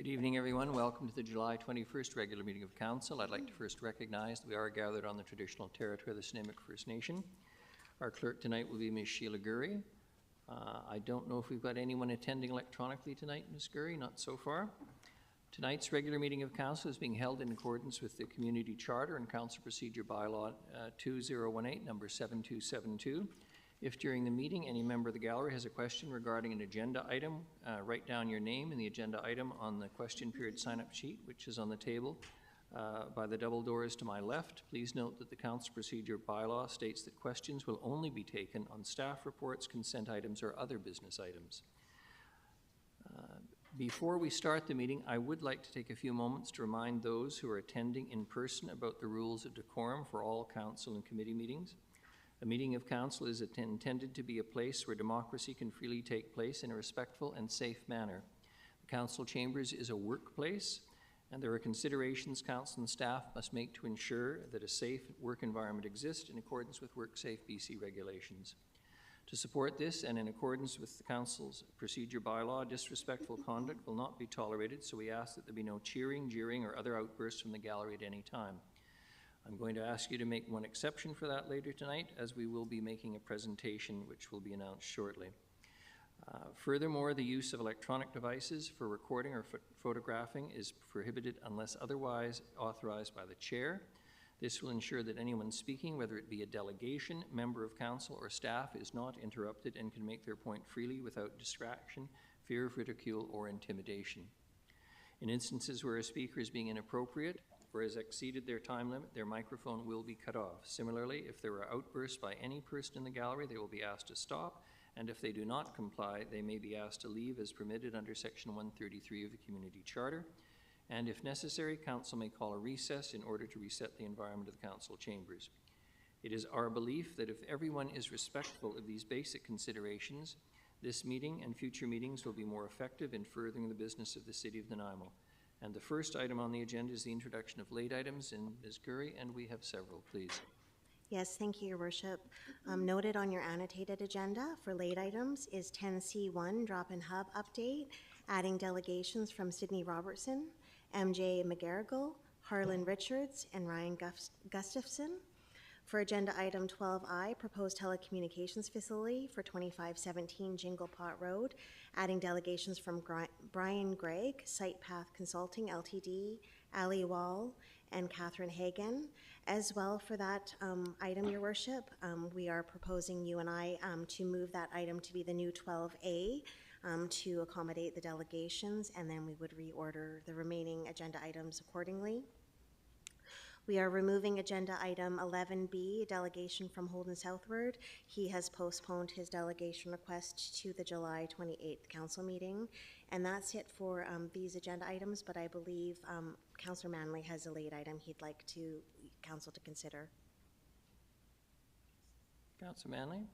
Good evening, everyone. Welcome to the July 21st regular meeting of Council. I'd like to first recognize that we are gathered on the traditional territory of the Snuneymuxw First Nation. Our clerk tonight will be Ms. Sheila Gurry. I don't know if we've got anyone attending electronically tonight, Ms. Gurry, not so far. Tonight's regular meeting of Council is being held in accordance with the Community Charter and Council Procedure Bylaw 2018, number 7272. If during the meeting any member of the gallery has a question regarding an agenda item, write down your name and the agenda item on the question period sign-up sheet, which is on the table by the double doors to my left. Please note that the Council Procedure Bylaw states that questions will only be taken on staff reports, consent items, or other business items. Before we start the meeting, I would like to take a few moments to remind those who are attending in person about the rules of decorum for all council and committee meetings. A meeting of council is intended to be a place where democracy can freely take place in a respectful and safe manner. The council chambers is a workplace, and there are considerations council and staff must make to ensure that a safe work environment exists in accordance with WorkSafe BC regulations. To support this, and in accordance with the council's procedure bylaw, disrespectful conduct will not be tolerated, so we ask that there be no cheering, jeering, or other outbursts from the gallery at any time. I'm going to ask you to make one exception for that later tonight, as we will be making a presentation which will be announced shortly. Furthermore, the use of electronic devices for recording or photographing is prohibited unless otherwise authorized by the chair. This will ensure that anyone speaking, whether it be a delegation, member of council, or staff, is not interrupted and can make their point freely without distraction, fear of ridicule, or intimidation. In instances where a speaker is being inappropriate or has exceeded their time limit, their microphone will be cut off. Similarly, if there are outbursts by any person in the gallery, they will be asked to stop, and if they do not comply, they may be asked to leave as permitted under Section 133 of the Community Charter. And if necessary, council may call a recess in order to reset the environment of the council chambers. It is our belief that if everyone is respectful of these basic considerations, this meeting and future meetings will be more effective in furthering the business of the City of Nanaimo. And the first item on the agenda is the introduction of late items in Ms. Gurry, and we have several, please. Yes, thank you, Your Worship. Noted on your annotated agenda for late items is 10C1 Drop-in Hub update, adding delegations from Sydney Robertson, MJ McGarrigle, Harlan Richards, and Ryan Gustafson. For agenda item 12I, proposed telecommunications facility for 2517 Jingle Pot Road, adding delegations from Brian Gregg, Site Path Consulting Ltd, Ali Wall, and Catherine Hagen. As well for that item, Your Worship, we are proposing you and I to move that item to be the new 12A to accommodate the delegations, and then we would reorder the remaining agenda items accordingly. We are removing agenda item 11B, delegation from Holden Southward. He has postponed his delegation request to the July 28th council meeting. And that's it for these agenda items, but I believe Councillor Manley has a late item he'd like council to consider. Councillor Manley?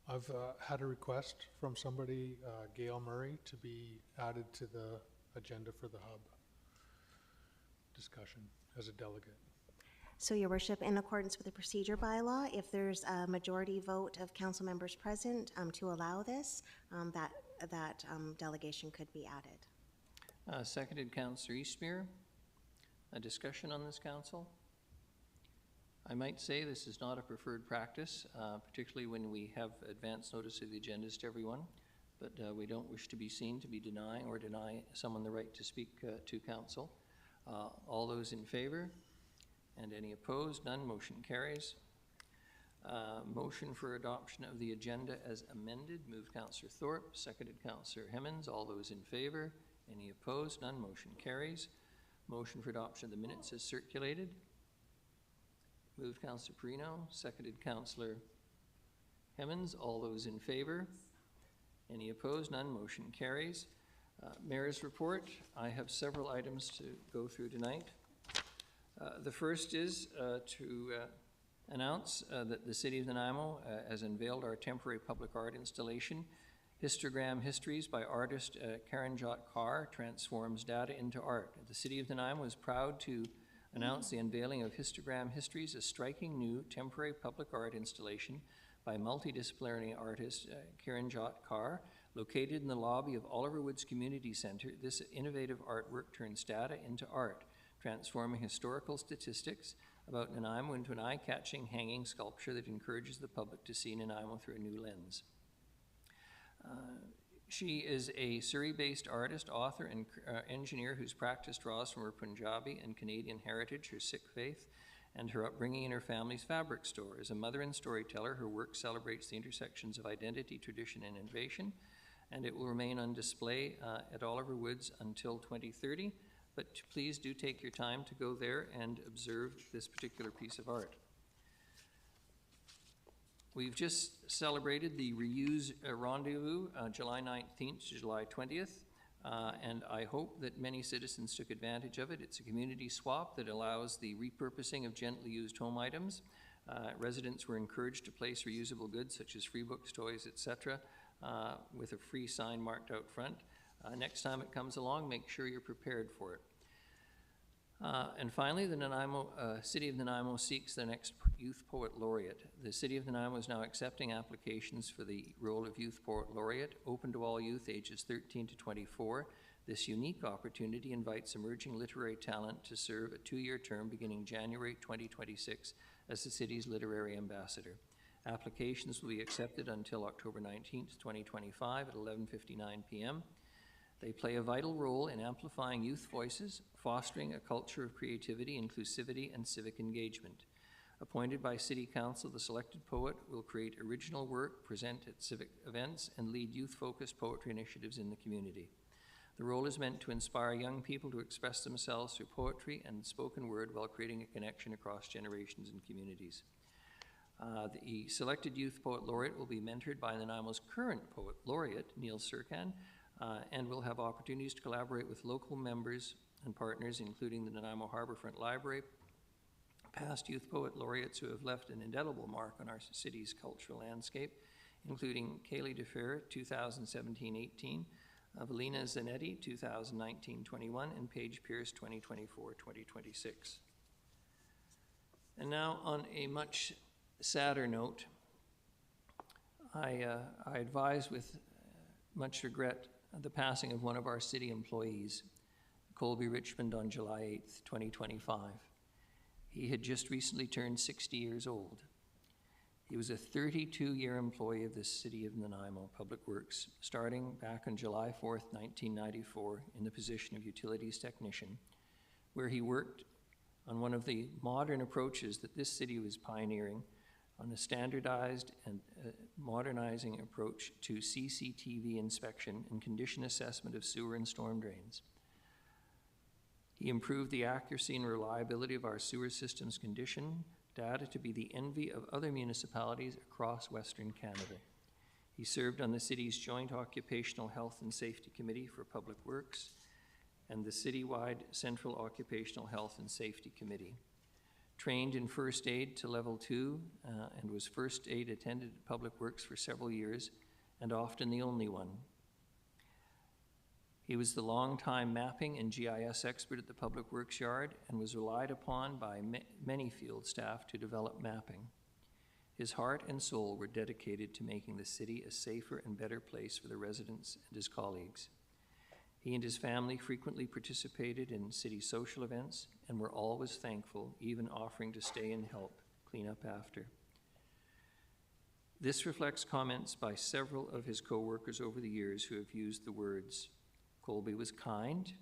I've had a request from somebody, Gail Murray, to be added to the agenda for the hub discussion as a delegate. So, Your Worship, in accordance with the procedure bylaw, if there's a majority vote of council members present to allow this, that delegation could be added. Seconded, Councillor Eastmere. A discussion on this, council? I might say this is not a preferred practice, particularly when we have advance notice of the agendas to everyone, but we don't wish to be seen to be denying or deny someone the right to speak to council. All those in favor? And any opposed? None. Motion carries. Motion for adoption of the agenda as amended. Moved Councillor Thorpe, seconded Councillor Hemmens. All those in favor? Any opposed? None. Motion carries. Motion for adoption of the minutes is circulated. Moved Councillor Perino, seconded Councillor Hemmens. All those in favor? Any opposed? None. Motion carries. Mayor's report. I have several items to go through tonight. The first is to announce that the City of Nanaimo has unveiled our temporary public art installation, Histogram Histories by artist Karanjot Kaur Transforms Data into Art. The City of Nanaimo is proud to announce the unveiling of Histogram Histories, a striking new temporary public art installation by multidisciplinary artist Kiranjot Kaur. Located in the lobby of Oliver Woods Community Centre, this innovative artwork turns data into art, transforming historical statistics about Nanaimo into an eye-catching hanging sculpture that encourages the public to see Nanaimo through a new lens. She is a Surrey-based artist, author, and engineer whose practice draws from her Punjabi and Canadian heritage, her Sikh faith, and her upbringing in her family's fabric store. As a mother and storyteller, her work celebrates the intersections of identity, tradition, and innovation, and it will remain on display at Oliver Woods until 2030. But please do take your time to go there and observe this particular piece of art. We've just celebrated the Reuse Rendezvous, July 19th to July 20th, and I hope that many citizens took advantage of it. It's a community swap that allows the repurposing of gently used home items. Residents were encouraged to place reusable goods such as free books, toys, etc., with a free sign marked out front. Next time it comes along, make sure you're prepared for it. And finally, the City of Nanaimo seeks the next Youth Poet Laureate. The City of Nanaimo is now accepting applications for the role of Youth Poet Laureate, open to all youth ages 13 to 24. This unique opportunity invites emerging literary talent to serve a 2-year term beginning January 2026 as the city's literary ambassador. Applications will be accepted until October 19th, 2025 at 11:59 p.m. They play a vital role in amplifying youth voices, fostering a culture of creativity, inclusivity, and civic engagement. Appointed by City Council, the selected poet will create original work, present at civic events, and lead youth-focused poetry initiatives in the community. The role is meant to inspire young people to express themselves through poetry and spoken word while creating a connection across generations and communities. The selected Youth Poet Laureate will be mentored by Nanaimo's current Poet Laureate, Neil Serkan, and will have opportunities to collaborate with local members and partners, including the Nanaimo Harbourfront Library, past Youth Poet Laureates who have left an indelible mark on our city's cultural landscape, including Kaylee DeFer, 2017-18, Evelina Zanetti, 2019-21, and Paige Pierce, 2024-2026. And now, on a much sadder note, I advise with much regret the passing of one of our city employees, Colby Richmond, on July 8th, 2025. He had just recently turned 60 years old. He was a 32-year employee of the City of Nanaimo Public Works, starting back on July 4th, 1994, in the position of utilities technician, where he worked on one of the modern approaches that this city was pioneering, on a standardized and modernizing approach to CCTV inspection and condition assessment of sewer and storm drains. He improved the accuracy and reliability of our sewer system's condition data to be the envy of other municipalities across Western Canada. He served on the city's Joint Occupational Health and Safety Committee for Public Works and the citywide Central Occupational Health and Safety Committee. Trained in first aid to level 2 and was first aid attendant at Public Works for several years, and often the only one. He was the longtime mapping and GIS expert at the Public Works Yard and was relied upon by many field staff to develop mapping. His heart and soul were dedicated to making the city a safer and better place for the residents and his colleagues. He and his family frequently participated in city social events and were always thankful, even offering to stay and help clean up after. This reflects comments by several of his co-workers over the years who have used the words, "Colby was kind,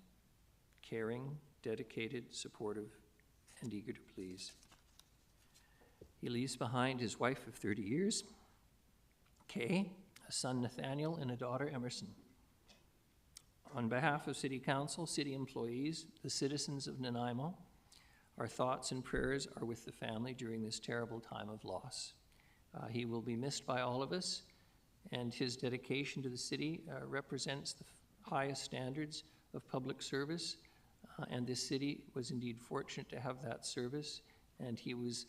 caring, dedicated, supportive, and eager to please." He leaves behind his wife of 30 years, Kay, a son Nathaniel, and a daughter Emerson. On behalf of City Council, city employees, the citizens of Nanaimo, our thoughts and prayers are with the family during this terrible time of loss. He will be missed by all of us, and his dedication to the city represents the highest standards of public service, and this city was indeed fortunate to have that service, and he was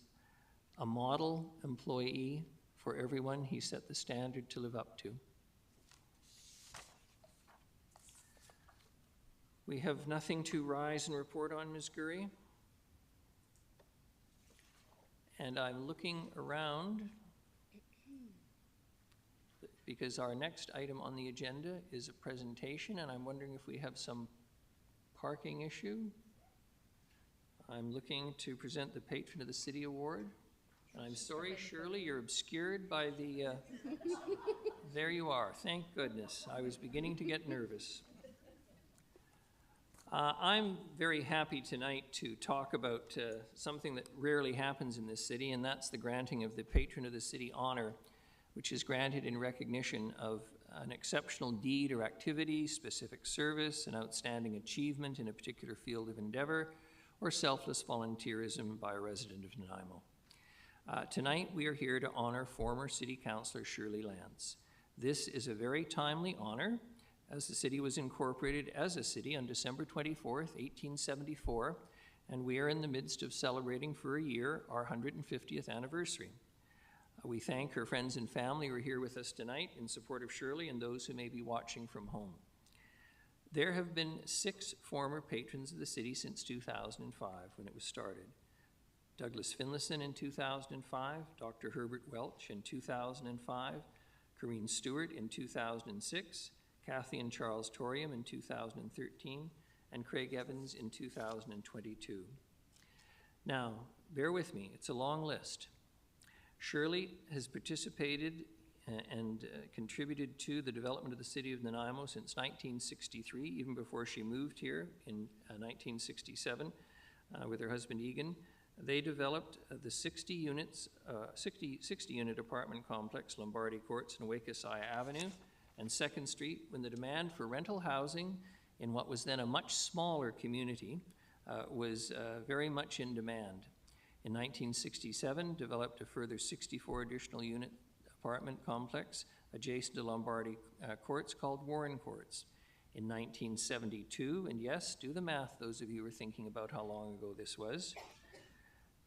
a model employee for everyone. He set the standard to live up to. We have nothing to rise and report on, Ms. Gurry. And I'm looking around because our next item on the agenda is a presentation, and I'm wondering if we have some parking issue. I'm looking to present the Patron of the City Award. And I'm sorry, Shirley, you're obscured by the, there you are, thank goodness. I was beginning to get nervous. I'm very happy tonight to talk about something that rarely happens in this city, and that's the granting of the Patron of the City honor, which is granted in recognition of an exceptional deed or activity, specific service, an outstanding achievement in a particular field of endeavor, or selfless volunteerism by a resident of Nanaimo. Tonight, we are here to honor former City Councillor Shirley Lance. This is a very timely honor, as the city was incorporated as a city on December 24th, 1874, and we are in the midst of celebrating for a year our 150th anniversary. We thank her friends and family who are here with us tonight in support of Shirley and those who may be watching from home. There have been 6 former patrons of the city since 2005, when it was started. Douglas Finlayson in 2005, Dr. Herbert Welch in 2005, Corrine Stewart in 2006, Kathy and Charles Torium in 2013, and Craig Evans in 2022. Now, bear with me, it's a long list. Shirley has participated and contributed to the development of the city of Nanaimo since 1963, even before she moved here in 1967 with her husband Egan. They developed the 60-unit apartment complex, Lombardy Courts and Wakesai Avenue and 2nd Street, when the demand for rental housing in what was then a much smaller community was very much in demand. In 1967, developed a further 64 additional unit apartment complex adjacent to Lombardy Courts called Warren Courts. In 1972, and yes, do the math, those of you who are thinking about how long ago this was.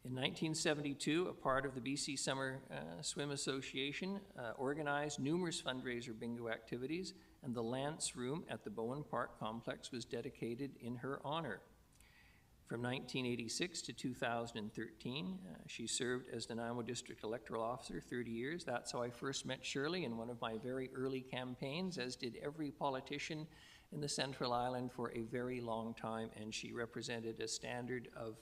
In 1972, a part of the BC Summer Swim Association organized numerous fundraiser bingo activities, and the Lance Room at the Bowen Park Complex was dedicated in her honor. From 1986 to 2013, she served as Nanaimo District Electoral Officer 30 years. That's how I first met Shirley in one of my very early campaigns, as did every politician in the Central Island for a very long time, and she represented a standard of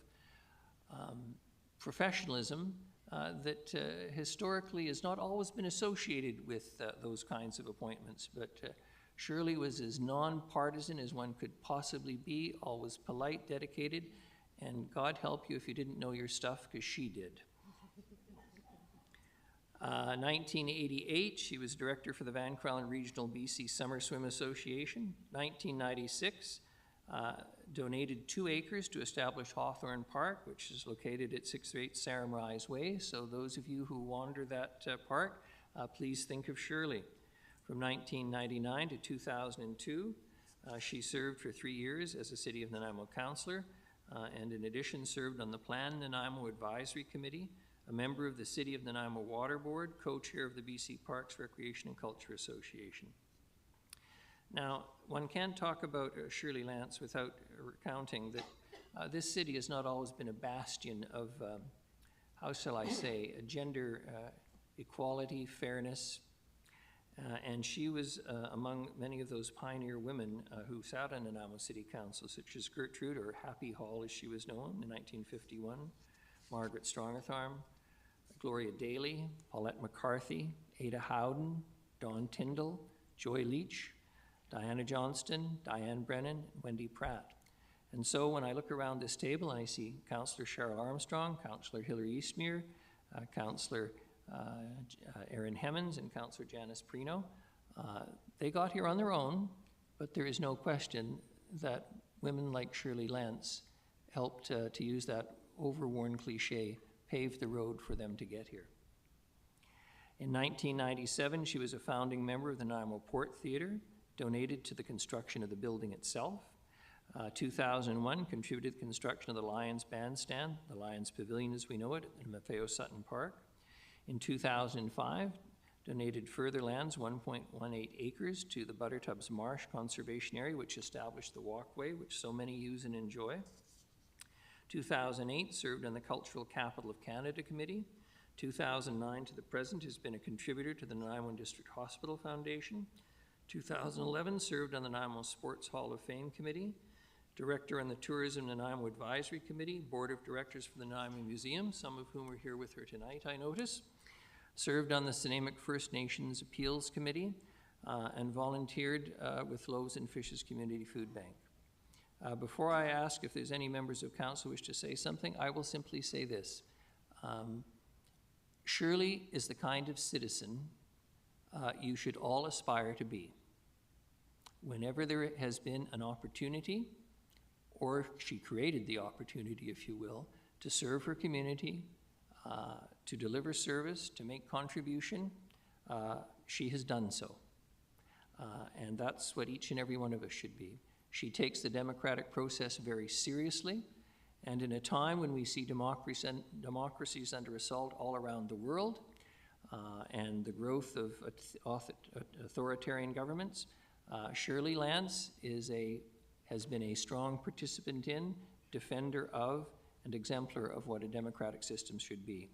professionalism that historically has not always been associated with those kinds of appointments, but Shirley was as nonpartisan as one could possibly be, always polite, dedicated, and God help you if you didn't know your stuff, because she did. 1988, she was director for the Van Crowland Regional BC Summer Swim Association. 1996, donated 2 acres to establish Hawthorne Park, which is located at 608 Saramrise Way. So those of you who wander that park, please think of Shirley. From 1999 to 2002, she served for 3 years as a City of Nanaimo councillor, and in addition served on the Plan Nanaimo Advisory Committee, a member of the City of Nanaimo Water Board, co-chair of the BC Parks, Recreation and Culture Association. Now, one can't talk about Shirley Lance without recounting that this city has not always been a bastion of, how shall I say, gender equality, fairness, and she was among many of those pioneer women who sat on Nanaimo City Council, such as Gertrude, or Happy Hall as she was known, in 1951, Margaret Strongatharm, Gloria Daly, Paulette McCarthy, Ada Howden, Dawn Tyndall, Joy Leach, Diana Johnston, Diane Brennan, and Wendy Pratt. And so when I look around this table and I see Councillor Cheryl Armstrong, Councillor Hilary Eastmere, Councillor Erin Hemmons, and Councillor Janice Prino, they got here on their own, but there is no question that women like Shirley Lance helped, to use that overworn cliche, pave the road for them to get here. In 1997, she was a founding member of the Nanaimo Port Theatre, donated to the construction of the building itself. 2001, contributed to the construction of the Lions Bandstand, the Lions Pavilion as we know it, in Maffeo Sutton Park. In 2005, donated further lands, 1.18 acres, to the Buttertubs Marsh Conservation Area, which established the walkway, which so many use and enjoy. 2008, served on the Cultural Capital of Canada Committee. 2009 to the present has been a contributor to the Nanaimo District Hospital Foundation. 2011 served on the Nanaimo Sports Hall of Fame Committee, Director on the Tourism Nanaimo Advisory Committee, Board of Directors for the Nanaimo Museum, some of whom are here with her tonight, I notice. Served on the Snuneymuxw First Nations Appeals Committee, and volunteered with Loaves and Fishes Community Food Bank. Before I ask if there's any members of council wish to say something, I will simply say this. Shirley is the kind of citizen you should all aspire to be. Whenever there has been an opportunity, or she created the opportunity, if you will, to serve her community, to deliver service, to make contribution, she has done so. And that's what each and every one of us should be. She takes the democratic process very seriously, and in a time when we see democracies under assault all around the world, and the growth of authoritarian governments, Shirley Lance has been a strong participant in, defender of, and exemplar of what a democratic system should be.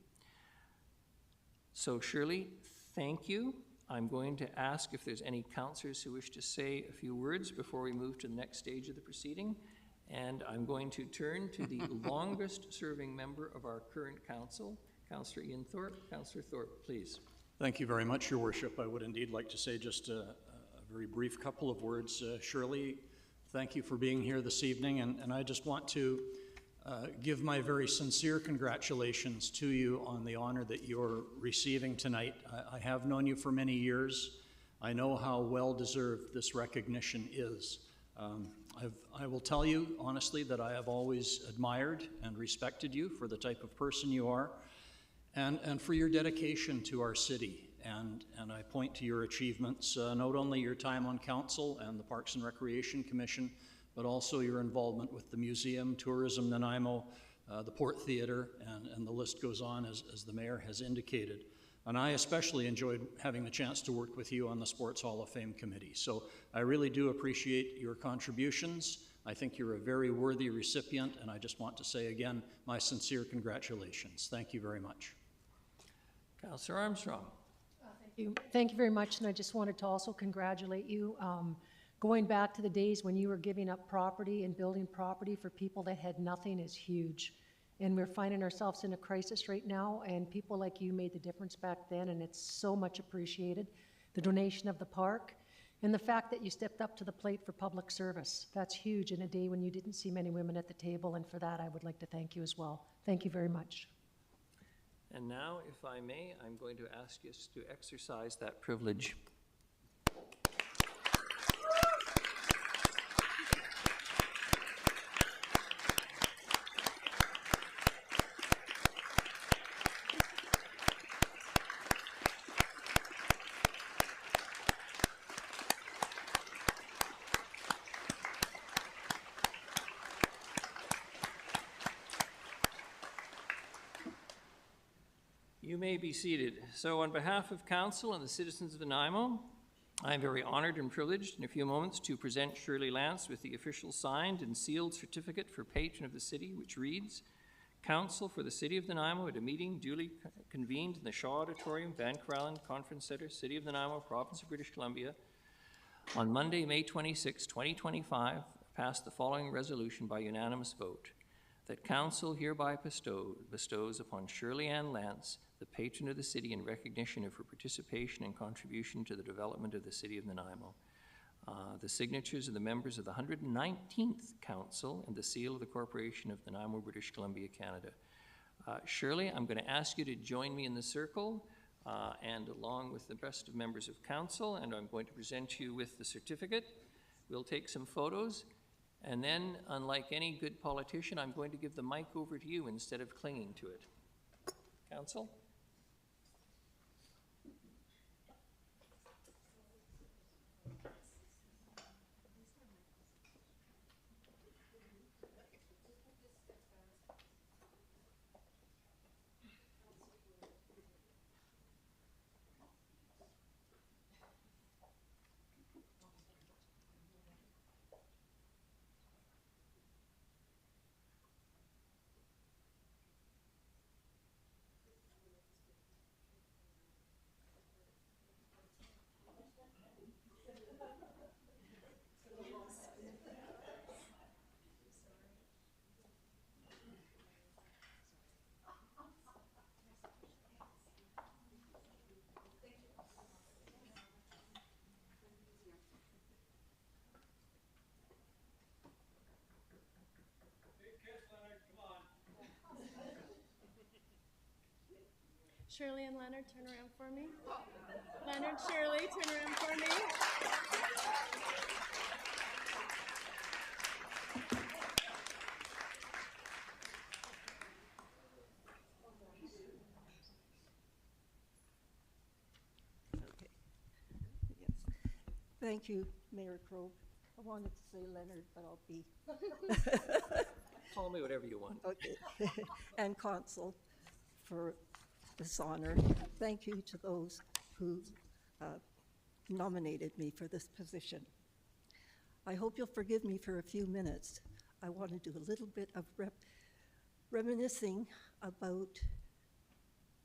So Shirley, thank you. I'm going to ask if there's any councillors who wish to say a few words before we move to the next stage of the proceeding. And I'm going to turn to the longest serving member of our current council, Councillor Ian Thorpe. Councillor Thorpe, please. Thank you very much, Your Worship. I would indeed like to say just a very brief couple of words. Shirley, thank you for being here this evening, and I just want to give my very sincere congratulations to you on the honor that you're receiving tonight. I have known you for many years. I know how well-deserved this recognition is. I will tell you honestly that I have always admired and respected you for the type of person you are, and for your dedication to our city. And I point to your achievements, not only your time on council and the Parks and Recreation Commission, but also your involvement with the museum, Tourism Nanaimo, the Port Theatre, and the list goes on as the mayor has indicated. And I especially enjoyed having the chance to work with you on the Sports Hall of Fame Committee. So I really do appreciate your contributions. I think you're a very worthy recipient, and I just want to say again, my sincere congratulations. Thank you very much. Councillor Armstrong. Thank you. Thank you very much, and I just wanted to also congratulate you. Going back to the days when you were giving up property and building property for people that had nothing is huge. And we're finding ourselves in a crisis right now, and people like you made the difference back then, and it's so much appreciated. The donation of the park, and the fact that you stepped up to the plate for public service. That's huge in a day when you didn't see many women at the table, and for that I would like to thank you as well. Thank you very much. And now, if I may, I'm going to ask you to exercise that privilege. You may be seated. So on behalf of Council and the citizens of Nanaimo, I am very honored and privileged in a few moments to present Shirley Lance with the official signed and sealed certificate for patron of the city, which reads, Council for the City of Nanaimo at a meeting duly convened in the Shaw Auditorium, Vancouver Island Conference Centre, City of Nanaimo, Province of British Columbia, on Monday, May 26, 2025, passed the following resolution by unanimous vote, that Council hereby bestows upon Shirley Ann Lance, the patron of the city, in recognition of her participation and contribution to the development of the City of Nanaimo. The signatures of the members of the 119th Council and the seal of the Corporation of Nanaimo, British Columbia, Canada. Shirley, I'm going to ask you to join me in the circle and along with the rest of members of Council, and I'm going to present you with the certificate. We'll take some photos, and then, unlike any good politician, I'm going to give the mic over to you instead of clinging to it. Council? Shirley and Leonard, turn around for me. Leonard, Shirley, turn around for me. Yes. Thank you, Mayor Crowe. I wanted to say Leonard, but I'll be, Call me whatever you want. okay. And Consul for this honor. Thank you to those who nominated me for this position. I hope you'll forgive me for a few minutes. I want to do a little bit of reminiscing about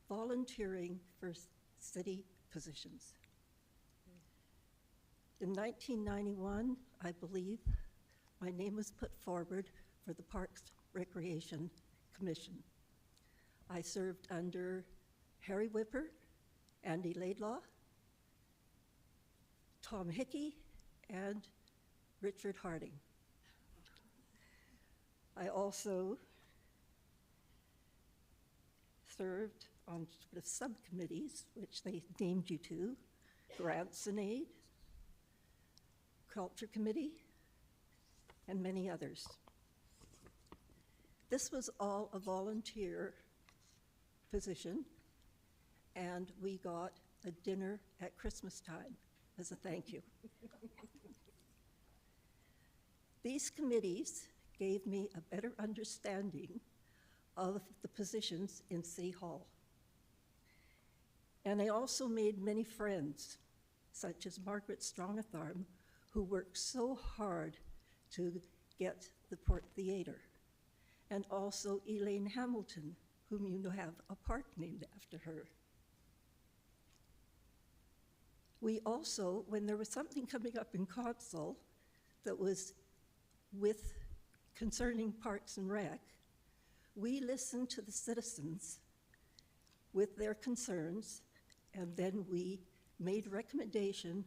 volunteering for city positions. In 1991, I believe, my name was put forward for the Parks Recreation Commission. I served under Harry Whipper, Andy Laidlaw, Tom Hickey, and Richard Harding. I also served on sort of subcommittees, which they named you to, Grants and Aid, Culture Committee, and many others. This was all a volunteer position, and we got a dinner at Christmas time as a thank you. These committees gave me a better understanding of the positions in City Hall. And I also made many friends, such as Margaret Strongatharm, who worked so hard to get the Port Theatre, and also Elaine Hamilton, whom you have a park named after her. We also, when there was something coming up in Council that was concerning Parks and Rec, we listened to the citizens with their concerns, and then we made recommendation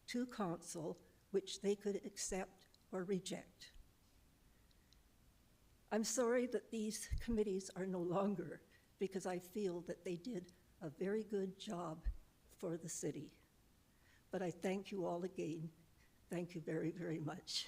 to Council which they could accept or reject. I'm sorry that these committees are no longer, because I feel that they did a very good job for the city. But I thank you all again. Thank you very, very much.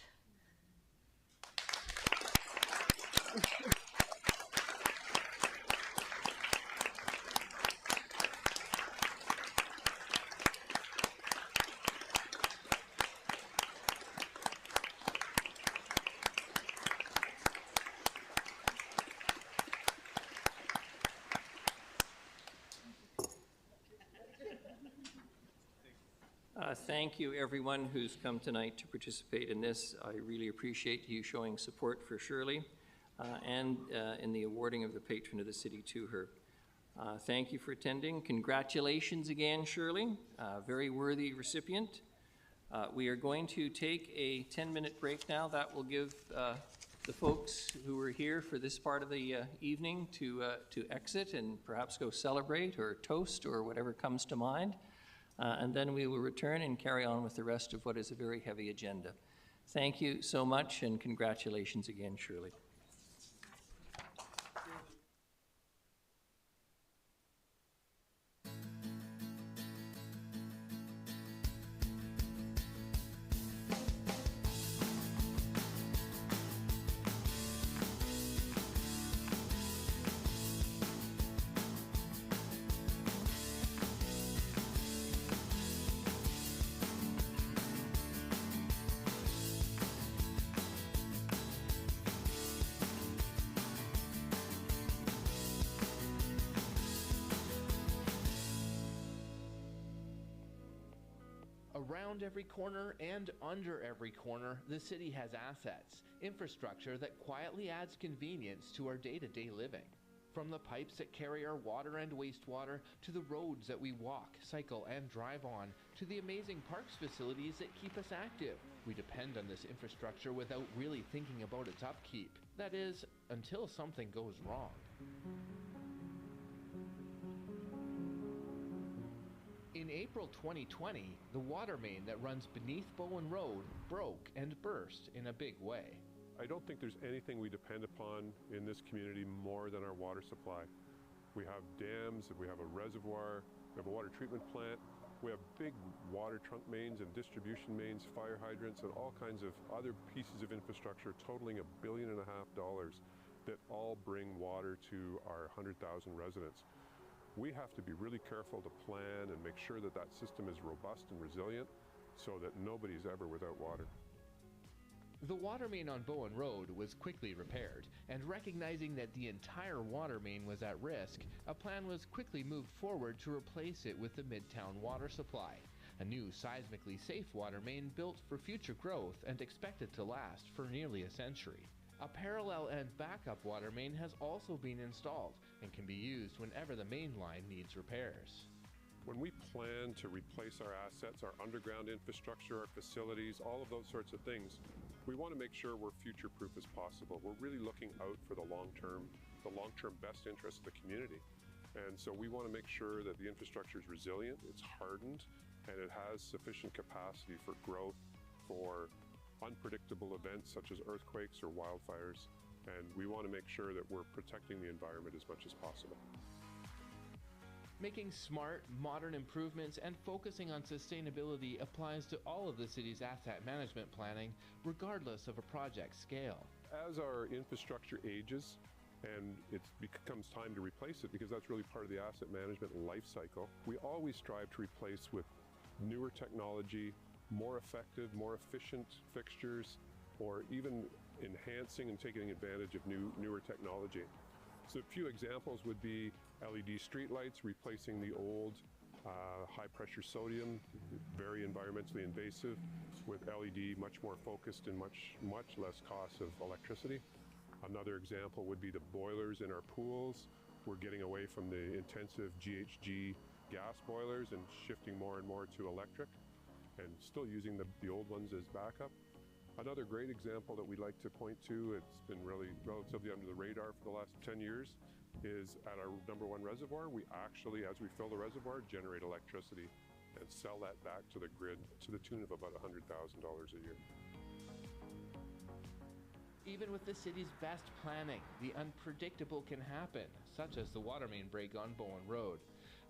Thank you, everyone who's come tonight to participate in this. I really appreciate you showing support for Shirley and in the awarding of the Patron of the City to her. Thank you for attending. Congratulations again, Shirley. Very worthy recipient. We are going to take a 10-minute break now. That will give the folks who are here for this part of the evening to exit and perhaps go celebrate or toast or whatever comes to mind. And then we will return and carry on with the rest of what is a very heavy agenda. Thank you so much, and congratulations again, Shirley. Around every corner and under every corner, the city has assets, infrastructure that quietly adds convenience to our day-to-day living. From the pipes that carry our water and wastewater, to the roads that we walk, cycle, and drive on, to the amazing parks facilities that keep us active. We depend on this infrastructure without really thinking about its upkeep. That is, until something goes wrong. In April 2020, the water main that runs beneath Bowen Road broke and burst in a big way. I don't think there's anything we depend upon in this community more than our water supply. We have dams, we have a reservoir, we have a water treatment plant, we have big water trunk mains and distribution mains, fire hydrants, and all kinds of other pieces of infrastructure totaling $1.5 billion that all bring water to our 100,000 residents. We have to be really careful to plan and make sure that that system is robust and resilient so that nobody's ever without water. The water main on Bowen Road was quickly repaired, and recognizing that the entire water main was at risk, a plan was quickly moved forward to replace it with the Midtown water supply, a new seismically safe water main built for future growth and expected to last for nearly a century. A parallel and backup water main has also been installed and can be used whenever the main line needs repairs. When we plan to replace our assets, our underground infrastructure, our facilities, all of those sorts of things, we want to make sure we're future-proof as possible. We're really looking out for the long-term best interest of the community. And so we want to make sure that the infrastructure is resilient, it's hardened, and it has sufficient capacity for growth for unpredictable events such as earthquakes or wildfires. And we want to make sure that we're protecting the environment as much as possible. Making smart, modern improvements and focusing on sustainability applies to all of the city's asset management planning, regardless of a project scale. As our infrastructure ages and it becomes time to replace it, because that's really part of the asset management life cycle, we always strive to replace with newer technology, more effective, more efficient fixtures, or even enhancing and taking advantage of newer technology. So a few examples would be LED streetlights, replacing the old high-pressure sodium, very environmentally invasive, with LED, much more focused and much less cost of electricity. Another example would be the boilers in our pools. We're getting away from the intensive GHG gas boilers and shifting more and more to electric, and still using the old ones as backup. Another great example that we like to point to, it's been really relatively under the radar for the last 10 years, is at our #1 reservoir, we actually, as we fill the reservoir, generate electricity and sell that back to the grid to the tune of about $100,000 a year. Even with the city's best planning, the unpredictable can happen, such as the water main break on Bowen Road.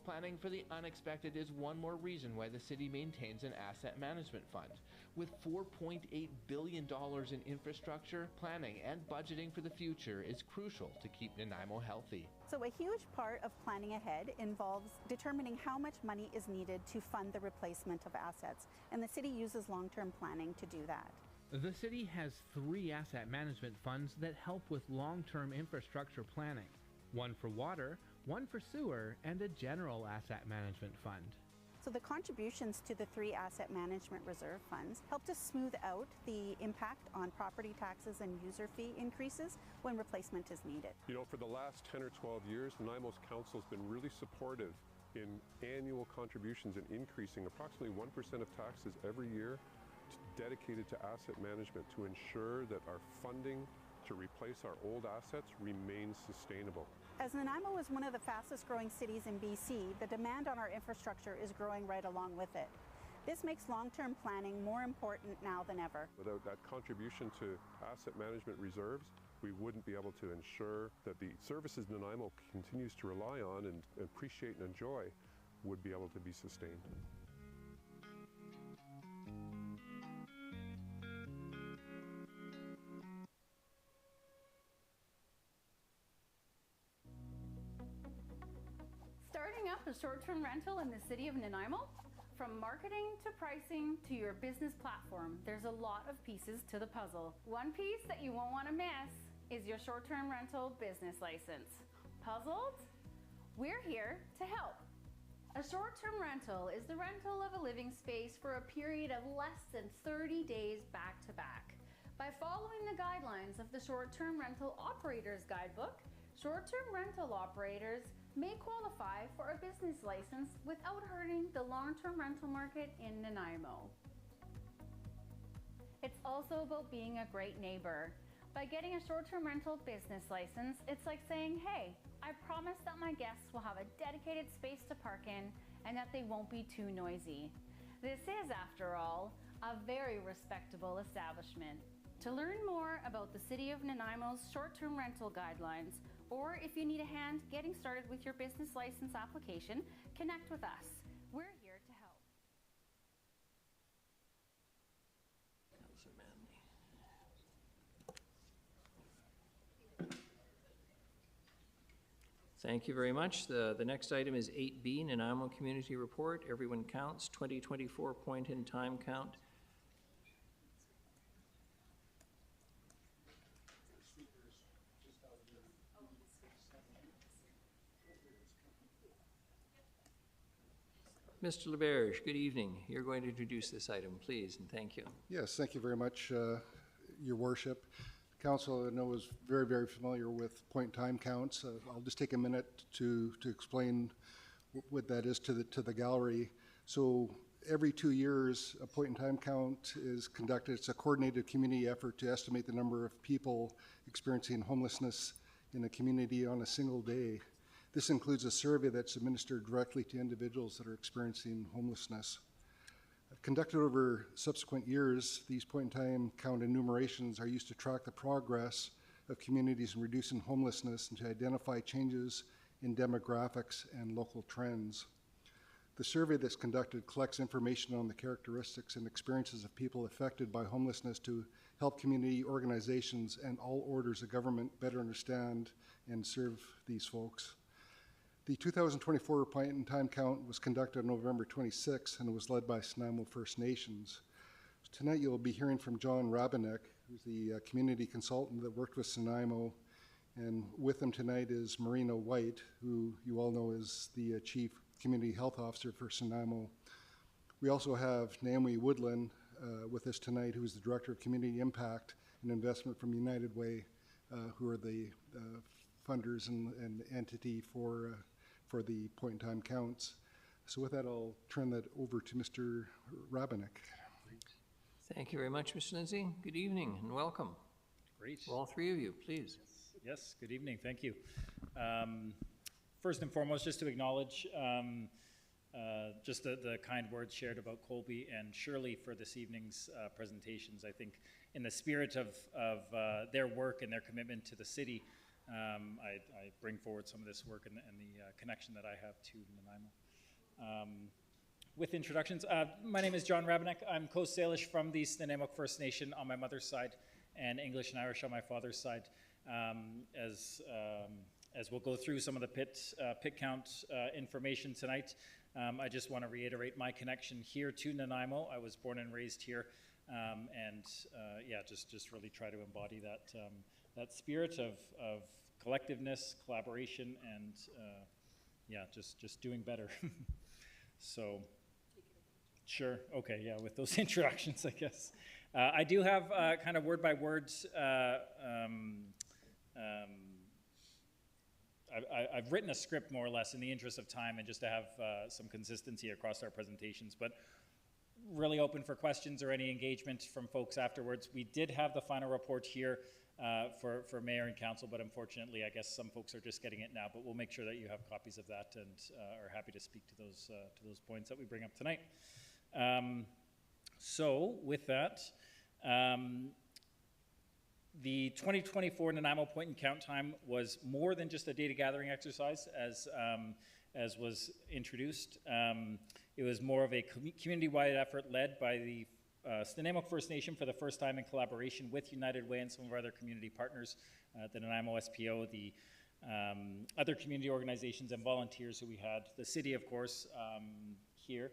Planning for the unexpected is one more reason why the city maintains an asset management fund. With $4.8 billion in infrastructure, planning and budgeting for the future is crucial to keep Nanaimo healthy. So a huge part of planning ahead involves determining how much money is needed to fund the replacement of assets, and the city uses long-term planning to do that. The city has 3 asset management funds that help with long-term infrastructure planning. One for water, one for sewer, and a general asset management fund. So the contributions to the 3 asset management reserve funds help to smooth out the impact on property taxes and user fee increases when replacement is needed. You know, for the last 10 or 12 years, Nanaimo's council has been really supportive in annual contributions and increasing approximately 1% of taxes every year dedicated to asset management to ensure that our funding to replace our old assets remains sustainable. As Nanaimo is one of the fastest growing cities in BC, the demand on our infrastructure is growing right along with it. This makes long-term planning more important now than ever. Without that contribution to asset management reserves, we wouldn't be able to ensure that the services Nanaimo continues to rely on and appreciate and enjoy would be able to be sustained. Starting up a short-term rental in the city of Nanaimo? From marketing to pricing to your business platform, there's a lot of pieces to the puzzle. One piece that you won't want to miss is your short-term rental business license. Puzzled? We're here to help. A short-term rental is the rental of a living space for a period of less than 30 days back to back. By following the guidelines of the Short-Term Rental Operators Guidebook, short-term rental operators may qualify for a business license without hurting the long-term rental market in Nanaimo. It's also about being a great neighbor. By getting a short-term rental business license, it's like saying, hey, I promise that my guests will have a dedicated space to park in and that they won't be too noisy. This is, after all, a very respectable establishment. To learn more about the City of Nanaimo's short-term rental guidelines, Or if you need a hand getting started with your business license application, connect with us. We're here to help. Councillor Manley. Thank you very much. The next item is 8B, Nanaimo Community Report. Everyone Counts 2024 point in time count. Mr. LeBerge, good evening. You're going to introduce this item, please, and thank you. Yes, thank you very much, Your Worship. Council, I know, is very, very familiar with point-in-time counts. I'll just take a minute to explain what that is to the gallery. So every 2 years, a point-in-time count is conducted. It's a coordinated community effort to estimate the number of people experiencing homelessness in a community on a single day. This includes a survey that's administered directly to individuals that are experiencing homelessness. Conducted over subsequent years, these point-in-time count enumerations are used to track the progress of communities in reducing homelessness and to identify changes in demographics and local trends. The survey that's conducted collects information on the characteristics and experiences of people affected by homelessness to help community organizations and all orders of government better understand and serve these folks. The 2024 point-in-time count was conducted on November 26 and was led by Nanaimo First Nations. Tonight you'll be hearing from John Rabinek, who's the community consultant that worked with Nanaimo, and with him tonight is Marina White, who you all know is the Chief Community Health Officer for Nanaimo. We also have Naomi Woodland with us tonight, who is the Director of Community Impact and Investment from United Way, who are the funders and entity for the point-in-time counts. So with that, I'll turn that over to Mr. Rabinek. Thank you very much, Mr. Lindsay. Good evening and welcome. Great. For all three of you, please. Yes, good evening. Thank you. First and foremost, just to acknowledge just the kind words shared about Colby and Shirley for this evening's presentations. I think in the spirit of their work and their commitment to the city, I bring forward some of this work and the connection that I have to Nanaimo. With introductions, my name is John Rabinek. I'm Coast Salish from the Snuneymuxw First Nation on my mother's side and English and Irish on my father's side. As we'll go through some of the pit count information tonight, I just want to reiterate my connection here to Nanaimo. I was born and raised here, and yeah, just really try to embody that spirit of collectiveness, collaboration, and yeah, just doing better. So, sure, okay, yeah, with those introductions, I guess. I do have kind of word by word. I've written a script more or less in the interest of time and just to have some consistency across our presentations, but really open for questions or any engagement from folks afterwards. We did have the final report here for Mayor and Council, but unfortunately, I guess some folks are just getting it now, but we'll make sure that you have copies of that and are happy to speak to those points that we bring up tonight. So with that, the 2024 Nanaimo point and count time was more than just a data gathering exercise, as was introduced. It was more of a community-wide effort led by the Snuneymuxw First Nation for the first time in collaboration with United Way and some of our other community partners, the Nanaimo SPO, the other community organizations and volunteers who we had, the city, of course, here.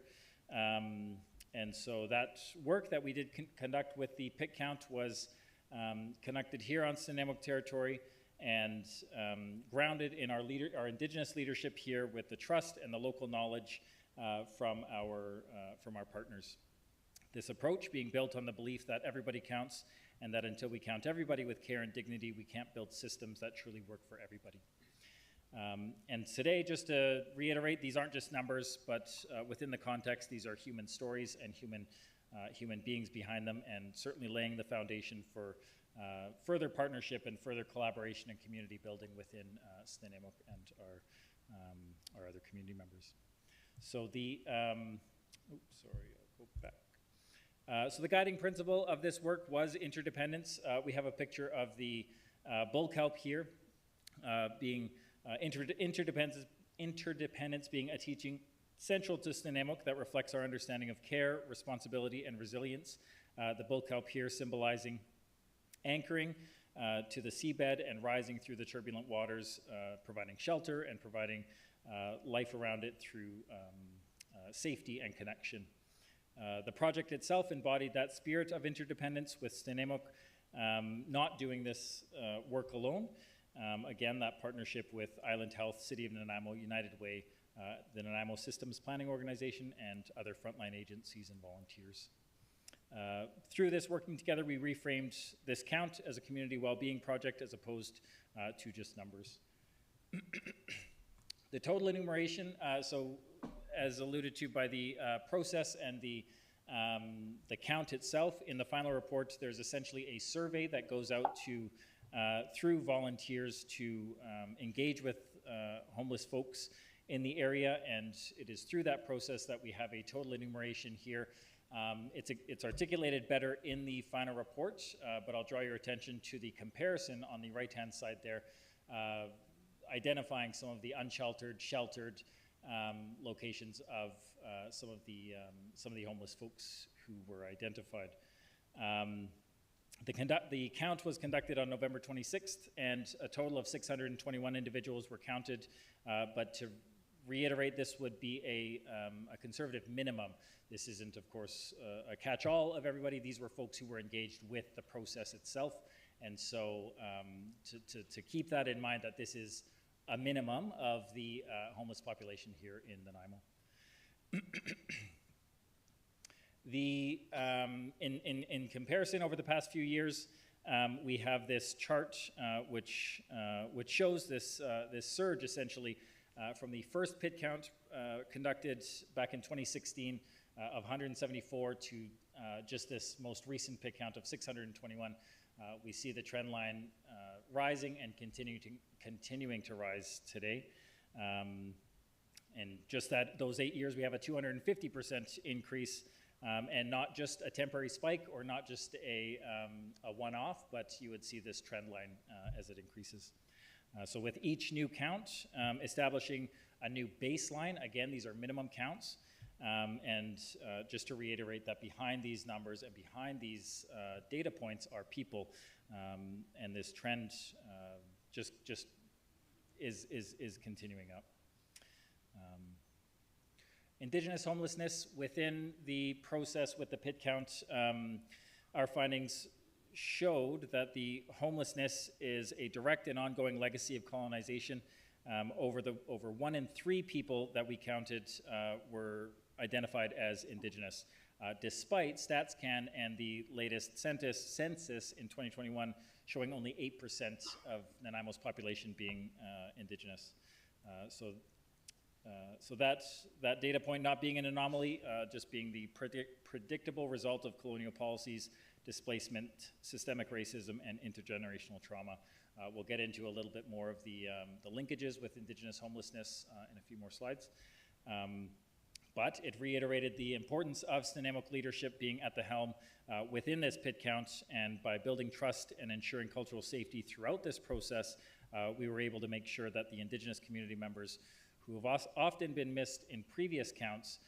And so that work that we did conduct with the pit count was conducted here on Snuneymuxw territory and grounded in our Indigenous leadership here with the trust and the local knowledge from our partners. This approach being built on the belief that everybody counts and that until we count everybody with care and dignity, we can't build systems that truly work for everybody. And today, just to reiterate, these aren't just numbers, but within the context, these are human stories and human beings behind them, and certainly laying the foundation for further partnership and further collaboration and community building within Snuneymuxw and our other community members. So the, oops, sorry, I'll go back. So the guiding principle of this work was interdependence. We have a picture of the bull kelp here. interdependence being a teaching central to Snuneymuxw that reflects our understanding of care, responsibility, and resilience. The Bulkow Pier symbolizing anchoring to the seabed and rising through the turbulent waters, providing shelter and providing life around it through safety and connection. The project itself embodied that spirit of interdependence, with Snuneymuxw not doing this work alone. Again, that partnership with Island Health, City of Nanaimo, United Way, the Nanaimo Systems Planning Organization, and other frontline agencies and volunteers. Through this working together, we reframed this count as a community well-being project as opposed to just numbers. The total enumeration, so as alluded to by the process and the count itself, in the final report, there's essentially a survey that goes out to through volunteers to engage with homeless folks in the area, and it is through that process that we have a total enumeration here. It's articulated better in the final report, but I'll draw your attention to the comparison on the right-hand side there, identifying some of the unsheltered, sheltered locations of some of the homeless folks who were identified. The count was conducted on November 26th, and a total of 621 individuals were counted, but to reiterate, this would be a conservative minimum. This isn't, of course, a catch-all of everybody. These were folks who were engaged with the process itself, and so to keep that in mind, that this is a minimum of the homeless population here in Nanaimo. In comparison over the past few years, we have this chart which shows this surge essentially from the first pit count conducted back in 2016 of 174 to just this most recent pit count of 621. We see the trend line rising and continuing to rise today. And just those 8 years, we have a 250% increase, and not just a temporary spike or not just a one-off, but you would see this trend line as it increases. So with each new count, establishing a new baseline, again, these are minimum counts, and just to reiterate that behind these numbers and behind these data points are people, and this trend just is continuing up. Indigenous homelessness within the process with the pit count, our findings showed that the homelessness is a direct and ongoing legacy of colonization. Over 1 in 3 people that we counted were identified as Indigenous, despite StatsCan and the latest census in 2021 showing only 8% of Nanaimo's population being Indigenous. So that data point not being an anomaly, just being the predictable result of colonial policies, displacement, systemic racism, and intergenerational trauma. We'll get into a little bit more of the linkages with Indigenous homelessness in a few more slides. But it reiterated the importance of Snuneymuxw leadership being at the helm within this pit count, and by building trust and ensuring cultural safety throughout this process, we were able to make sure that the Indigenous community members who have often been missed in previous counts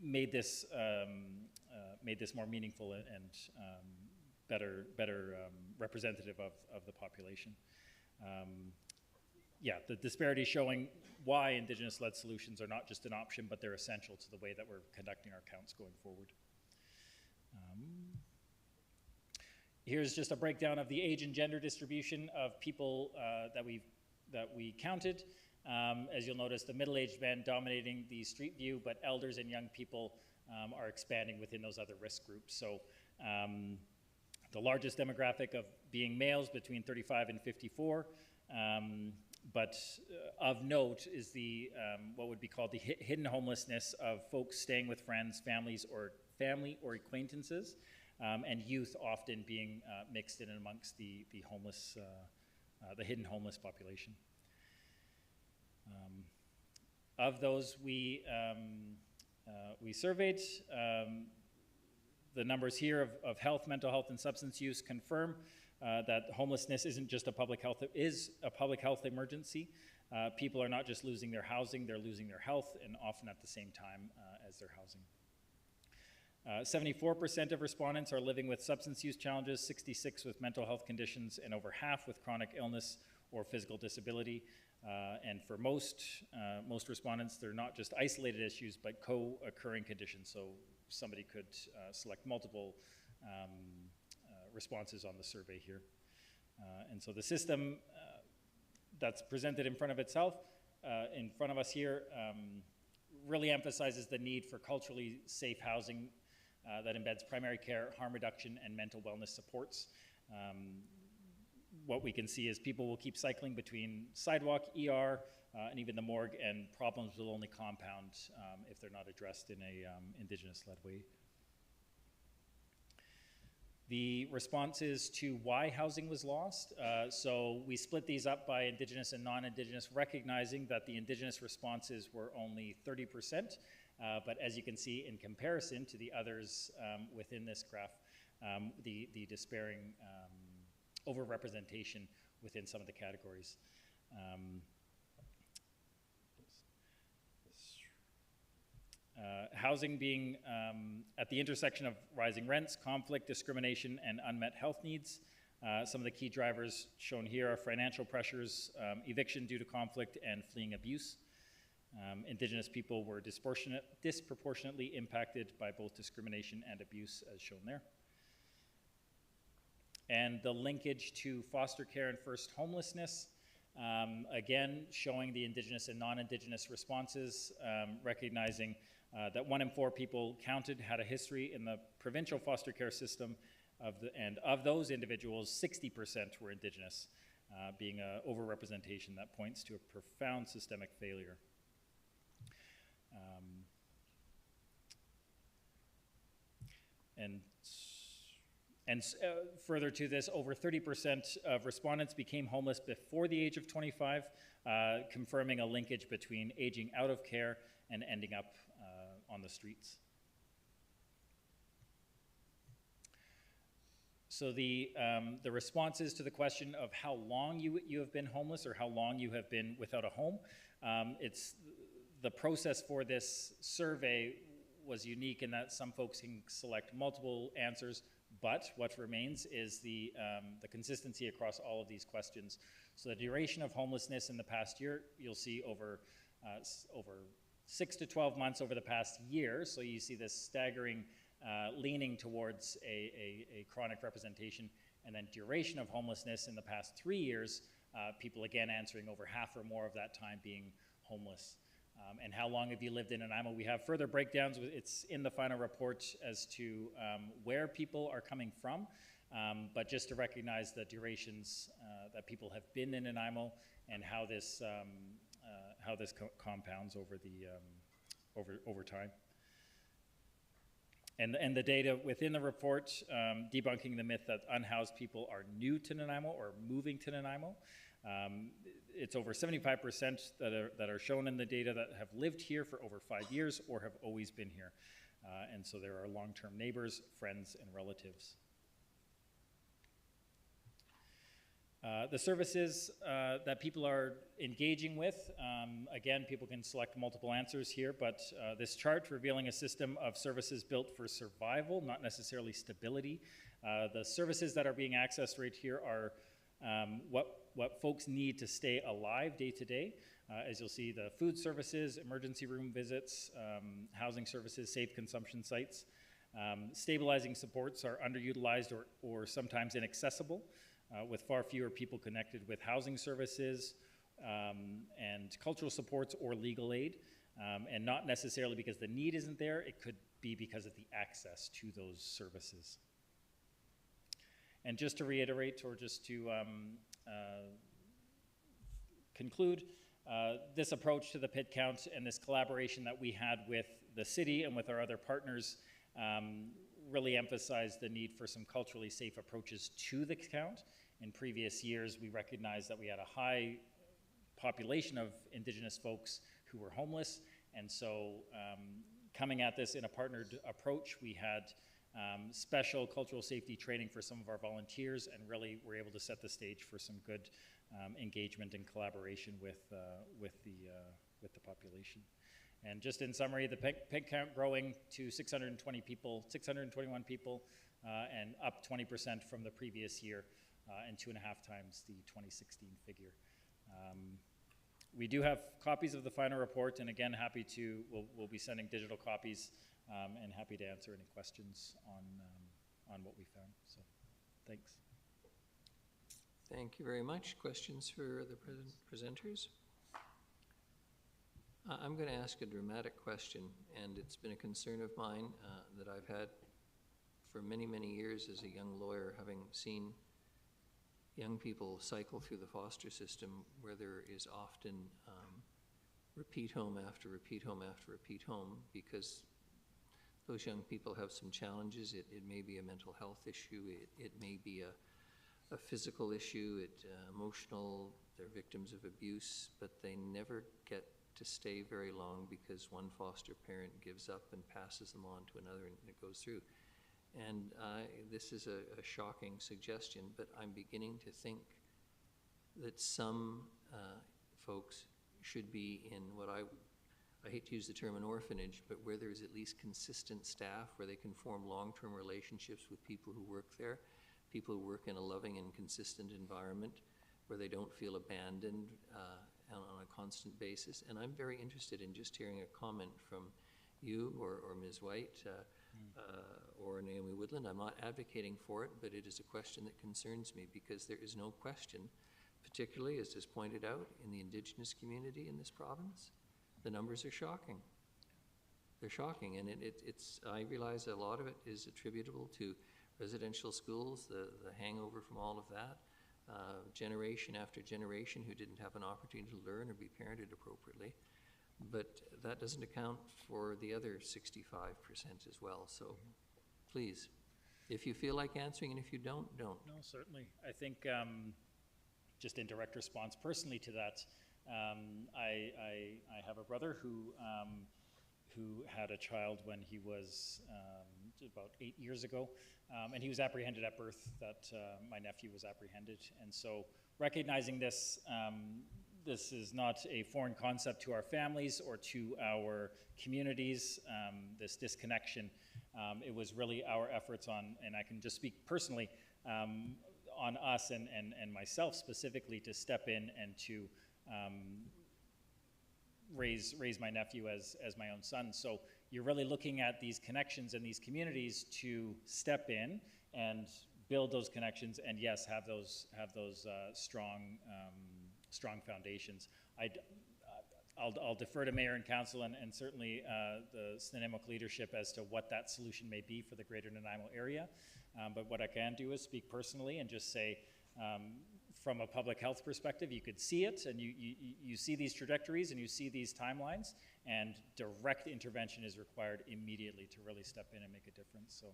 made this more meaningful and better representative of the population. Yeah, the disparity showing why Indigenous-led solutions are not just an option, but they're essential to the way that we're conducting our counts going forward. Here's just a breakdown of the age and gender distribution of people that we counted. As you'll notice, the middle-aged men dominating the street view, but elders and young people are expanding within those other risk groups. So the largest demographic of being males between 35 and 54, but of note is the what would be called the hidden homelessness of folks staying with friends, family or acquaintances, and youth often being mixed in amongst the homeless, the hidden homeless population. Of those we surveyed, the numbers here of health, mental health, and substance use confirm that homelessness isn't just a public health, it is a public health emergency. People are not just losing their housing, they're losing their health, and often at the same time as their housing. 74% of respondents are living with substance use challenges, 66% with mental health conditions, and over half with chronic illness or physical disability. And for most respondents, they're not just isolated issues, but co-occurring conditions. So somebody could select multiple responses on the survey here. And so the system that's presented in front of us here, really emphasizes the need for culturally safe housing that embeds primary care, harm reduction, and mental wellness supports. What we can see is people will keep cycling between sidewalk, ER, and even the morgue, and problems will only compound if they're not addressed in a Indigenous-led way. The responses to why housing was lost. So we split these up by Indigenous and non-Indigenous, recognizing that the Indigenous responses were only 30%. But as you can see, in comparison to the others within this graph, the despairing overrepresentation within some of the categories. Housing being at the intersection of rising rents, conflict, discrimination, and unmet health needs. Some of the key drivers shown here are financial pressures, eviction due to conflict, and fleeing abuse. Indigenous people were disproportionately impacted by both discrimination and abuse, as shown there. And the linkage to foster care and first homelessness, again, showing the Indigenous and non-Indigenous responses, recognizing that 1 in 4 people counted had a history in the provincial foster care system, and of those individuals, 60% were Indigenous, being an overrepresentation that points to a profound systemic failure. And further to this, over 30% of respondents became homeless before the age of 25, confirming a linkage between aging out of care and ending up on the streets. So the responses to the question of how long you have been homeless or how long you have been without a home, it's the process for this survey was unique in that some folks can select multiple answers, but what remains is the consistency across all of these questions. So the duration of homelessness in the past year, you'll see over 6 to 12 months over the past year. So you see this staggering leaning towards a chronic representation, and then duration of homelessness in the past 3 years, people again answering over half or more of that time being homeless. And how long have you lived in Nanaimo? We have further breakdowns. It's in the final report as to where people are coming from, but just to recognize the durations that people have been in Nanaimo and how this compounds over the over time. And the data within the report, debunking the myth that unhoused people are new to Nanaimo or moving to Nanaimo. It's over 75% that are shown in the data that have lived here for over 5 years or have always been here. And so there are long-term neighbors, friends, and relatives. The services that people are engaging with, again, people can select multiple answers here, but this chart revealing a system of services built for survival, not necessarily stability. The services that are being accessed right here are what folks need to stay alive day to day. As you'll see, the food services, emergency room visits, housing services, safe consumption sites. Stabilizing supports are underutilized or sometimes inaccessible, with far fewer people connected with housing services and cultural supports or legal aid, and not necessarily because the need isn't there, it could be because of the access to those services. And just to reiterate, or just to conclude, this approach to the PID count and this collaboration that we had with the city and with our other partners really emphasized the need for some culturally safe approaches to the count. In previous years, we recognized that we had a high population of Indigenous folks who were homeless, and so coming at this in a partnered approach, we had special cultural safety training for some of our volunteers, and really we're able to set the stage for some good engagement and collaboration with the population. And just in summary, the pig count growing to 621 people, and up 20% from the previous year, and 2.5 times the 2016 figure. We do have copies of the final report, and again, we'll be sending digital copies, and happy to answer any questions on what we found. So, thanks. Thank you very much. Questions for the presenters? I'm going to ask a dramatic question, and it's been a concern of mine that I've had for many, many years as a young lawyer, having seen young people cycle through the foster system where there is often repeat home after repeat home after repeat home, because those young people have some challenges. It may be a mental health issue, it may be a physical issue, emotional, they're victims of abuse, but they never get to stay very long because one foster parent gives up and passes them on to another, and it goes through. And this is a shocking suggestion, but I'm beginning to think that some folks should be in what I hate to use the term an orphanage, but where there's at least consistent staff, where they can form long-term relationships with people who work there, people who work in a loving and consistent environment, where they don't feel abandoned on a constant basis. And I'm very interested in just hearing a comment from you or Ms. White or Naomi Woodland. I'm not advocating for it, but it is a question that concerns me, because there is no question, particularly as is pointed out, in the Indigenous community in this province, the numbers are shocking. They're shocking, and I realize a lot of it is attributable to residential schools, the hangover from all of that, generation after generation who didn't have an opportunity to learn or be parented appropriately. But that doesn't account for the other 65% as well. So please, if you feel like answering, and if you don't. No, certainly. I think just in direct response personally to that, I have a brother who had a child when he was about 8 years ago, and he was apprehended at birth, that my nephew was apprehended. And so recognizing this, this is not a foreign concept to our families or to our communities, this disconnection. It was really our efforts on, and I can just speak personally, on us and myself specifically, to step in and to raise my nephew as my own son. So you're really looking at these connections and these communities to step in and build those connections, and yes, have those strong foundations. I'll defer to Mayor and Council and certainly the Snuneymuxw leadership as to what that solution may be for the greater Nanaimo area. But what I can do is speak personally and just say, from a public health perspective, you could see it, and you see these trajectories and you see these timelines, and direct intervention is required immediately to really step in and make a difference. So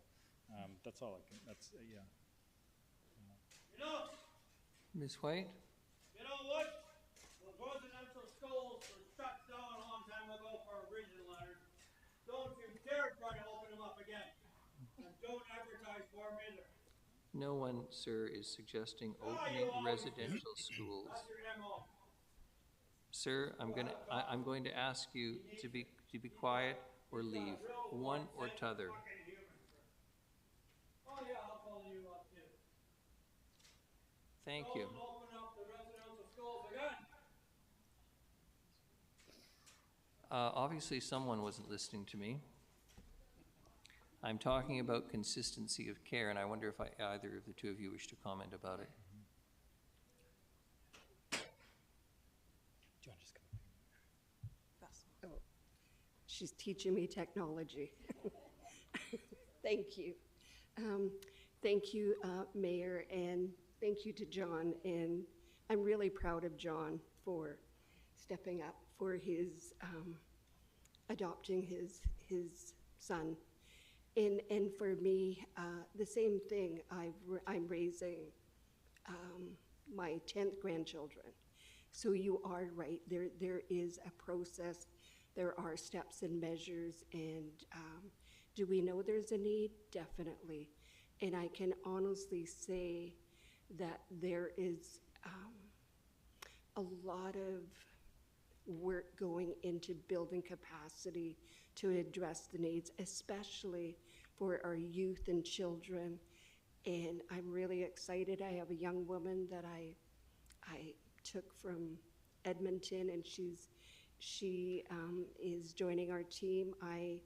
that's all I can, yeah. Ms. White? You know what? The residential schools were shut down a long time ago for a reason, Leonard. Don't you dare try to open them up again. And don't advertise for them either. No one, sir, is suggesting opening residential schools. That's your MO. Sir, I'm going to ask you to be quiet or leave, one or t'other. Oh yeah, I'll call you up too. Thank you. Don't open up the residential schools again. Obviously, someone wasn't listening to me. I'm talking about consistency of care, and I wonder if either of the two of you wish to comment about it. Do you want to just come up? Oh, she's teaching me technology. Thank you. Thank you, Mayor, and thank you to John. And I'm really proud of John for stepping up for his adopting his son. And for me, the same thing. I'm raising my 10th grandchildren. So you are right. There is a process. There are steps and measures, and Do we know there's a need? Definitely. And I can honestly say that there is a lot of work going into building capacity to address the needs, especially for our youth and children. And I'm really excited. I have a young woman that I took from Edmonton, and she is joining our team. I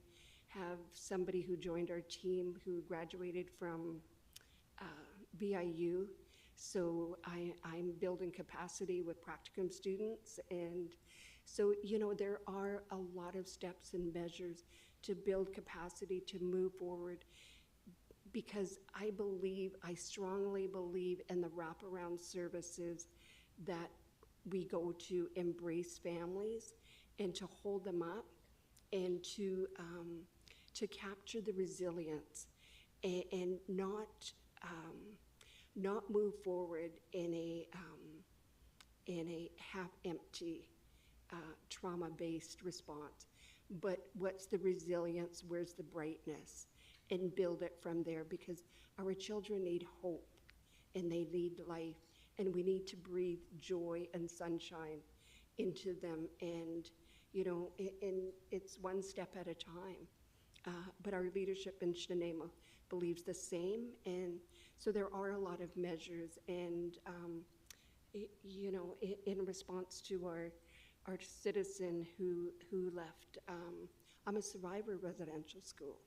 have somebody who joined our team who graduated from BIU. So I'm building capacity with practicum students. And so, you know, there are a lot of steps and measures to build capacity to move forward, because I strongly believe in the wraparound services that we go to embrace families and to hold them up and to capture the resilience and not move forward in a half-empty trauma-based response, but what's the resilience, where's the brightness, and build it from there, because our children need hope and they need life, and we need to breathe joy and sunshine into them. And you know, and it's one step at a time, but our leadership in Snuneymuxw believes the same. And so there are a lot of measures, and you know, in response to our citizen who left, I'm a survivor of residential school.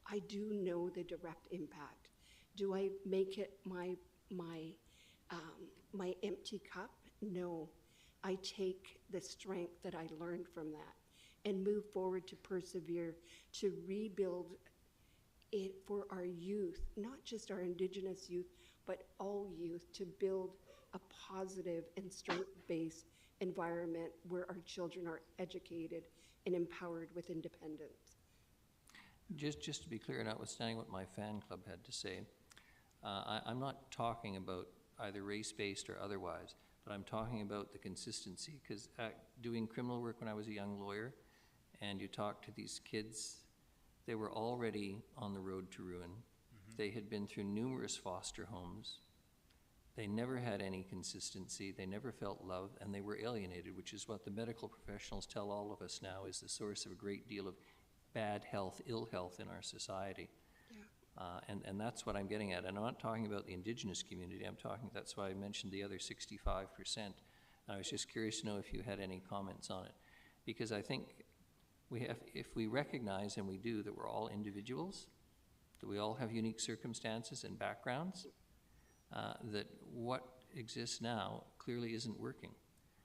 I do know the direct impact. Do I make it my empty cup? No. I take the strength that I learned from that and move forward to persevere, to rebuild it for our youth, not just our Indigenous youth, but all youth, to build a positive and strength-based environment where our children are educated and empowered with independence. Just to be clear, notwithstanding what my fan club had to say, I'm not talking about either race-based or otherwise, but I'm talking about the consistency, because doing criminal work when I was a young lawyer, and you talk to these kids, they were already on the road to ruin. They had been through numerous foster homes. They never had any consistency. They never felt love, and they were alienated, which is what the medical professionals tell all of us now is the source of a great deal of bad health, ill health in our society. Yeah. And that's what I'm getting at. And I'm not talking about the Indigenous community. I'm talking, that's why I mentioned the other 65%. And I was just curious to know if you had any comments on it. Because I think we have, if we recognize, and we do, that we're all individuals, that we all have unique circumstances and backgrounds, that what exists now clearly isn't working.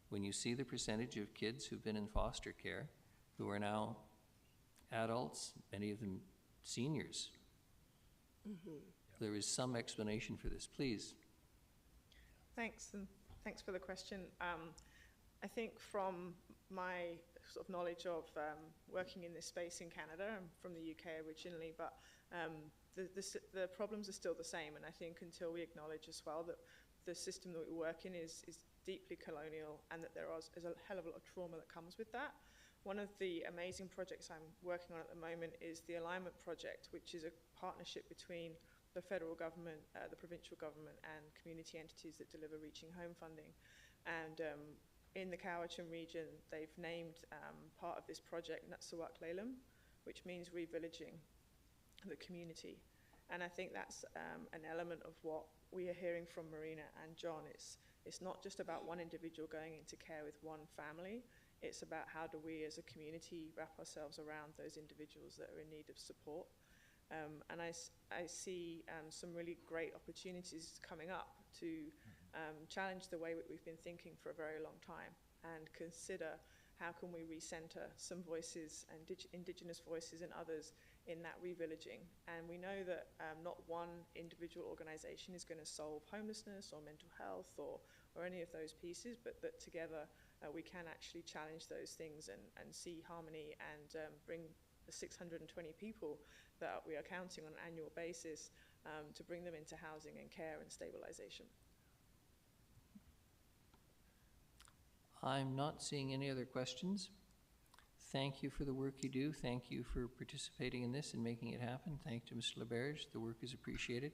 When you see the percentage of kids who've been in foster care, who are now adults, many of them seniors, there is some explanation for this. Please. Thanks, and thanks for the question. I think from my sort of knowledge of working in this space in Canada, I'm from the UK originally, but the problems are still the same, and I think until we acknowledge as well that the system that we work in is deeply colonial, and that is a hell of a lot of trauma that comes with that. One of the amazing projects I'm working on at the moment is the Alignment Project, which is a partnership between the federal government, the provincial government, and community entities that deliver Reaching Home funding. And in the Cowichan region, they've named part of this project Natsawak Lalem, which means revillaging the community. And I think that's an element of what we are hearing from Marina and John. It's not just about one individual going into care with one family. It's about how do we as a community wrap ourselves around those individuals that are in need of support. And I see some really great opportunities coming up to challenge the way we've been thinking for a very long time, and consider how can we recenter some voices, and Indigenous voices and others, in that revillaging. And we know that not one individual organisation is going to solve homelessness or mental health or any of those pieces, but that together we can actually challenge those things and see harmony, and bring the 620 people that we are counting on an annual basis to bring them into housing and care and stabilisation. I'm not seeing any other questions. thank you for the work you do. Thank you for participating in this and making it happen. Thank you, Mr. LeBerge. The work is appreciated.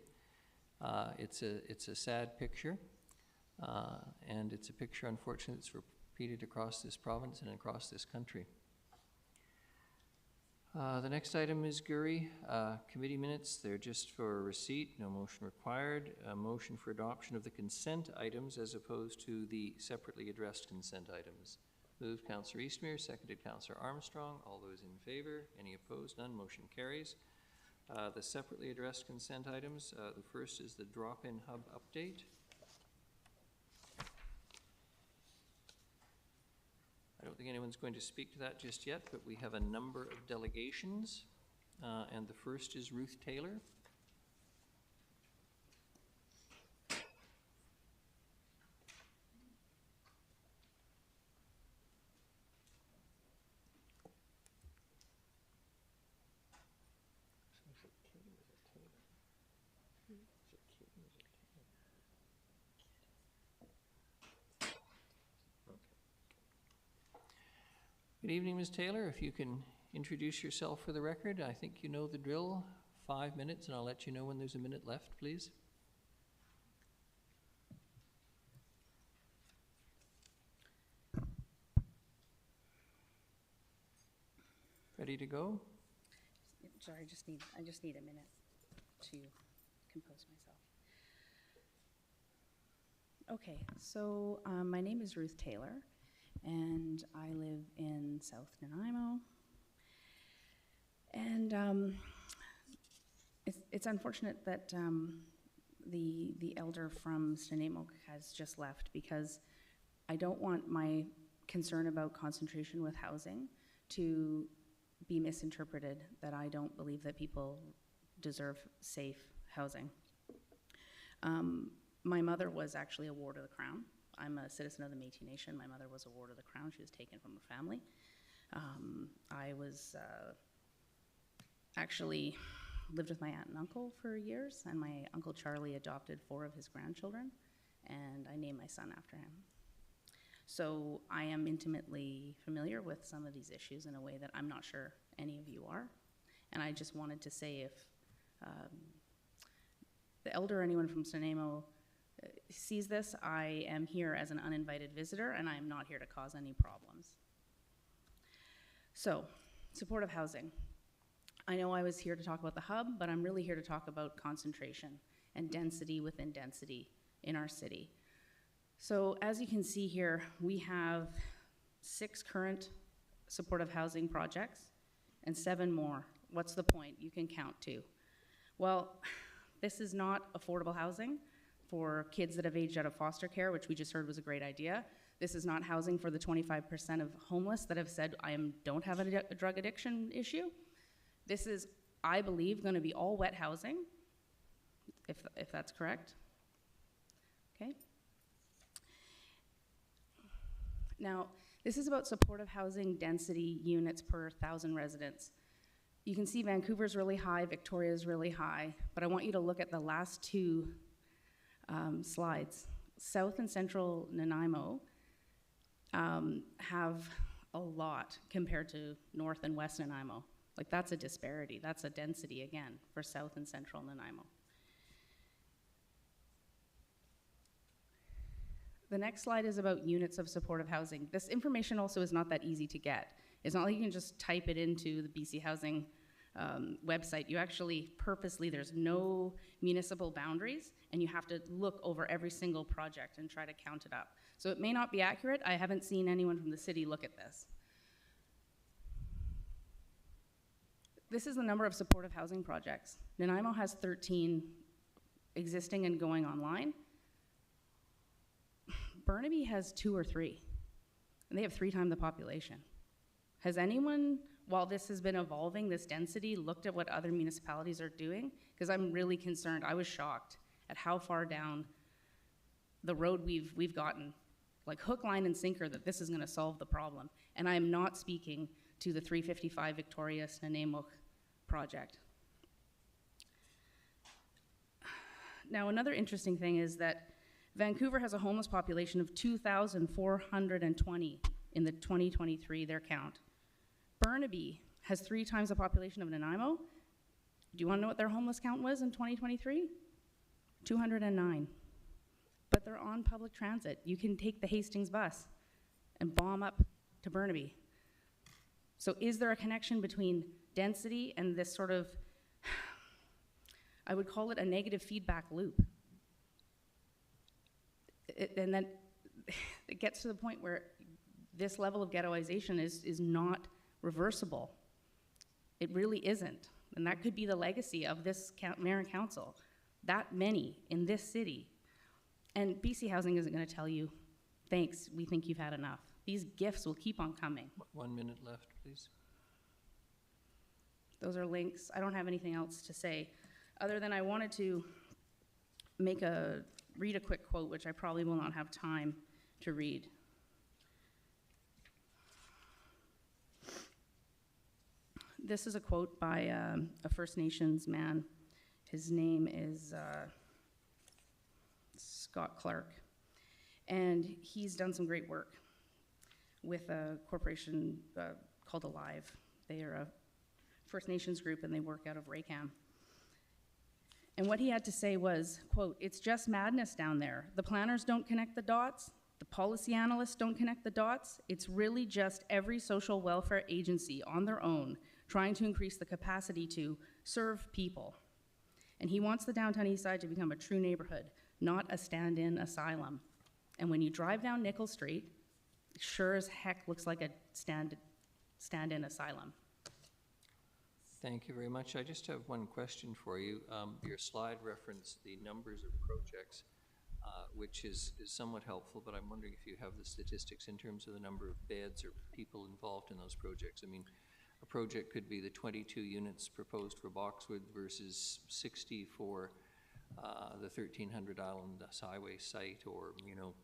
It's a sad picture, and it's a picture, unfortunately, that's repeated across this province and across this country. The next item is Guri. Committee minutes, they're just for receipt, no motion required. A motion for adoption of the consent items as opposed to the separately addressed consent items. Moved Councillor Eastmere, seconded Councillor Armstrong. All those in favor? Any opposed? None. Motion carries. The separately addressed consent items, the first is the drop-in hub update. I don't think anyone's going to speak to that just yet, but we have a number of delegations, and the first is Ruth Taylor. Good evening, Ms. Taylor. If you can introduce yourself for the record. I think you know the drill. 5 minutes, and I'll let you know when there's a minute left, please. Ready to go? Sorry, I just need a minute to compose myself. Okay, so my name is Ruth Taylor, and I live in South Nanaimo. And it's unfortunate that the elder from Snuneymuxw has just left, because I don't want my concern about concentration with housing to be misinterpreted, that I don't believe that people deserve safe housing. My mother was actually a ward of the Crown. I'm a citizen of the Métis Nation. My mother was a ward of the Crown. She was taken from her family. I was actually lived with my aunt and uncle for years, and my Uncle Charlie adopted 4 of his grandchildren, and I named my son after him. So I am intimately familiar with some of these issues in a way that I'm not sure any of you are. And I just wanted to say, if the elder or anyone from Snuneymuxw sees this, I am here as an uninvited visitor, and I am not here to cause any problems. So, supportive housing. I know I was here to talk about the hub, but I'm really here to talk about concentration and density within density in our city. So as you can see here, we have 6 current supportive housing projects and 7 more. What's the point? You can count 2. Well, this is not affordable housing for kids that have aged out of foster care, which we just heard was a great idea. This is not housing for the 25% of homeless that have said, I don't have a drug addiction issue. This is, I believe, going to be all wet housing, if that's correct. Okay. Now, this is about supportive housing density units per 1,000 residents. You can see Vancouver's really high, Victoria's really high, but I want you to look at the last 2 slides. South and Central Nanaimo have a lot compared to North and West Nanaimo. Like, that's a disparity. That's a density, again, for South and Central Nanaimo. The next slide is about units of supportive housing. This information also is not that easy to get. It's not like you can just type it into the BC Housing website. You actually purposely, there's no municipal boundaries, and you have to look over every single project and try to count it up. So it may not be accurate. I haven't seen anyone from the city look at this. This is the number of supportive housing projects. Nanaimo has 13 existing and going online. Burnaby has 2 or 3, and they have 3 times the population. Has anyone, while this has been evolving, this density, looked at what other municipalities are doing? Because I'm really concerned. I was shocked at how far down the road we've gotten, like hook, line, and sinker, that this is going to solve the problem. And I'm not speaking to the 355 Victoria Snuneymuxw project. Now, another interesting thing is that Vancouver has a homeless population of 2,420 in the 2023, their count. Burnaby has 3 times the population of Nanaimo. Do you want to know what their homeless count was in 2023? 209. But they're on public transit. You can take the Hastings bus and bomb up to Burnaby. So is there a connection between density and this sort of, I would call it a negative feedback loop? And then it gets to the point where this level of ghettoization is not reversible. It really isn't. And that could be the legacy of this mayor and council. That many in this city. And BC Housing isn't going to tell you, thanks, we think you've had enough. These gifts will keep on coming. 1 minute left, please. Those are links. I don't have anything else to say, other than I wanted to read a quick quote, which I probably will not have time to read. This is a quote by a First Nations man. His name is Scott Clark. And he's done some great work with a corporation called Alive. They are a First Nations group and they work out of Raycam. And what he had to say was, quote, "It's just madness down there. The planners don't connect the dots. The policy analysts don't connect the dots. It's really just every social welfare agency on their own trying to increase the capacity to serve people." And he wants the downtown east side to become a true neighborhood, not a stand-in asylum. And when you drive down Nickel Street, it sure as heck looks like a stand-in asylum. Thank you very much. I just have one question for you. Your slide referenced the numbers of projects, which is somewhat helpful, but I'm wondering if you have the statistics in terms of the number of beds or people involved in those projects. I mean, a project could be the 22 units proposed for Boxwood versus 60 for the 1300 Island Highway site, or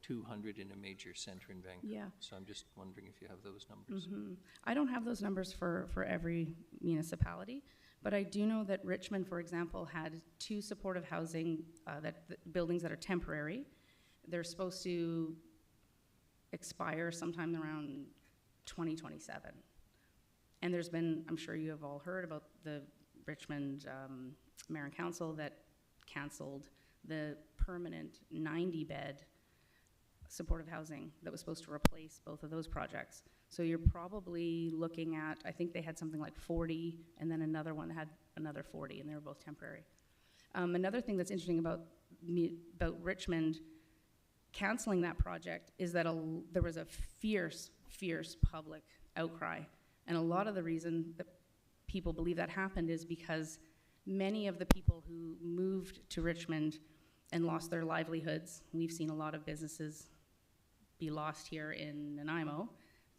200 in a major center in Vancouver. Yeah. So I'm just wondering if you have those numbers. I don't have those numbers for every municipality, but I do know that Richmond, for example, had 2 supportive housing buildings that are temporary. They're supposed to expire sometime around 2027. And there's been, I'm sure you have all heard about the Richmond Mayor and Council that canceled the permanent 90-bed supportive housing that was supposed to replace both of those projects. So you're probably looking at, I think they had something like 40, and then another one had another 40, and they were both temporary. Another thing that's interesting about Richmond canceling that project is that there was a fierce public outcry. And a lot of the reason that people believe that happened is because many of the people who moved to Richmond and lost their livelihoods, we've seen a lot of businesses be lost here in Nanaimo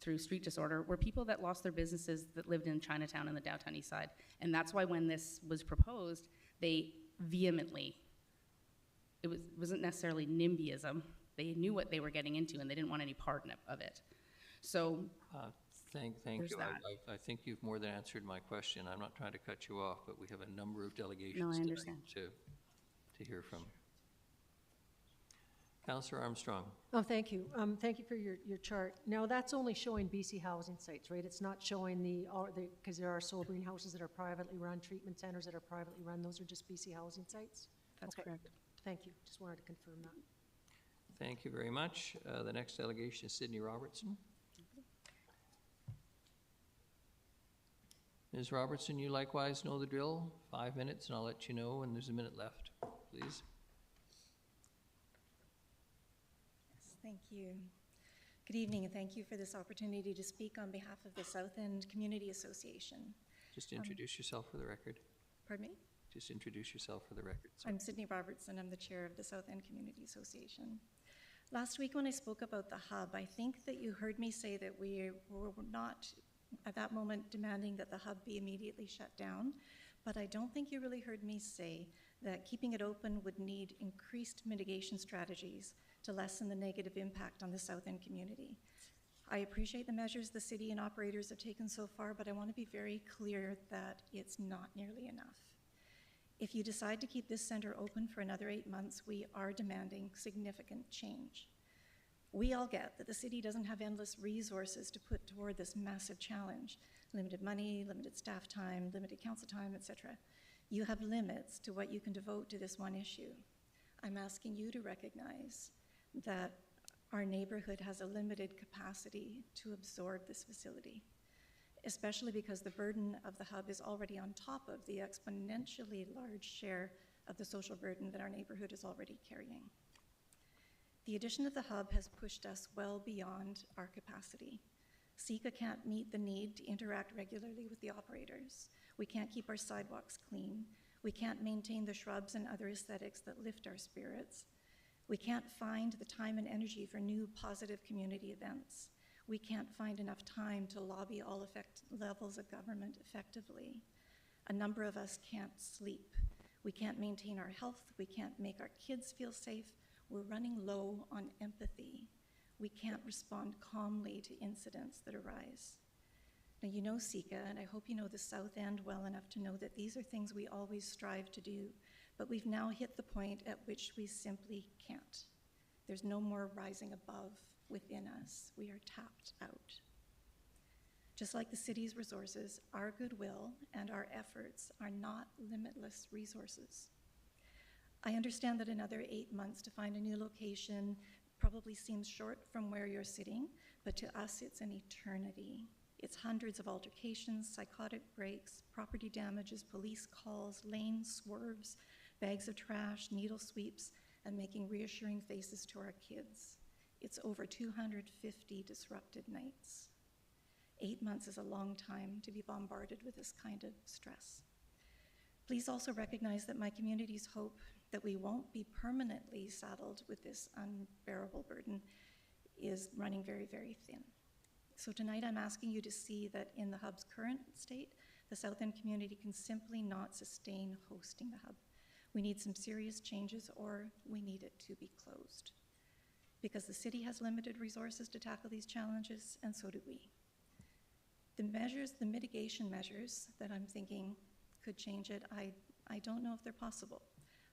through street disorder, were people that lost their businesses that lived in Chinatown and the downtown east side. And that's why when this was proposed, they vehemently, it wasn't necessarily NIMBYism, they knew what they were getting into and they didn't want any part of it. So Thank you. I think you've more than answered my question. I'm not trying to cut you off, but we have a number of delegations to hear from. Councillor Armstrong. Oh, thank you. Thank you for your chart. Now, that's only showing BC Housing sites, right? It's not showing because there are sobering houses that are privately run, treatment centers that are privately run. Those are just BC Housing sites? That's correct. Thank you. Just wanted to confirm that. Thank you very much. The next delegation is Sydney Robertson. Ms. Robertson, you likewise know the drill. 5 minutes, and I'll let you know when there's a minute left, please. Yes, thank you. Good evening, and thank you for this opportunity to speak on behalf of the South End Community Association. Just introduce yourself for the record. Pardon me? Just introduce yourself for the record. I'm Sydney Robertson. I'm the chair of the South End Community Association. Last week when I spoke about the hub, I think that you heard me say that we were not at that moment demanding that the hub be immediately shut down, but I don't think you really heard me say that keeping it open would need increased mitigation strategies to lessen the negative impact on the South End community. I appreciate the measures the city and operators have taken so far, but I want to be very clear that it's not nearly enough. If you decide to keep this center open for another 8 months, we are demanding significant change. We all get that the city doesn't have endless resources to put toward this massive challenge, limited money, limited staff time, limited council time, etc. You have limits to what you can devote to this one issue. I'm asking you to recognize that our neighborhood has a limited capacity to absorb this facility, especially because the burden of the hub is already on top of the exponentially large share of the social burden that our neighborhood is already carrying. The addition of the hub has pushed us well beyond our capacity. SECA can't meet the need to interact regularly with the operators. We can't keep our sidewalks clean. We can't maintain the shrubs and other aesthetics that lift our spirits. We can't find the time and energy for new positive community events. We can't find enough time to lobby all levels of government effectively. A number of us can't sleep. We can't maintain our health. We can't make our kids feel safe. We're running low on empathy. We can't respond calmly to incidents that arise. Now, you know SECA, and I hope you know the South End well enough to know that these are things we always strive to do, but we've now hit the point at which we simply can't. There's no more rising above within us. We are tapped out. Just like the city's resources, our goodwill and our efforts are not limitless resources. I understand that another 8 months to find a new location probably seems short from where you're sitting, but to us it's an eternity. It's hundreds of altercations, psychotic breaks, property damages, police calls, lane swerves, bags of trash, needle sweeps, and making reassuring faces to our kids. It's over 250 disrupted nights. 8 months is a long time to be bombarded with this kind of stress. Please also recognize that my community's hope that we won't be permanently saddled with this unbearable burden is running very, very thin. So tonight I'm asking you to see that in the hub's current state, the South End community can simply not sustain hosting the hub. We need some serious changes, or we need it to be closed. Because the city has limited resources to tackle these challenges, and so do we. The mitigation measures that I'm thinking could change it, I don't know if they're possible.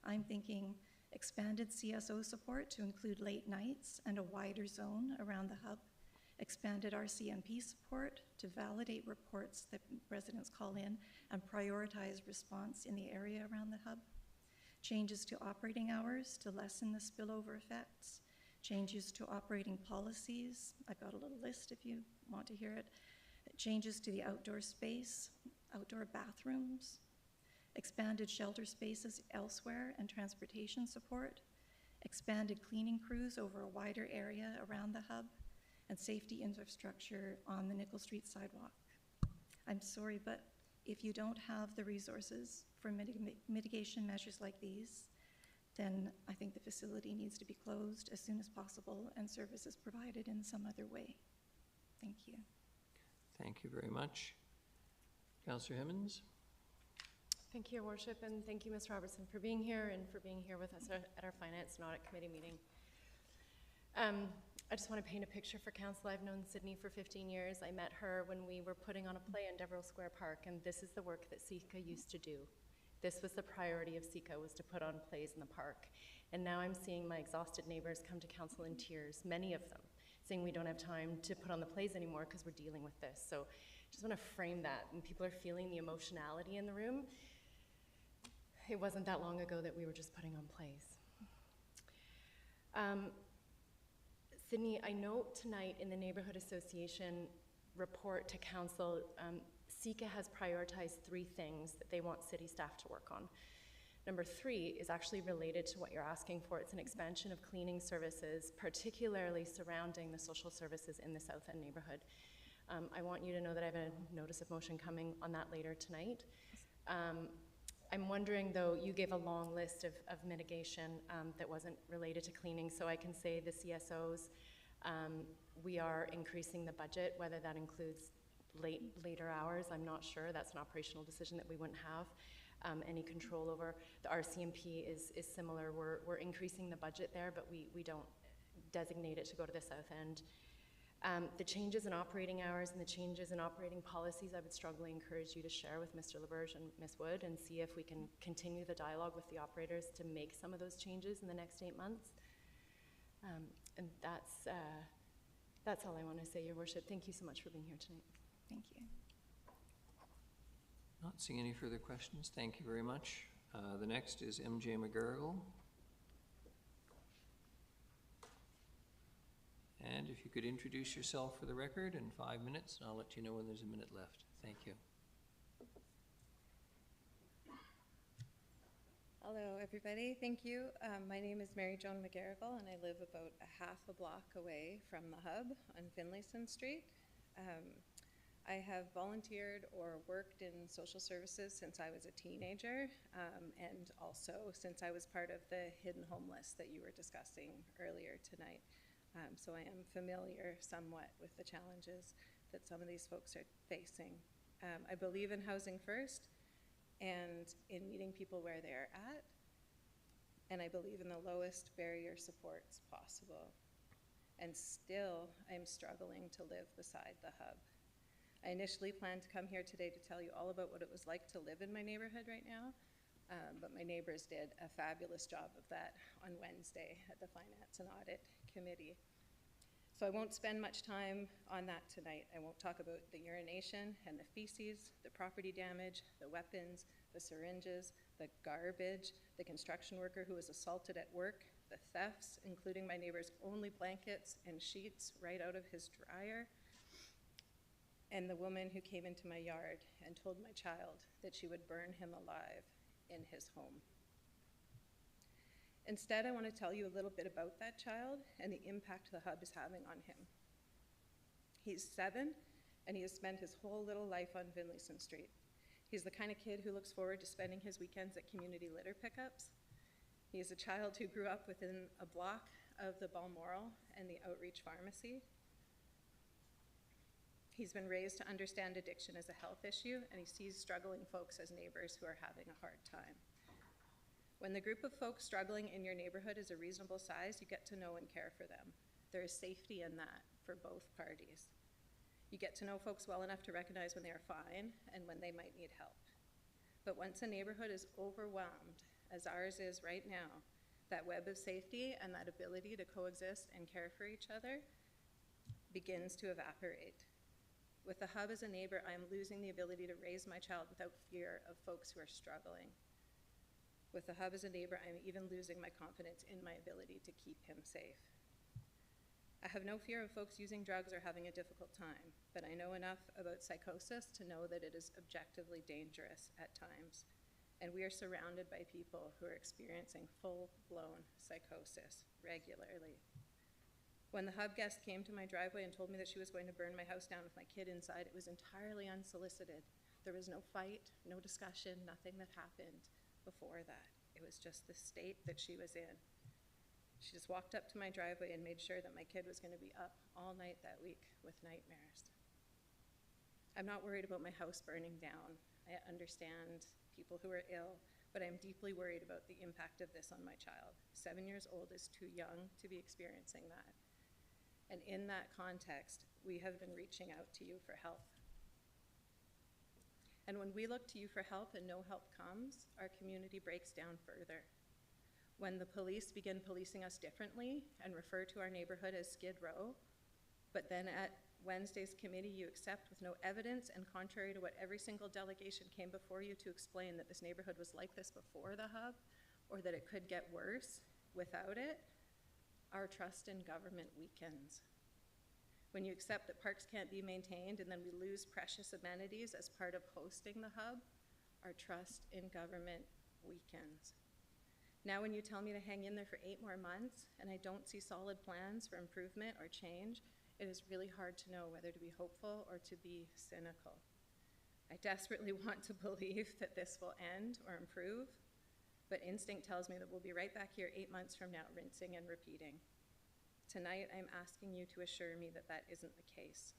I'm thinking expanded CSO support to include late nights and a wider zone around the hub, expanded RCMP support to validate reports that residents call in and prioritize response in the area around the hub, changes to operating hours to lessen the spillover effects, changes to operating policies. I've got a little list if you want to hear it. Changes to the outdoor space, outdoor bathrooms, expanded shelter spaces elsewhere and transportation support, expanded cleaning crews over a wider area around the hub, and safety infrastructure on the Nickel Street sidewalk. I'm sorry, but if you don't have the resources for mitigation measures like these, then I think the facility needs to be closed as soon as possible and services provided in some other way. Thank you. Thank you very much. Councillor Hemmons? Thank you, Your Worship, and thank you, Ms. Robertson, for being here and for being here with us at our Finance and Audit Committee meeting. I just want to paint a picture for Council. I've known Sydney for 15 years. I met her when we were putting on a play in Devereux Square Park, and this is the work that SECA used to do. This was the priority of SECA, was to put on plays in the park. And now I'm seeing my exhausted neighbors come to Council in tears, many of them, saying we don't have time to put on the plays anymore because we're dealing with this. So I just want to frame that, and people are feeling the emotionality in the room. It wasn't that long ago that we were just putting on plays. Sydney, I note tonight in the Neighborhood Association report to Council, SECA has prioritized 3 things that they want city staff to work on. Number 3 is actually related to what you're asking for. It's an expansion of cleaning services, particularly surrounding the social services in the South End neighborhood. I want you to know that I have a notice of motion coming on that later tonight. I'm wondering, though, you gave a long list of mitigation that wasn't related to cleaning, so I can say the CSOs, we are increasing the budget, whether that includes later hours, I'm not sure. That's an operational decision that we wouldn't have any control over. The RCMP is similar. We're increasing the budget there, but we don't designate it to go to the South End. The changes in operating hours and the changes in operating policies, I would strongly encourage you to share with Mr. LaBerge and Ms. Wood and see if we can continue the dialogue with the operators to make some of those changes in the next 8 months. And that's all I want to say, Your Worship. Thank you so much for being here tonight. Thank you. Not seeing any further questions. Thank you very much. The next is MJ McGarrigle. And if you could introduce yourself for the record in 5 minutes, and I'll let you know when there's a minute left. Thank you. Hello, everybody. Thank you. My name is Mary Joan McGarrigle, and I live about a half a block away from the hub on Finlayson Street. I have volunteered or worked in social services since I was a teenager, and also since I was part of the hidden homeless that you were discussing earlier tonight. So I am familiar somewhat with the challenges that some of these folks are facing. I believe in housing first and in meeting people where they're at, and I believe in the lowest barrier supports possible. And still, I'm struggling to live beside the hub. I initially planned to come here today to tell you all about what it was like to live in my neighborhood right now, but my neighbors did a fabulous job of that on Wednesday at the Finance and Audit Committee. So I won't spend much time on that tonight. I won't talk about the urination and the feces, the property damage, the weapons, the syringes, the garbage, the construction worker who was assaulted at work, the thefts, including my neighbor's only blankets and sheets right out of his dryer, and the woman who came into my yard and told my child that she would burn him alive in his home. Instead, I want to tell you a little bit about that child and the impact the hub is having on him. He's 7, and he has spent his whole little life on Finlayson Street. He's the kind of kid who looks forward to spending his weekends at community litter pickups. He is a child who grew up within a block of the Balmoral and the Outreach Pharmacy. He's been raised to understand addiction as a health issue, and he sees struggling folks as neighbors who are having a hard time. When the group of folks struggling in your neighborhood is a reasonable size, you get to know and care for them. There is safety in that for both parties. You get to know folks well enough to recognize when they are fine and when they might need help. But once a neighborhood is overwhelmed, as ours is right now, that web of safety and that ability to coexist and care for each other begins to evaporate. With the hub as a neighbor, I am losing the ability to raise my child without fear of folks who are struggling. With the hub as a neighbor, I am even losing my confidence in my ability to keep him safe. I have no fear of folks using drugs or having a difficult time, but I know enough about psychosis to know that it is objectively dangerous at times. And we are surrounded by people who are experiencing full-blown psychosis regularly. When the hub guest came to my driveway and told me that she was going to burn my house down with my kid inside, it was entirely unsolicited. There was no fight, no discussion, nothing that happened before that. It was just the state that she was in. She just walked up to my driveway and made sure that my kid was going to be up all night that week with nightmares. I'm not worried about my house burning down. I understand people who are ill, but I'm deeply worried about the impact of this on my child. 7 years old is too young to be experiencing that. And in that context, we have been reaching out to you for help. And when we look to you for help and no help comes, our community breaks down further. When the police begin policing us differently and refer to our neighborhood as Skid Row, but then at Wednesday's committee you accept with no evidence and contrary to what every single delegation came before you to explain that this neighborhood was like this before the hub or that it could get worse without it, our trust in government weakens. When you accept that parks can't be maintained and then we lose precious amenities as part of hosting the hub, our trust in government weakens. Now when you tell me to hang in there for 8 more months and I don't see solid plans for improvement or change, it is really hard to know whether to be hopeful or to be cynical. I desperately want to believe that this will end or improve, but instinct tells me that we'll be right back here 8 months from now, rinsing and repeating. Tonight, I'm asking you to assure me that that isn't the case.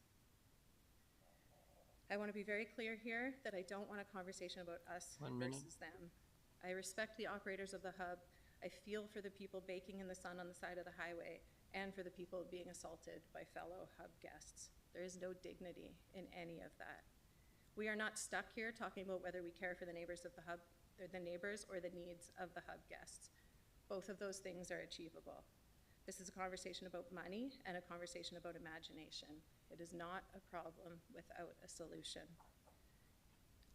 I want to be very clear here that I don't want a conversation about us versus them. I respect the operators of the hub. I feel for the people baking in the sun on the side of the highway and for the people being assaulted by fellow hub guests. There is no dignity in any of that. We are not stuck here talking about whether we care for the neighbors of the hub, or the neighbors or the needs of the hub guests. Both of those things are achievable. This is a conversation about money and a conversation about imagination. It is not a problem without a solution.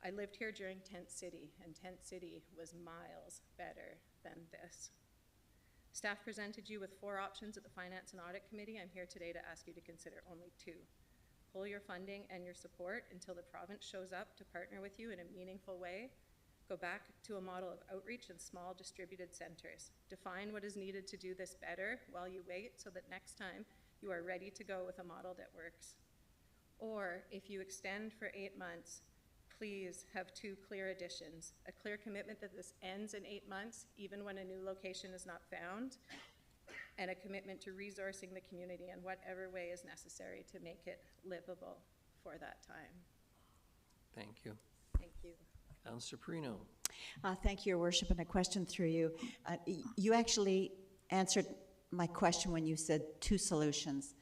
I lived here during Tent City, and Tent City was miles better than this. Staff presented you with 4 options at the Finance and Audit Committee. I'm here today to ask you to consider only 2. Pull your funding and your support until the province shows up to partner with you in a meaningful way. Go back to a model of outreach in small distributed centers. Define what is needed to do this better while you wait so that next time you are ready to go with a model that works. Or if you extend for 8 months, please have 2 clear additions. A clear commitment that this ends in 8 months, even when a new location is not found, and a commitment to resourcing the community in whatever way is necessary to make it livable for that time. Thank you. Thank you. Councillor Perino. Thank you, Your Worship, and a question through you. You actually answered my question when you said 2 solutions,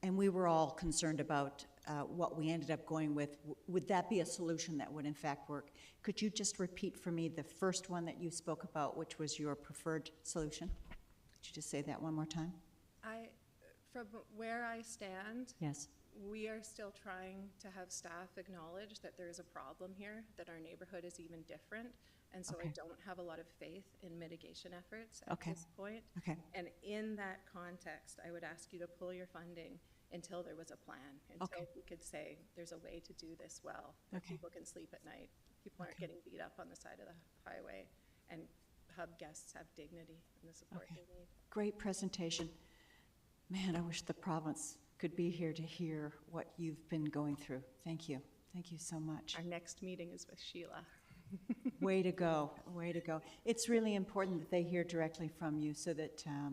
and we were all concerned about what we ended up going with. Would that be a solution that would in fact work? Could you just repeat for me the first one that you spoke about, which was your preferred solution? Could you just say that one more time? From where I stand, Yes. we are still trying to have staff acknowledge that there is a problem here, that our neighborhood is even different, and so I Okay. don't have a lot of faith in mitigation efforts at Okay. this point. Okay. And in that context, I would ask you to pull your funding until there was a plan, until Okay. we could say there's a way to do this well, that Okay. people can sleep at night, people aren't Okay. getting beat up on the side of the highway, and hub guests have dignity and the support Okay. they need. Great presentation. Man, I wish the province could be here to hear what you've been going through. Thank you. Thank you so much. Our next meeting is with Sheila. Way to go. Way to go. It's really important that they hear directly from you so that, yeah.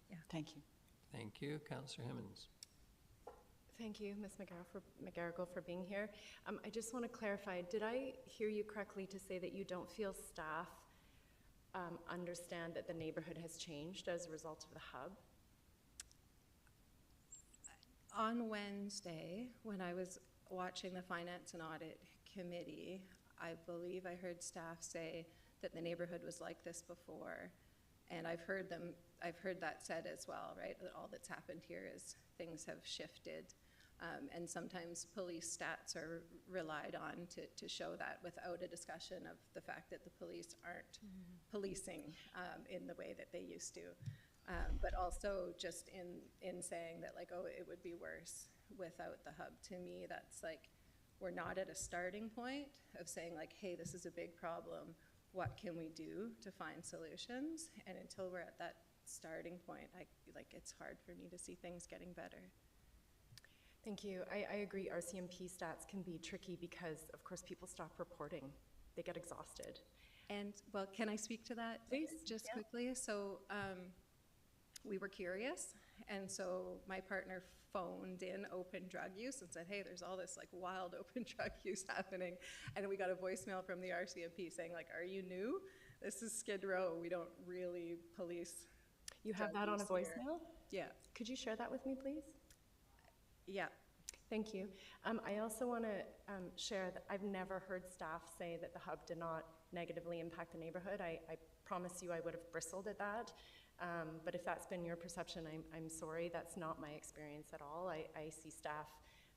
Yeah. Thank you. Thank you. Councillor Hemmons. Thank you, Ms. McGarrigle, for being here. I just want to clarify, did I hear you correctly to say that you don't feel staff understand that the neighborhood has changed as a result of the hub? On Wednesday, when I was watching the Finance and Audit Committee, I believe I heard staff say that the neighborhood was like this before. And I've heard that said as well, right? That all that's happened here is things have shifted. And sometimes police stats are relied on to show that without a discussion of the fact that the police aren't policing in the way that they used to. But also just in saying that, like, oh, it would be worse without the hub. To me, that's like, we're not at a starting point of saying, like, hey, this is a big problem. What can we do to find solutions? And until we're at that starting point, it's hard for me to see things getting better. Thank you. I agree. RCMP stats can be tricky because, of course, people stop reporting. They get exhausted. And, well, can I speak to that? Please. Just Yeah. quickly. So we were curious, and so my partner phoned in open drug use and said, hey, there's all this like wild open drug use happening. And we got a voicemail from the RCMP saying, like, are you new? This is Skid Row. We don't really police. You have drug that on a use here." voicemail? Yeah. Could you share that with me, please? Yeah. Thank you. I also want to share that I've never heard staff say that the hub did not negatively impact the neighborhood. I promise you I would have bristled at that. But if that's been your perception, I'm sorry. That's not my experience at all. I see staff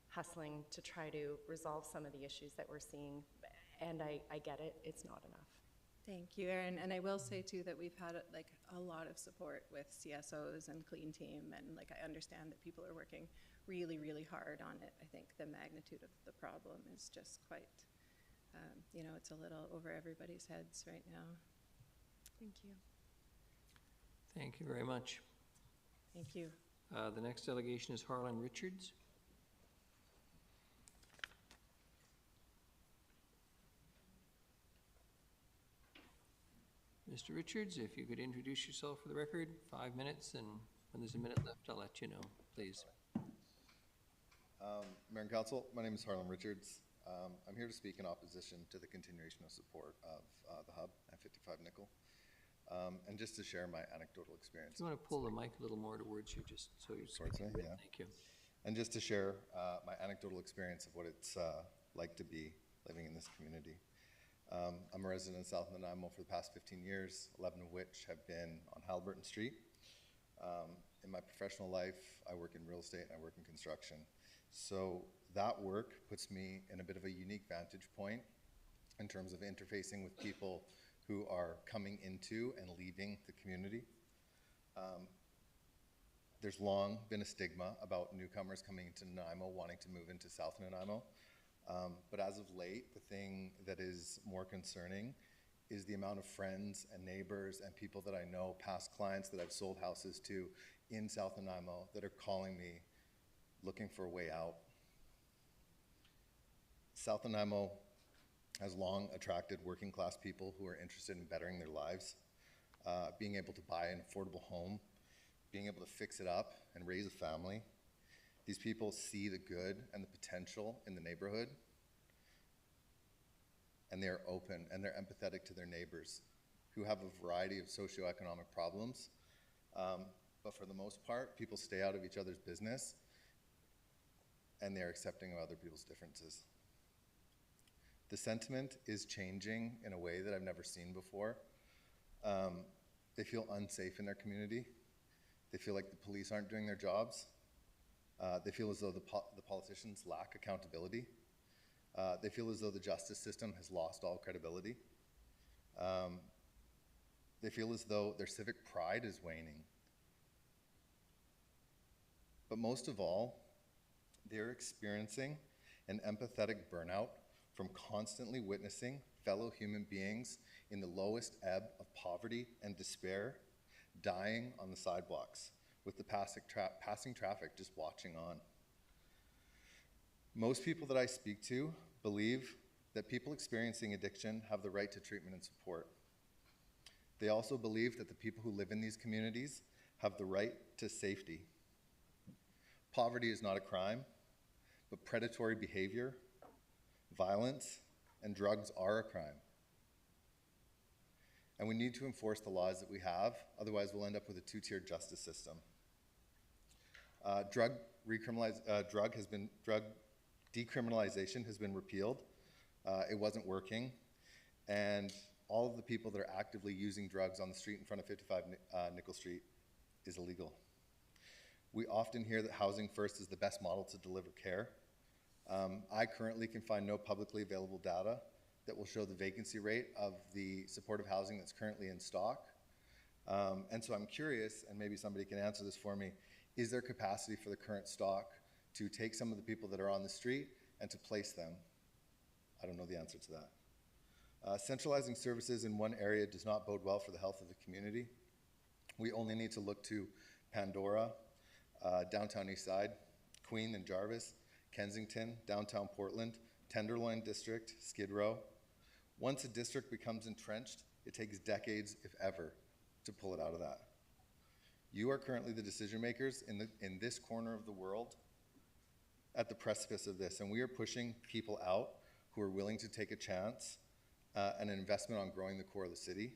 hustling to try to resolve some of the issues that we're seeing, and I get it. It's not enough. Thank you, Erin. And I will say too that we've had like a lot of support with CSOs and Clean Team, and like I understand that people are working really, really hard on it. I think the magnitude of the problem is just quite, it's a little over everybody's heads right now. Thank you. Thank you very much. Thank you. The next delegation is Harlan Richards. Mr. Richards, if you could introduce yourself for the record, 5 minutes, and when there's a minute left, I'll let you know, please. Mayor and Council, my name is Harlan Richards. I'm here to speak in opposition to the continuation of support of the hub at 55 Nickel, and just to share my anecdotal experience. If you want to pull the mic a little more towards you, just so you're speaking. Yeah. Thank you. And just to share my anecdotal experience of what it's like to be living in this community. I'm a resident in South Nanaimo for the past 15 years, 11 of which have been on Haliburton Street. In my professional life, I work in real estate and I work in construction. So that work puts me in a bit of a unique vantage point in terms of interfacing with people who are coming into and leaving the community. There's long been a stigma about newcomers coming into Nanaimo wanting to move into South Nanaimo. But as of late, the thing that is more concerning is the amount of friends and neighbors and people that I know, past clients that I've sold houses to in South Nanaimo, that are calling me looking for a way out. South Nanaimo has long attracted working class people who are interested in bettering their lives, being able to buy an affordable home, being able to fix it up and raise a family. These people see the good and the potential in the neighborhood, and they're open and they're empathetic to their neighbors who have a variety of socioeconomic problems. But for the most part, people stay out of each other's business and they're accepting of other people's differences. The sentiment is changing in a way that I've never seen before. They feel unsafe in their community. They feel like the police aren't doing their jobs. They feel as though the politicians lack accountability. They feel as though the justice system has lost all credibility. They feel as though their civic pride is waning. But most of all, they're experiencing an empathetic burnout from constantly witnessing fellow human beings in the lowest ebb of poverty and despair dying on the sidewalks with the passing traffic just watching on. Most people that I speak to believe that people experiencing addiction have the right to treatment and support. They also believe that the people who live in these communities have the right to safety. Poverty is not a crime, but predatory behavior, violence, and drugs are a crime. And we need to enforce the laws that we have, otherwise we'll end up with a two-tiered justice system. Drug decriminalization has been repealed. It wasn't working, and all of the people that are actively using drugs on the street in front of 55 Nickel Street is illegal. We often hear that Housing First is the best model to deliver care. I currently can find no publicly available data that will show the vacancy rate of the supportive housing that's currently in stock. And so I'm curious, and maybe somebody can answer this for me, is there capacity for the current stock to take some of the people that are on the street and to place them? I don't know the answer to that. Centralizing services in one area does not bode well for the health of the community. We only need to look to Pandora, downtown Eastside, Queen and Jarvis, Kensington, downtown Portland, Tenderloin District, Skid Row. Once a district becomes entrenched, it takes decades, if ever, to pull it out of that. You are currently the decision makers in this corner of the world at the precipice of this, and we are pushing people out who are willing to take a chance and an investment on growing the core of the city.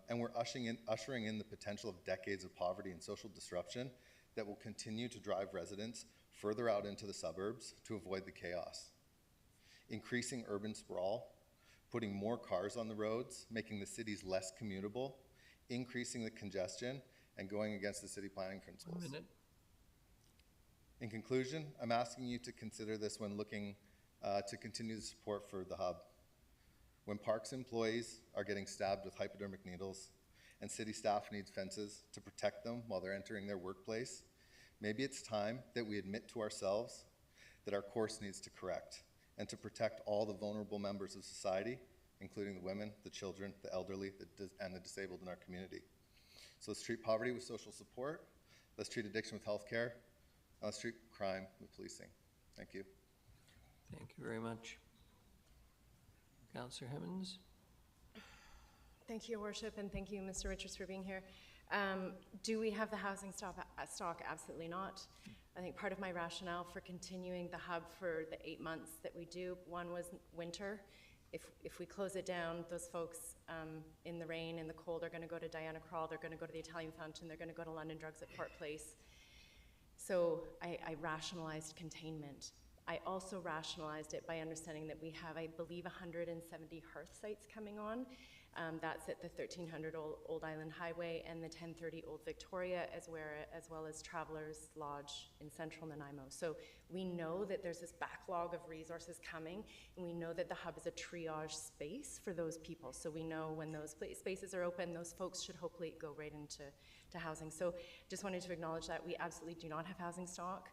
And we're ushering in the potential of decades of poverty and social disruption that will continue to drive residents further out into the suburbs to avoid the chaos. Increasing urban sprawl, putting more cars on the roads, making the cities less commutable, increasing the congestion, and going against the city planning principles. 1 minute. In conclusion, I'm asking you to consider this when looking to continue the support for the hub. When parks employees are getting stabbed with hypodermic needles and city staff needs fences to protect them while they're entering their workplace, maybe it's time that we admit to ourselves that our course needs to correct and to protect all the vulnerable members of society, including the women, the children, the elderly, and the disabled in our community. So let's treat poverty with social support, let's treat addiction with healthcare, and let's treat crime with policing. Thank you. Thank you very much. Councillor Hemmons. Thank you, Your Worship, and thank you, Mr. Richards, for being here. Do we have the housing stock? Absolutely not. I think part of my rationale for continuing the hub for the 8 months that we do, one was winter. If we close it down, those folks in the rain, in the cold, are going to go to Diana Krall, they're going to go to the Italian Fountain, they're going to go to London Drugs at Port Place. So I rationalized containment. I also rationalized it by understanding that we have, I believe, 170 hearth sites coming on. That's at the 1300 Old Island Highway and the 1030 Old Victoria, as well as Travelers Lodge in central Nanaimo. So we know that there's this backlog of resources coming, and we know that the hub is a triage space for those people. So we know when those spaces are open, those folks should hopefully go right into housing. So just wanted to acknowledge that we absolutely do not have housing stock.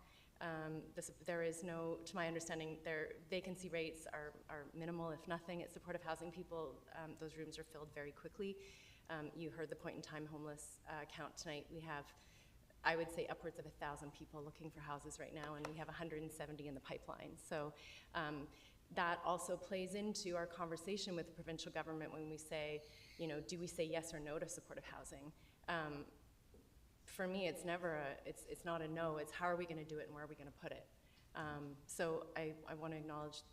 There is no, to my understanding, their vacancy rates are minimal, if nothing. At supportive housing people, those rooms are filled very quickly. You heard the point-in-time homeless count tonight. We have, I would say, upwards of 1,000 people looking for houses right now, and we have 170 in the pipeline. So that also plays into our conversation with the provincial government when we say, you know, do we say yes or no to supportive housing? For me, it's never it's not a no, it's how are we going to do it and where are we going to put it? So I want to acknowledge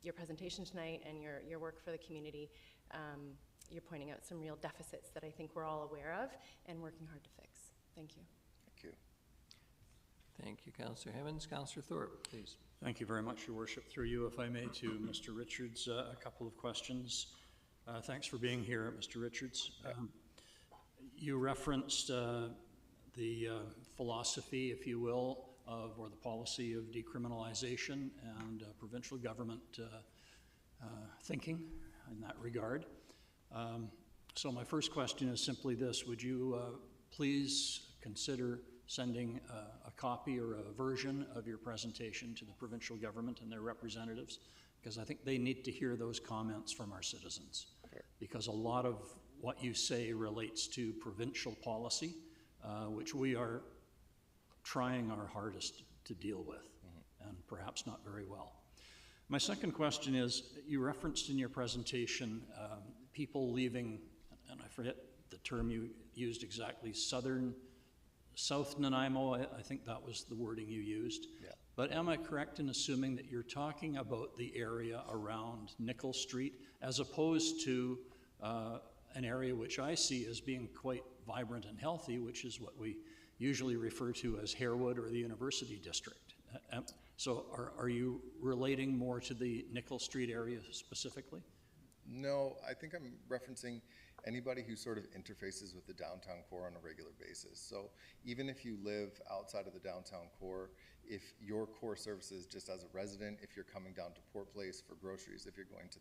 your presentation tonight and your work for the community. You're pointing out some real deficits that I think we're all aware of and working hard to fix. Thank you. Thank you. Thank you, Councillor Hemmens. Councillor Thorpe, please. Thank you very much, Your Worship. Through you, if I may, to Mr. Richards, a couple of questions. Thanks for being here, Mr. Richards. You referenced the philosophy, if you will, or the policy of decriminalization and provincial government thinking in that regard. So my first question is simply this: would you please consider sending a copy or a version of your presentation to the provincial government and their representatives? Because I think they need to hear those comments from our citizens. Sure. Because a lot of what you say relates to provincial policy, which we are trying our hardest to deal with, and perhaps not very well. My second question is, you referenced in your presentation people leaving, and I forget the term you used exactly, South Nanaimo, I think that was the wording you used. Yeah. But am I correct in assuming that you're talking about the area around Nickel Street as opposed to an area which I see as being quite vibrant and healthy, which is what we usually refer to as Harewood or the University District? So are you relating more to the Nickel Street area specifically? No, I think I'm referencing anybody who sort of interfaces with the downtown core on a regular basis. So even if you live outside of the downtown core, if your core services, just as a resident, if you're coming down to Port Place for groceries, if you're going to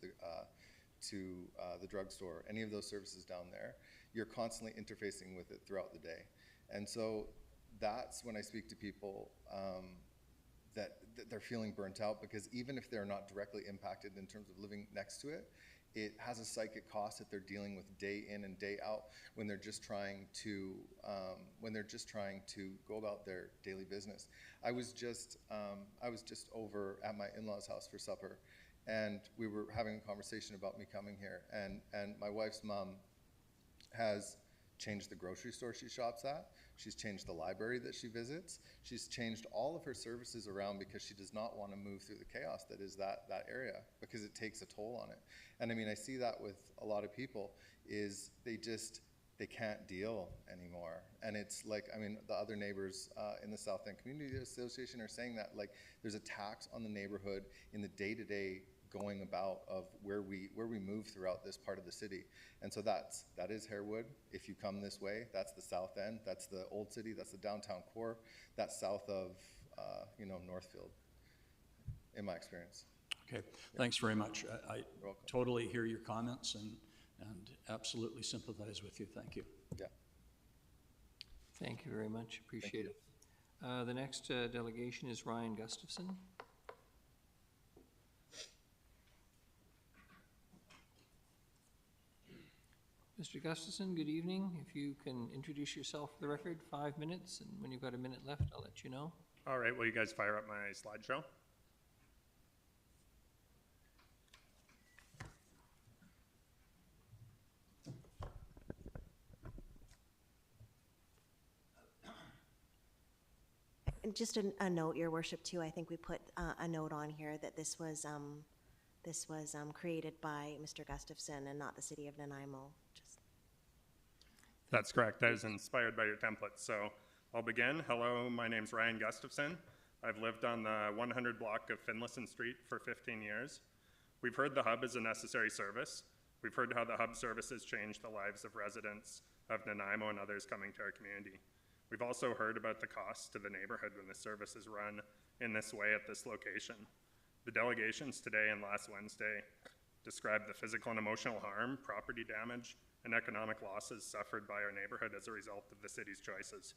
the drugstore, any of those services down there, you're constantly interfacing with it throughout the day. And so that's when I speak to people that they're feeling burnt out, because even if they're not directly impacted in terms of living next to it, it has a psychic cost that they're dealing with day in and day out when they're just trying to go about their daily business. I was just over at my in-laws' house for supper, and we were having a conversation about me coming here, and my wife's mom has changed the grocery store she shops at. She's changed the library that she visits. She's changed all of her services around because she does not want to move through the chaos that is that area, because it takes a toll on it. And I mean, I see that with a lot of people, is they can't deal anymore. And it's like, I mean, the other neighbors in the South End Community Association are saying that, like, there's a tax on the neighborhood in the day-to-day going about of where we move throughout this part of the city. And so that is Harewood. If you come this way, that's the South End, that's the Old City, that's the downtown core, that's south of Northfield, in my experience. Okay, thanks very much. I totally hear your comments and absolutely sympathize with you. Thank you. Yeah. Thank you very much. Appreciate it. The next delegation is Ryan Gustafson. Mr. Gustafson, good evening. If you can introduce yourself for the record, 5 minutes, and when you've got a minute left, I'll let you know. All right, will you guys fire up my slideshow? Just a note, Your Worship, too. I think we put a note on here that this was created by Mr. Gustafson and not the City of Nanaimo. That's correct. That is inspired by your template. So I'll begin. Hello, my name's Ryan Gustafson. I've lived on the 100 block of Finlayson Street for 15 years. We've heard the hub is a necessary service. We've heard how the hub services change the lives of residents of Nanaimo and others coming to our community. We've also heard about the cost to the neighborhood when the service is run in this way at this location. The delegations today and last Wednesday described the physical and emotional harm, property damage, and economic losses suffered by our neighborhood as a result of the city's choices.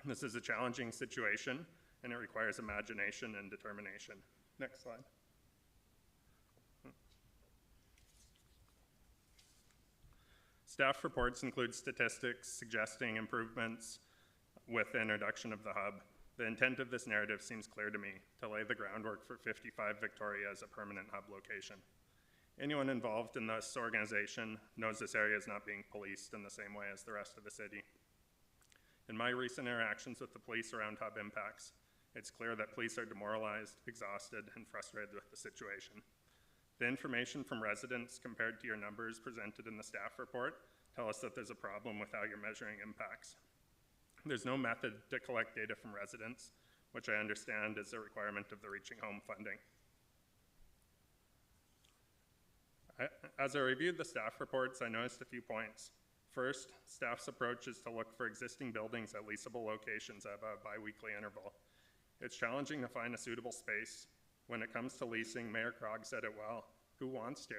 This is a challenging situation, and it requires imagination and determination. Next slide. Staff reports include statistics suggesting improvements with the introduction of the hub. The intent of this narrative seems clear to me, to lay the groundwork for 55 Victoria as a permanent hub location. Anyone involved in this organization knows this area is not being policed in the same way as the rest of the city. In my recent interactions with the police around hub impacts, it's clear that police are demoralized, exhausted, and frustrated with the situation. The information from residents compared to your numbers presented in the staff report tell us that there's a problem with how you're measuring impacts. There's no method to collect data from residents, which I understand is a requirement of the Reaching Home funding. As I reviewed the staff reports, I noticed a few points. First, staff's approach is to look for existing buildings at leasable locations at a bi-weekly interval. It's challenging to find a suitable space. When it comes to leasing, Mayor Krog said it well, who wants to?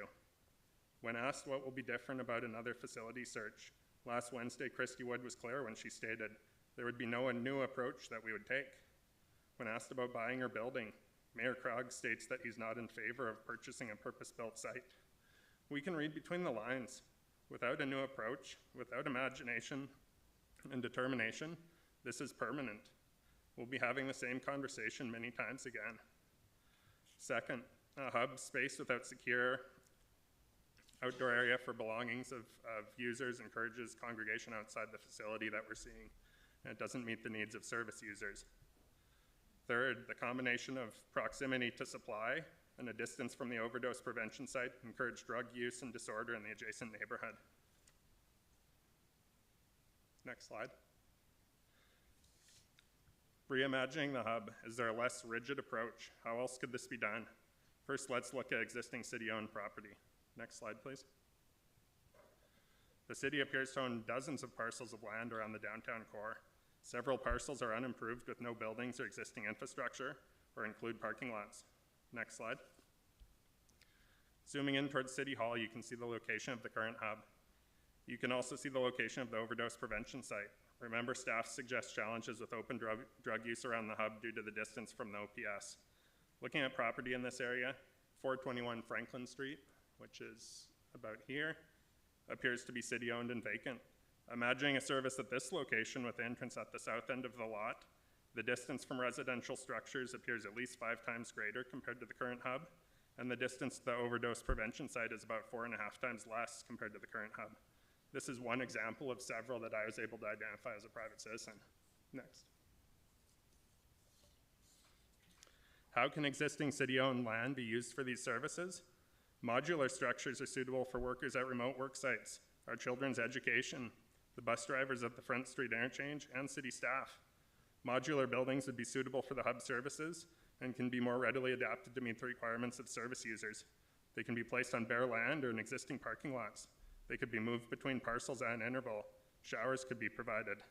When asked what will be different about another facility search, last Wednesday, Christy Wood was clear when she stated there would be no new approach that we would take. When asked about buying or building, Mayor Krog states that he's not in favor of purchasing a purpose-built site. We can read between the lines. Without a new approach, without imagination and determination, this is permanent. We'll be having the same conversation many times again. Second, a hub space without secure outdoor area for belongings of users encourages congregation outside the facility that we're seeing, and it doesn't meet the needs of service users. Third, the combination of proximity to supply and a distance from the overdose prevention site encourage drug use and disorder in the adjacent neighborhood. Next slide. Reimagining the hub, is there a less rigid approach? How else could this be done? First, let's look at existing city-owned property. Next slide, please. The city appears to own dozens of parcels of land around the downtown core. Several parcels are unimproved with no buildings or existing infrastructure, or include parking lots. Next slide. Zooming in towards City Hall, you can see the location of the current hub. You can also see the location of the overdose prevention site. Remember, staff suggests challenges with open drug use around the hub due to the distance from the OPS. Looking at property in this area, 421 Franklin Street, which is about here, appears to be city-owned and vacant. Imagining a service at this location with entrance at the south end of the lot, the distance from residential structures appears at least 5 times greater compared to the current hub, and the distance to the overdose prevention site is about 4.5 times less compared to the current hub. This is one example of several that I was able to identify as a private citizen. Next. How can existing city-owned land be used for these services? Modular structures are suitable for workers at remote work sites, our children's education, the bus drivers at the Front Street interchange, and city staff. Modular buildings would be suitable for the hub services and can be more readily adapted to meet the requirements of service users. They can be placed on bare land or in existing parking lots. They could be moved between parcels at an interval. Showers could be provided.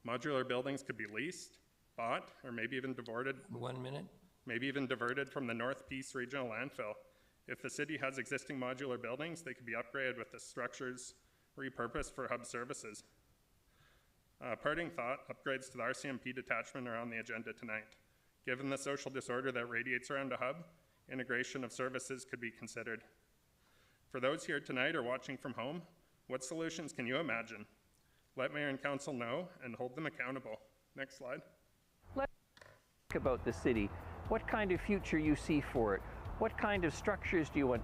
Modular buildings could be leased, bought, or maybe even diverted. 1 minute. Maybe even diverted from the North Peace Regional Landfill. If the city has existing modular buildings, they could be upgraded with the structures repurposed for hub services. Parting thought, upgrades to the RCMP detachment are on the agenda tonight. Given the social disorder that radiates around a hub, integration of services could be considered. For those here tonight or watching from home, what solutions can you imagine? Let Mayor and Council know and hold them accountable. Next slide. Let's talk about the city. What kind of future you see for it? What kind of structures do you want?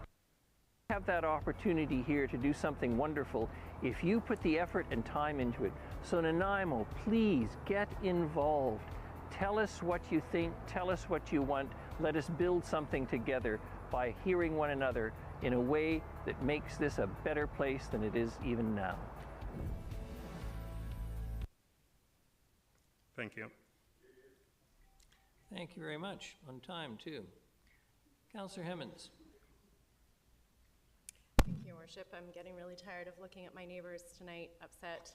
Have that opportunity here to do something wonderful if you put the effort and time into it. So Nanaimo, please get involved. Tell us what you think, tell us what you want. Let us build something together by hearing one another in a way that makes this a better place than it is even now. Thank you. Thank you very much. On time, too. Councillor Hemmons. Worship. I'm getting really tired of looking at my neighbors tonight upset.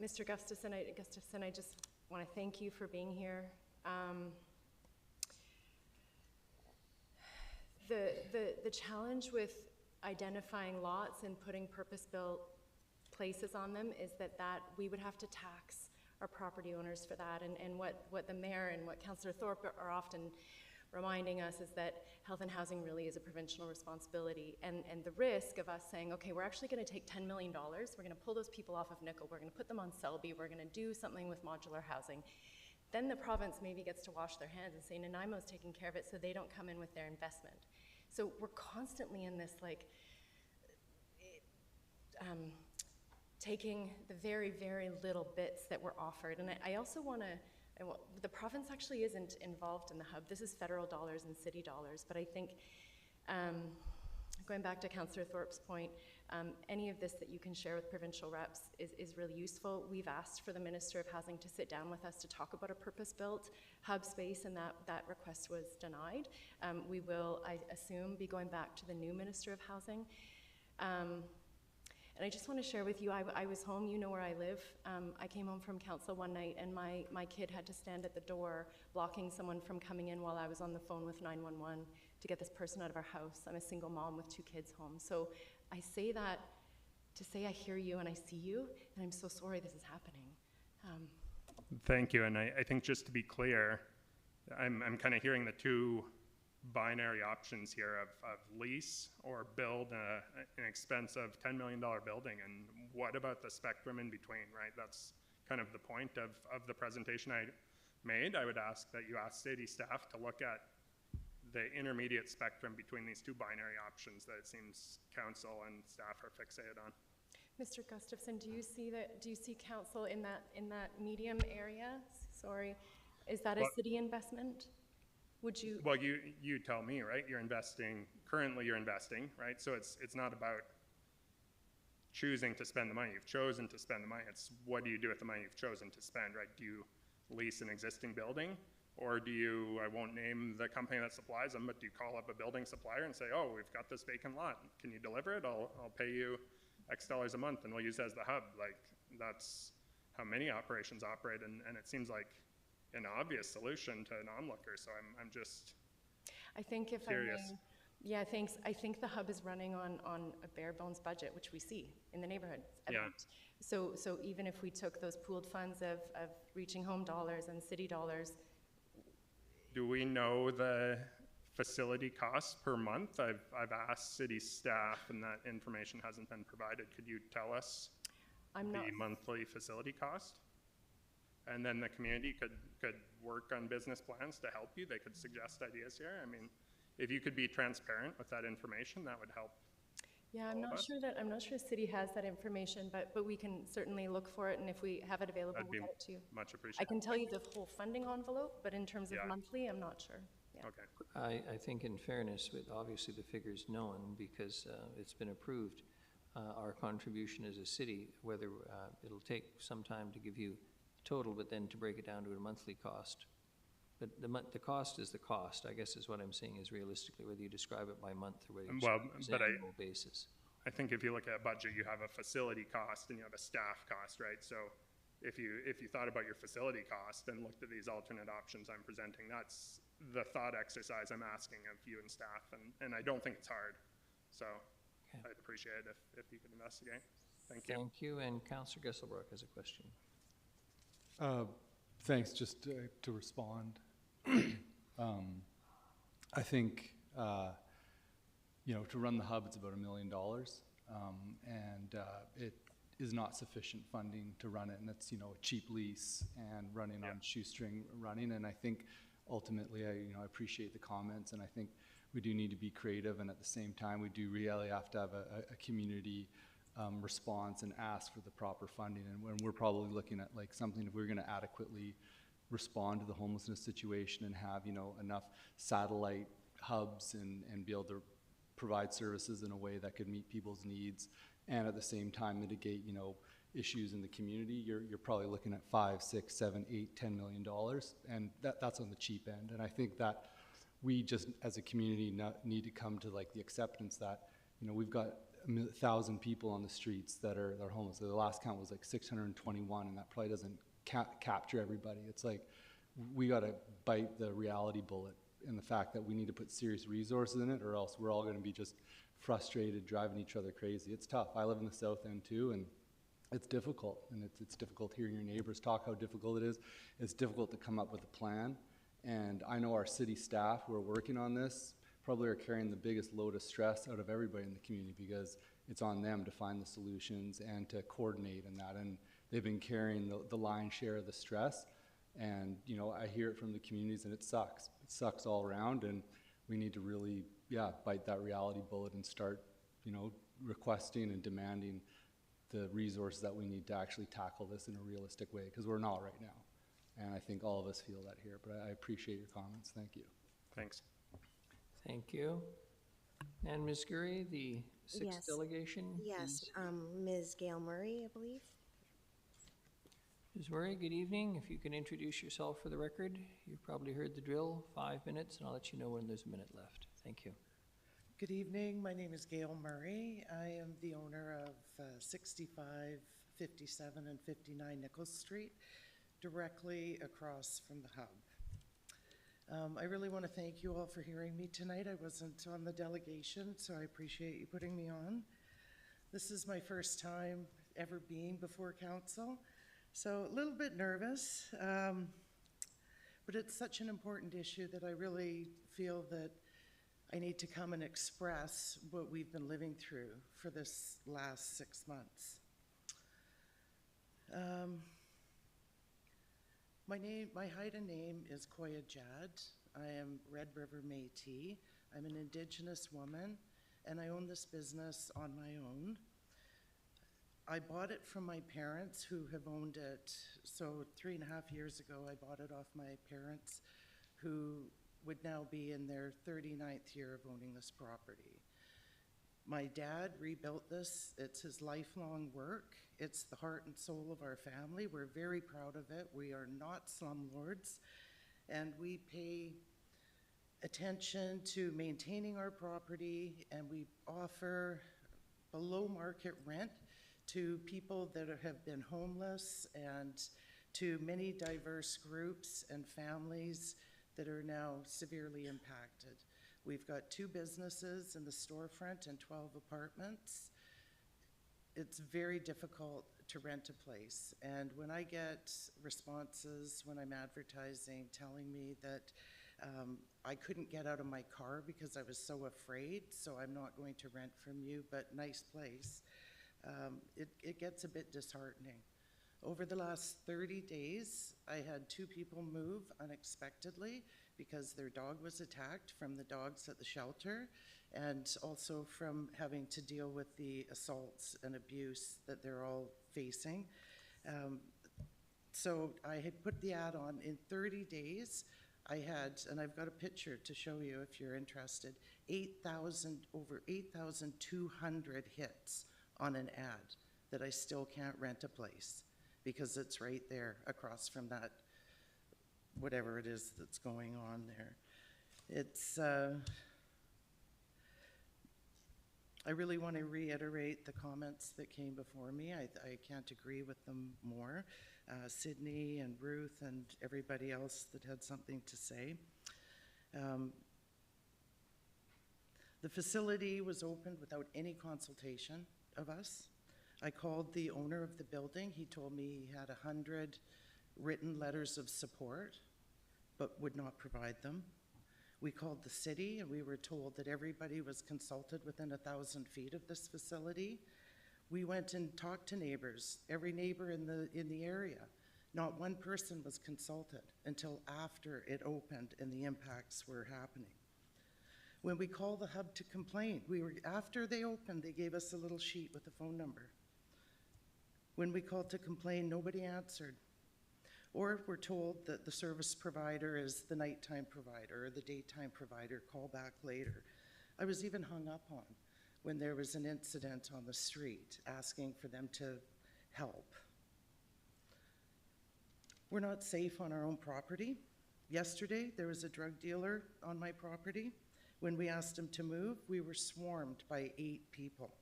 Mr. Gustafson, I just want to thank you for being here. The challenge with identifying lots and putting purpose-built places on them is that we would have to tax our property owners for that. And what the mayor and what Councillor Thorpe are often reminding us is that health and housing really is a provincial responsibility. And the risk of us saying, okay, we're actually going to take $10 million, we're going to pull those people off of Nickel, we're going to put them on Selby, we're going to do something with modular housing. Then the province maybe gets to wash their hands and say, Nanaimo's taking care of it, so they don't come in with their investment. So we're constantly in this, like, taking the very, very little bits that were offered. And I also want to, the province actually isn't involved in the hub. This is federal dollars and city dollars, but I think, going back to Councillor Thorpe's point, any of this that you can share with provincial reps is really useful. We've asked for the Minister of Housing to sit down with us to talk about a purpose-built hub space, and that request was denied. We will, I assume, be going back to the new Minister of Housing. And I just want to share with you, I was home, you know where I live. I came home from council one night and my kid had to stand at the door blocking someone from coming in while I was on the phone with 911 to get this person out of our house. I'm a single mom with 2 kids home. So I say that to say I hear you and I see you, and I'm so sorry this is happening. Thank you, and I think just to be clear, I'm kind of hearing the two binary options here of lease or build an expensive $10 million building, and what about the spectrum in between, right? That's kind of the point of the presentation I made. I would ask that you ask city staff to look at the intermediate spectrum between these two binary options that it seems council and staff are fixated on. Mr. Gustafson, do you see council in that medium area? Sorry, is that a city investment? Would you? Well, you tell me, right? Currently you're investing, right? So it's not about choosing to spend the money. You've chosen to spend the money. It's what do you do with the money you've chosen to spend, right? Do you lease an existing building? Or do you, I won't name the company that supplies them, but do you call up a building supplier and say, oh, we've got this vacant lot. Can you deliver it? I'll pay you X dollars a month and we'll use it as the hub. Like, that's how many operations operate, and it seems like an obvious solution to an onlooker. So I'm just curious. Yeah, thanks. I think the hub is running on a bare bones budget, which we see in the neighborhood. Yeah. So even if we took those pooled funds of Reaching Home dollars and city dollars. Do we know the facility costs per month? I've asked city staff and that information hasn't been provided. Could you tell us the monthly facility cost? And then the community could work on business plans to help you. They could suggest ideas here. I mean, if you could be transparent with that information, that would help. Yeah, I'm not sure the city has that information, but we can certainly look for it, and if we have it available, we'll get it to you. Much appreciated. I can tell you the whole funding envelope, but in terms of monthly, I'm not sure. Yeah. Okay. I think in fairness, with obviously the figure's known because it's been approved, our contribution as a city, whether it'll take some time to give you total, but then to break it down to a monthly cost. But the cost is the cost, I guess, is what I'm saying, is realistically, whether you describe it by month or whether you describe it on an annual basis. I think if you look at a budget, you have a facility cost and you have a staff cost, right? So if you thought about your facility cost and looked at these alternate options I'm presenting, that's the thought exercise I'm asking of you and staff, and I don't think it's hard. So I'd appreciate it if you could investigate. Thank you. Thank you, and Councillor Gisselbrook has a question. Thanks. Just to respond, I think to run the hub, it's about $1 million, and it is not sufficient funding to run it, and it's a cheap lease and running on shoestring running. And I think ultimately, I appreciate the comments, and I think we do need to be creative, and at the same time, we do really have to have a community response and ask for the proper funding. And when we're probably looking at like something, if we're going to adequately respond to the homelessness situation and have enough satellite hubs and be able to provide services in a way that could meet people's needs, and at the same time mitigate issues in the community, you're probably looking at $5, $6, $7, $8, $10 million, and that's on the cheap end. And I think that we just as a community need to come to like the acceptance that You know, we've got 1,000 people on the streets that are homeless. The last count was like 621, and that probably doesn't capture everybody. It's like we got to bite the reality bullet in the fact that we need to put serious resources in it, or else we're all going to be just frustrated, driving each other crazy. It's tough. I live in the South End too, and it's difficult. And it's difficult hearing your neighbors talk how difficult it is. It's difficult to come up with a plan. And I know our city staff who are working on this probably are carrying the biggest load of stress out of everybody in the community, because it's on them to find the solutions and to coordinate in that. And they've been carrying the lion's share of the stress. And, you know, I hear it from the communities, and it sucks. It sucks all around, and we need to really, bite that reality bullet and start, you know, requesting and demanding the resources that we need to actually tackle this in a realistic way, because we're not right now. And I think all of us feel that here, but I appreciate your comments. Thank you. Thanks. Thank you. And Ms. Gurry, the sixth Yes. delegation? Yes, Ms. Gail Murray, I believe. Ms. Murray, good evening. If you can introduce yourself for the record. You've probably heard the drill, 5 minutes, and I'll let you know when there's a minute left. Thank you. Good evening. My name is Gail Murray. I am the owner of 65, 57, and 59 Nichols Street, directly across from the hub. I really want to thank you all for hearing me tonight. I wasn't on the delegation, so I appreciate you putting me on. This is my first time ever being before council, so a little bit nervous, but it's such an important issue that I really feel that I need to come and express what we've been living through for this last 6 months. My Haida name is Koya Jad. I am Red River Métis. I'm an Indigenous woman, and I own this business on my own. I bought it from my parents, who have owned it. So 3.5 years ago, I bought it off my parents, who would now be in their 39th year of owning this property. My dad rebuilt this. It's his lifelong work. It's the heart and soul of our family. We're very proud of it. We are not slumlords, and we pay attention to maintaining our property, and we offer below market rent to people that have been homeless, and to many diverse groups and families that are now severely impacted. We've got 2 businesses in the storefront and 12 apartments. It's very difficult to rent a place. And when I get responses when I'm advertising telling me that I couldn't get out of my car because I was so afraid, so I'm not going to rent from you, but nice place, it gets a bit disheartening. Over the last 30 days, I had 2 people move unexpectedly because their dog was attacked from the dogs at the shelter, and also from having to deal with the assaults and abuse that they're all facing. So I had put the ad on. In 30 days, I had, and I've got a picture to show you if you're interested, over 8,200 hits on an ad that I still can't rent a place, because it's right there across from that, whatever it is that's going on there. It's, I really want to reiterate the comments that came before me. I can't agree with them more. Sydney and Ruth and everybody else that had something to say. The facility was opened without any consultation of us. I called the owner of the building. He told me he had 100 written letters of support, but would not provide them. We called the city, and we were told that everybody was consulted within 1,000 feet of this facility. We went and talked to neighbors, every neighbor in the area. Not one person was consulted until after it opened and the impacts were happening. When we called the hub to complain, after they opened, they gave us a little sheet with a phone number. When we called to complain, nobody answered. Or we're told that the service provider is the nighttime provider or the daytime provider, call back later. I was even hung up on when there was an incident on the street asking for them to help. We're not safe on our own property. Yesterday, there was a drug dealer on my property, When we asked them to move, we were swarmed by 8 people.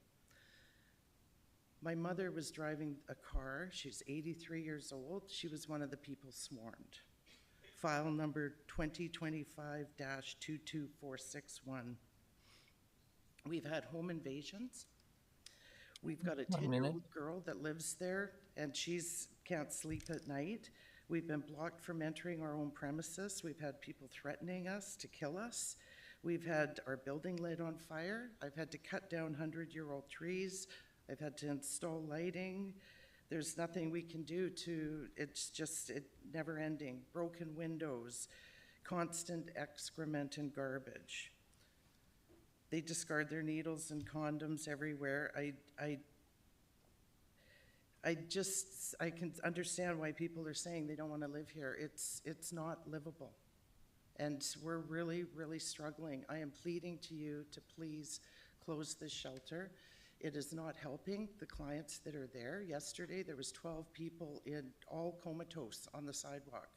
My mother was driving a car. She's 83 years old. She was one of the people swarmed. File number 2025-22461. We've had home invasions. We've got a 10-year-old girl that lives there, and she's can't sleep at night. We've been blocked from entering our own premises. We've had people threatening us to kill us. We've had our building lit on fire. I've had to cut down 100-year-old trees. I've had to install lighting. There's nothing we can do to, it's just never ending. Broken windows, constant excrement and garbage. They discard their needles and condoms everywhere. I can understand why people are saying they don't want to live here. It's not livable. And we're really, really struggling. I am pleading to you to please close this shelter. It is not helping the clients that are there. Yesterday, there was 12 people all comatose on the sidewalk.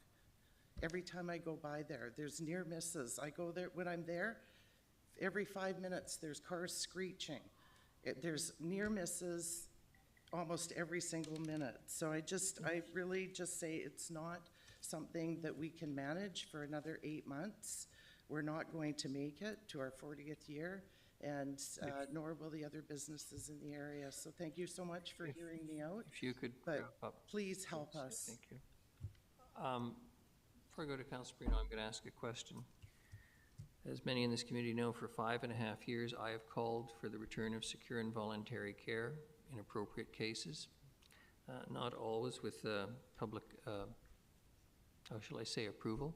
Every time I go by there, there's near misses. I go there, when I'm there, every 5 minutes, there's cars screeching. There's near misses almost every single minute. So I really just say it's not something that we can manage for another 8 months. We're not going to make it to our 40th year, and nor will the other businesses in the area. So thank you so much for hearing me out. If you could but wrap up. Please help us. Thank you. Before I go to Councilor Perino, I'm going to ask a question. As many in this community know, for 5.5 years, I have called for the return of secure and voluntary care in appropriate cases, not always with public, how shall I say, approval.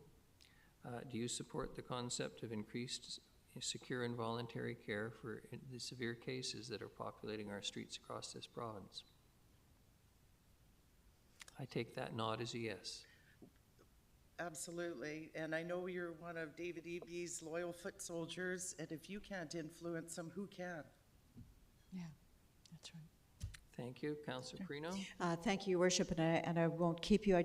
Do you support the concept of increased secure and voluntary care for the severe cases that are populating our streets across this province? I take that nod as a yes. Absolutely, and I know you're one of David Eby's loyal foot soldiers, and if you can't influence them, who can? Yeah, that's right. Thank you. Councilor Perino? Thank you, Your Worship, and I won't keep you.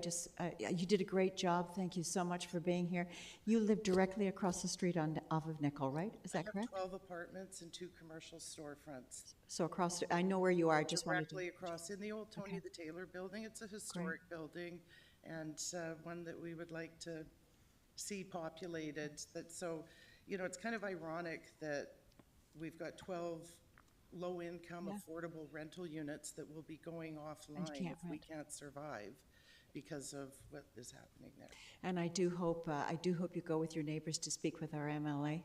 You did a great job. Thank you so much for being here. You live directly across the street off of Nickel, right? Is that correct? 12 apartments and 2 commercial storefronts. So across, I know where you are. I just wanted to. Directly across in the old Tony the Taylor building. It's a historic building, and one that we would like to see populated. So, it's kind of ironic that we've got 12 low-income, affordable rental units that will be going offline if we can't survive because of what is happening there. And I do hope you go with your neighbors to speak with our MLA.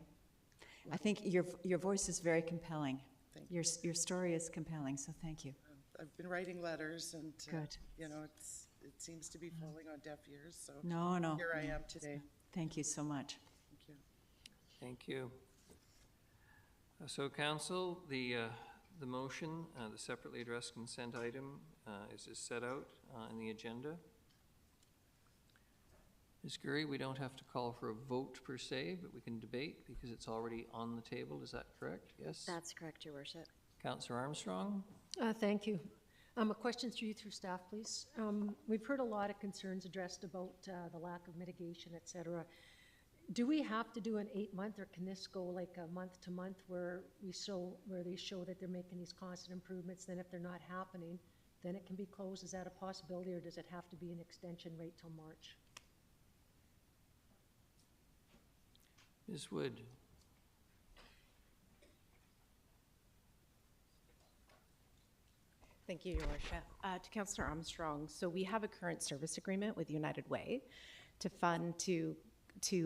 I think your voice is very compelling. Your story is compelling, so thank you. I've been writing letters, and Good. It seems to be falling on deaf ears. So No. here I am today. Thank you so much. Thank you. Thank you. So, Council, the motion, the separately addressed consent item is set out in the agenda. Ms. Gurry, we don't have to call for a vote per se, but we can debate because it's already on the table. Is that correct? Yes? That's correct, Your Worship. Councilor Armstrong? Thank you. A question through staff, please. We've heard a lot of concerns addressed about the lack of mitigation, et cetera. Do we have to do an 8-month, or can this go like a month to month where they show that they're making these constant improvements? Then if they're not happening, then it can be closed. Is that a possibility, or does it have to be an extension right till March? Ms. Wood? Thank you, Your Worship. To Councillor Armstrong, so we have a current service agreement with United Way to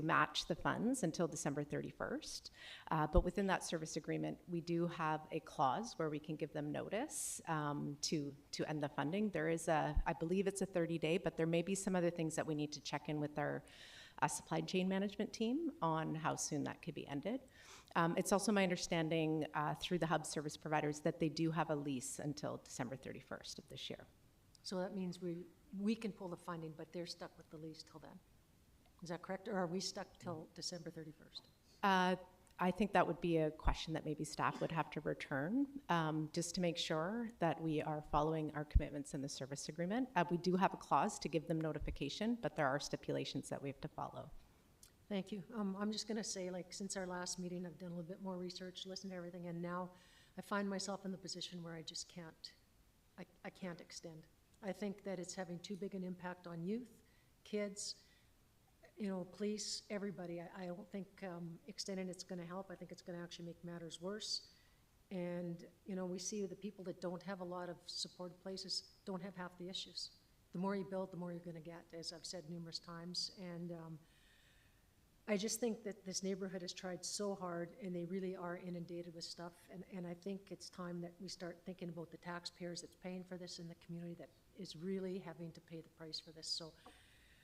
match the funds until December 31st. But within that service agreement, we do have a clause where we can give them notice to end the funding. There is I believe it's a 30-day, but there may be some other things that we need to check in with our supply chain management team on how soon that could be ended. It's also my understanding through the hub service providers that they do have a lease until December 31st of this year. So that means we can pull the funding, but they're stuck with the lease till then. Is that correct, or are we stuck till December 31st? I think that would be a question that maybe staff would have to return, just to make sure that we are following our commitments in the service agreement. We do have a clause to give them notification, but there are stipulations that we have to follow. Thank you. I'm just gonna say, like, since our last meeting, I've done a little bit more research, listened to everything, and now I find myself in the position where I just can't, I can't extend. I think that it's having too big an impact on youth, kids, you know, police, everybody. I don't think extending it's gonna help. I think it's gonna actually make matters worse. And, you know, we see the people that don't have a lot of supported places don't have half the issues. The more you build, the more you're gonna get, as I've said numerous times. And I just think that this neighborhood has tried so hard, and they really are inundated with stuff. And I think it's time that we start thinking about the taxpayers that's paying for this in the community that is really having to pay the price for this. So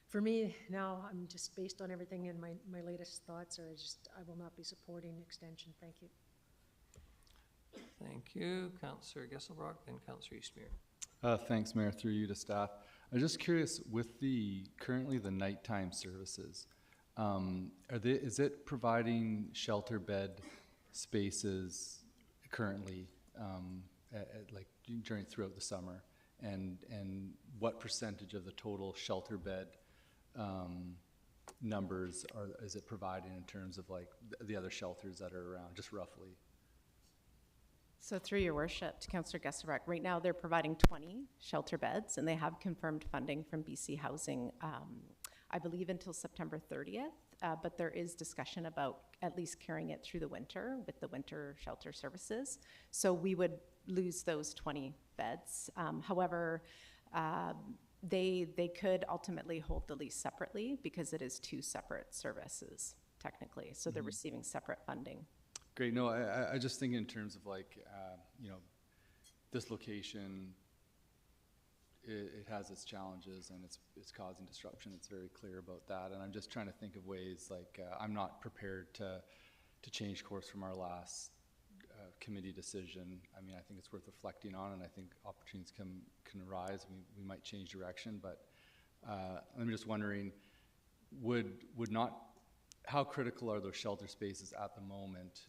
for me, now, I'm just, based on everything and my latest thoughts, are I will not be supporting extension. Thank you. Thank you. Councillor Gesselbrock, then Councillor Eastmere. Thanks, Mayor, through you to staff. I'm just curious, with currently the nighttime services, is it providing shelter bed spaces currently, like throughout the summer? And what percentage of the total shelter bed numbers is it providing in terms of like the other shelters that are around, just roughly? So through your worship to Councillor Gesselbrock, right now they're providing 20 shelter beds, and they have confirmed funding from BC Housing, I believe until September 30th, but there is discussion about at least carrying it through the winter with the winter shelter services. So we would lose those 20 beds. However, they could ultimately hold the lease separately because it is two separate services technically. So they're receiving separate funding. Great. No, I just think in terms of like, you know, this location, it has its challenges and it's causing disruption. It's very clear about that. And I'm just trying to think of ways like, I'm not prepared to change course from our last committee decision. I mean, I think it's worth reflecting on, and I think opportunities can arise. We might change direction, but I'm just wondering, how critical are those shelter spaces at the moment?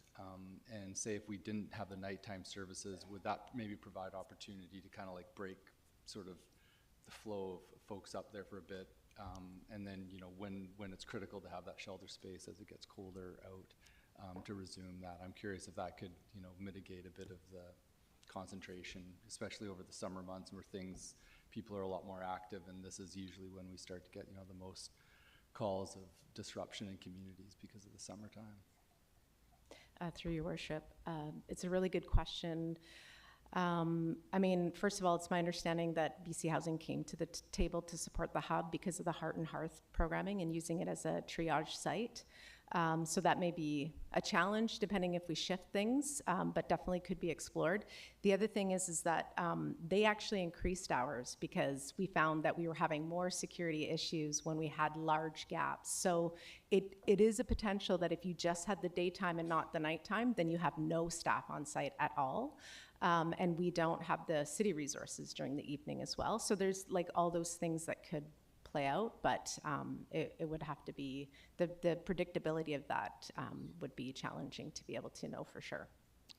And say if we didn't have the nighttime services, would that maybe provide opportunity to kind of like break sort of the flow of folks up there for a bit? And then, you know, when it's critical to have that shelter space as it gets colder out, to resume that. I'm curious if that could, you know, mitigate a bit of the concentration, especially over the summer months where people are a lot more active, and this is usually when we start to get, you know, the most calls of disruption in communities because of the summertime. Through your worship, it's a really good question. I mean, first of all, it's my understanding that BC Housing came to the table to support the hub because of the Heart and Hearth programming and using it as a triage site. So that may be a challenge depending if we shift things, but definitely could be explored. The other thing is that they actually increased hours because we found that we were having more security issues when we had large gaps. So it is a potential that if you just had the daytime and not the nighttime, then you have no staff on site at all. And we don't have the city resources during the evening as well. So there's like all those things that could play out, but it would have to be, the predictability of that would be challenging to be able to know for sure.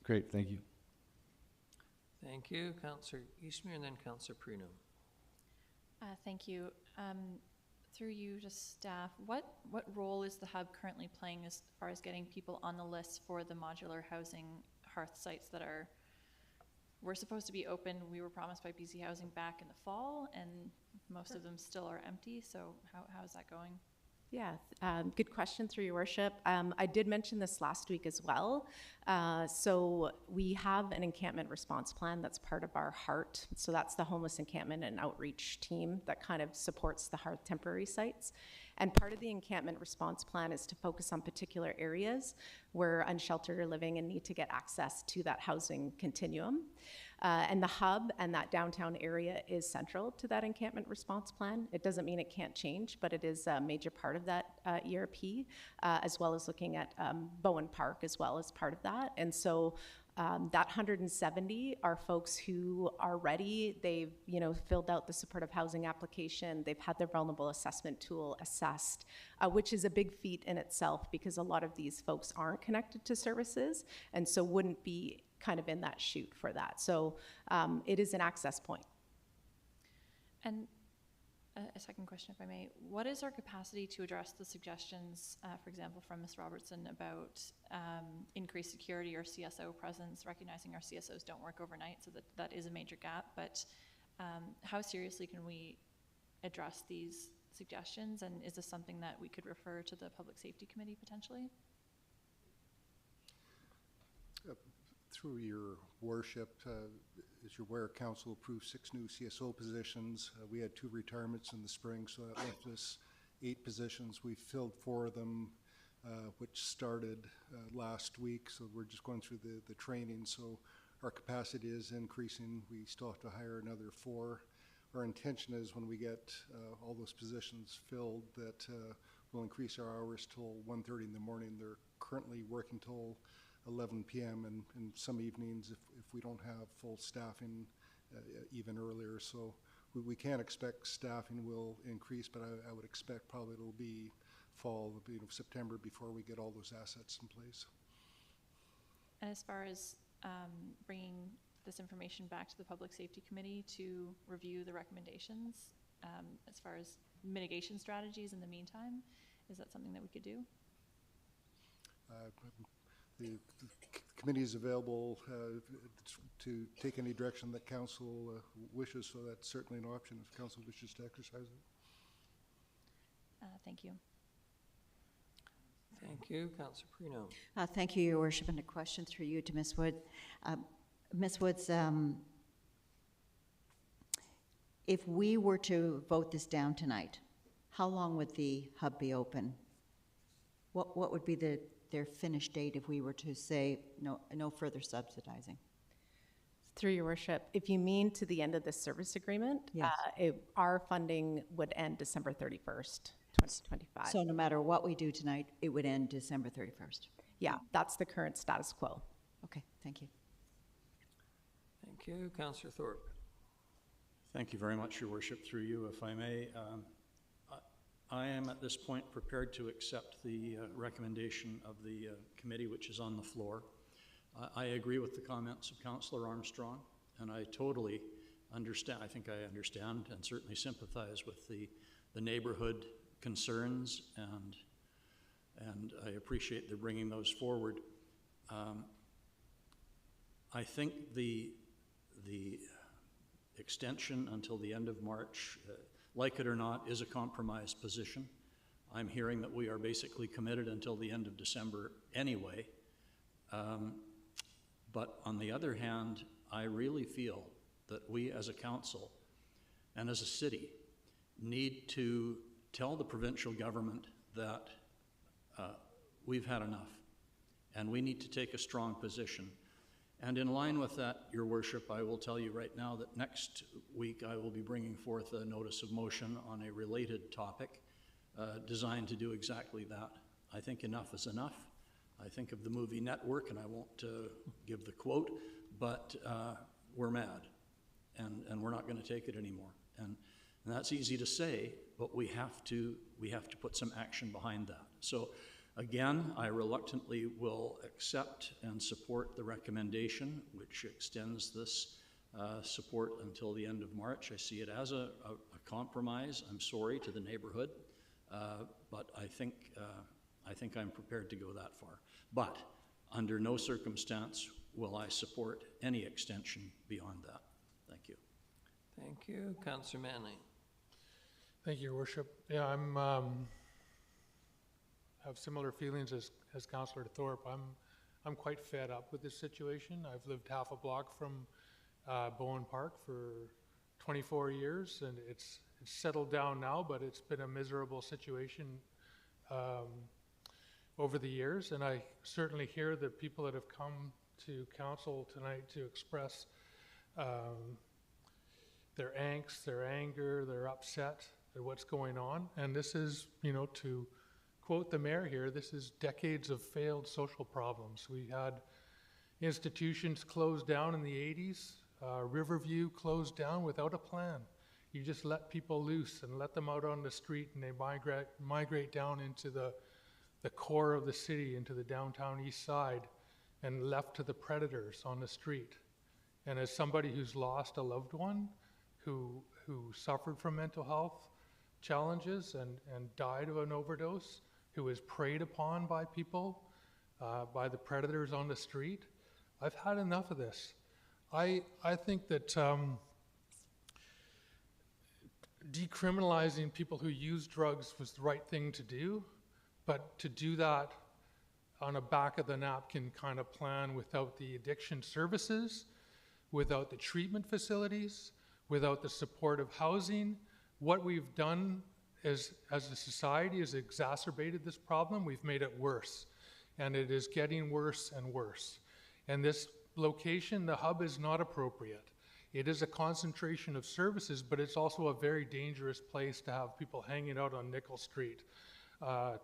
Great, thank you. Thank you, Councillor Eastmere, and then Councillor Pruno. Thank you. Through you to staff, what role is the hub currently playing as far as getting people on the list for the modular housing hearth sites that were supposed to be open? We were promised by BC Housing back in the fall, and most of them still are empty. So how is that going? Yeah, good question through your worship. I did mention this last week as well. So we have an encampment response plan that's part of our HEART. So that's the homeless encampment and outreach team that kind of supports the HEART temporary sites. And part of the encampment response plan is to focus on particular areas where unsheltered are living and need to get access to that housing continuum. And the hub and that downtown area is central to that encampment response plan. It doesn't mean it can't change, but it is a major part of that ERP, as well as looking at Bowen Park as well as part of that. And so that 170 are folks who are ready. They've, you know, filled out the supportive housing application. They've had their vulnerable assessment tool assessed, which is a big feat in itself because a lot of these folks aren't connected to services and so wouldn't be kind of in that chute for that. So it is an access point. And a second question, if I may. What is our capacity to address the suggestions, for example, from Ms. Robertson about increased security or CSO presence, recognizing our CSOs don't work overnight, so that is a major gap, but how seriously can we address these suggestions, and is this something that we could refer to the Public Safety Committee potentially? Through your worship, as you're aware, council approved 6 new CSO positions. We had 2 retirements in the spring, so that left us 8 positions. We filled 4 of them, which started last week, so we're just going through the training. So our capacity is increasing. We still have to hire another 4. Our intention is when we get all those positions filled that we'll increase our hours till 1:30 in the morning. They're currently working till 11 p.m. and some evenings if we don't have full staffing even earlier. So we can't expect staffing will increase, but I would expect probably it'll be fall, September before we get all those assets in place. And as far as bringing this information back to the Public Safety Committee to review the recommendations, as far as mitigation strategies in the meantime, is that something that we could do? The committee is available to take any direction that council wishes, so that's certainly an option if council wishes to exercise it. Thank you. Thank you. Councillor Perino. Thank you, Your Worship, and a question through you to Ms. Wood. Ms. Woods, if we were to vote this down tonight, how long would the hub be open? What would be their finish date if we were to say no further subsidizing? Through your worship, if you mean to the end of this service agreement, Yes. Our funding would end December 31st, 2025. So no matter what we do tonight, it would end December 31st? Yeah, that's the current status quo. Okay, thank you. Thank you. Councillor Thorpe. Thank you very much, Your Worship. Through you, if I may. I am at this point prepared to accept the recommendation of the committee which is on the floor. I agree with the comments of Councillor Armstrong, and I totally understand, I think I understand and certainly sympathize with the neighborhood concerns, and I appreciate their bringing those forward. I think the extension until the end of March, like it or not, is a compromise position. I'm hearing that we are basically committed until the end of December anyway. But on the other hand, I really feel that we as a council and as a city need to tell the provincial government that we've had enough and we need to take a strong position. And in line with that, Your Worship, I will tell you right now that next week I will be bringing forth a notice of motion on a related topic designed to do exactly that. I think enough is enough. I think of the movie Network, and I won't give the quote, but we're mad, and we're not going to take it anymore. And that's easy to say, but we have to put some action behind that. So again, I reluctantly will accept and support the recommendation, which extends this support until the end of March. I see it as a compromise. I'm sorry to the neighborhood, but I think I'm prepared to go that far. But under no circumstance will I support any extension beyond that. Thank you. Thank you. Councillor Manley. Thank you, Your Worship. Yeah, have similar feelings as Councillor Thorpe. I'm quite fed up with this situation. I've lived half a block from Bowen Park for 24 years, and it's settled down now, but it's been a miserable situation over the years. And I certainly hear the people that have come to council tonight to express their angst, their anger, their upset at what's going on. And this is, to quote the mayor here, this is decades of failed social problems. We had institutions closed down in the 80s. Riverview closed down without a plan. You just let people loose and let them out on the street, and they migrate down into the core of the city, into the downtown east side, and left to the predators on the street. And as somebody who's lost a loved one who suffered from mental health, challenges and died of an overdose, who was preyed upon by people, by the predators on the street. I've had enough of this. I think that decriminalizing people who use drugs was the right thing to do, but to do that on a back of the napkin kind of plan without the addiction services, without the treatment facilities, without the supportive housing, what we've done as a society is exacerbated this problem. We've made it worse, and it is getting worse and worse. And this location, the hub, is not appropriate. It is a concentration of services, but it's also a very dangerous place to have people hanging out on Nickel Street,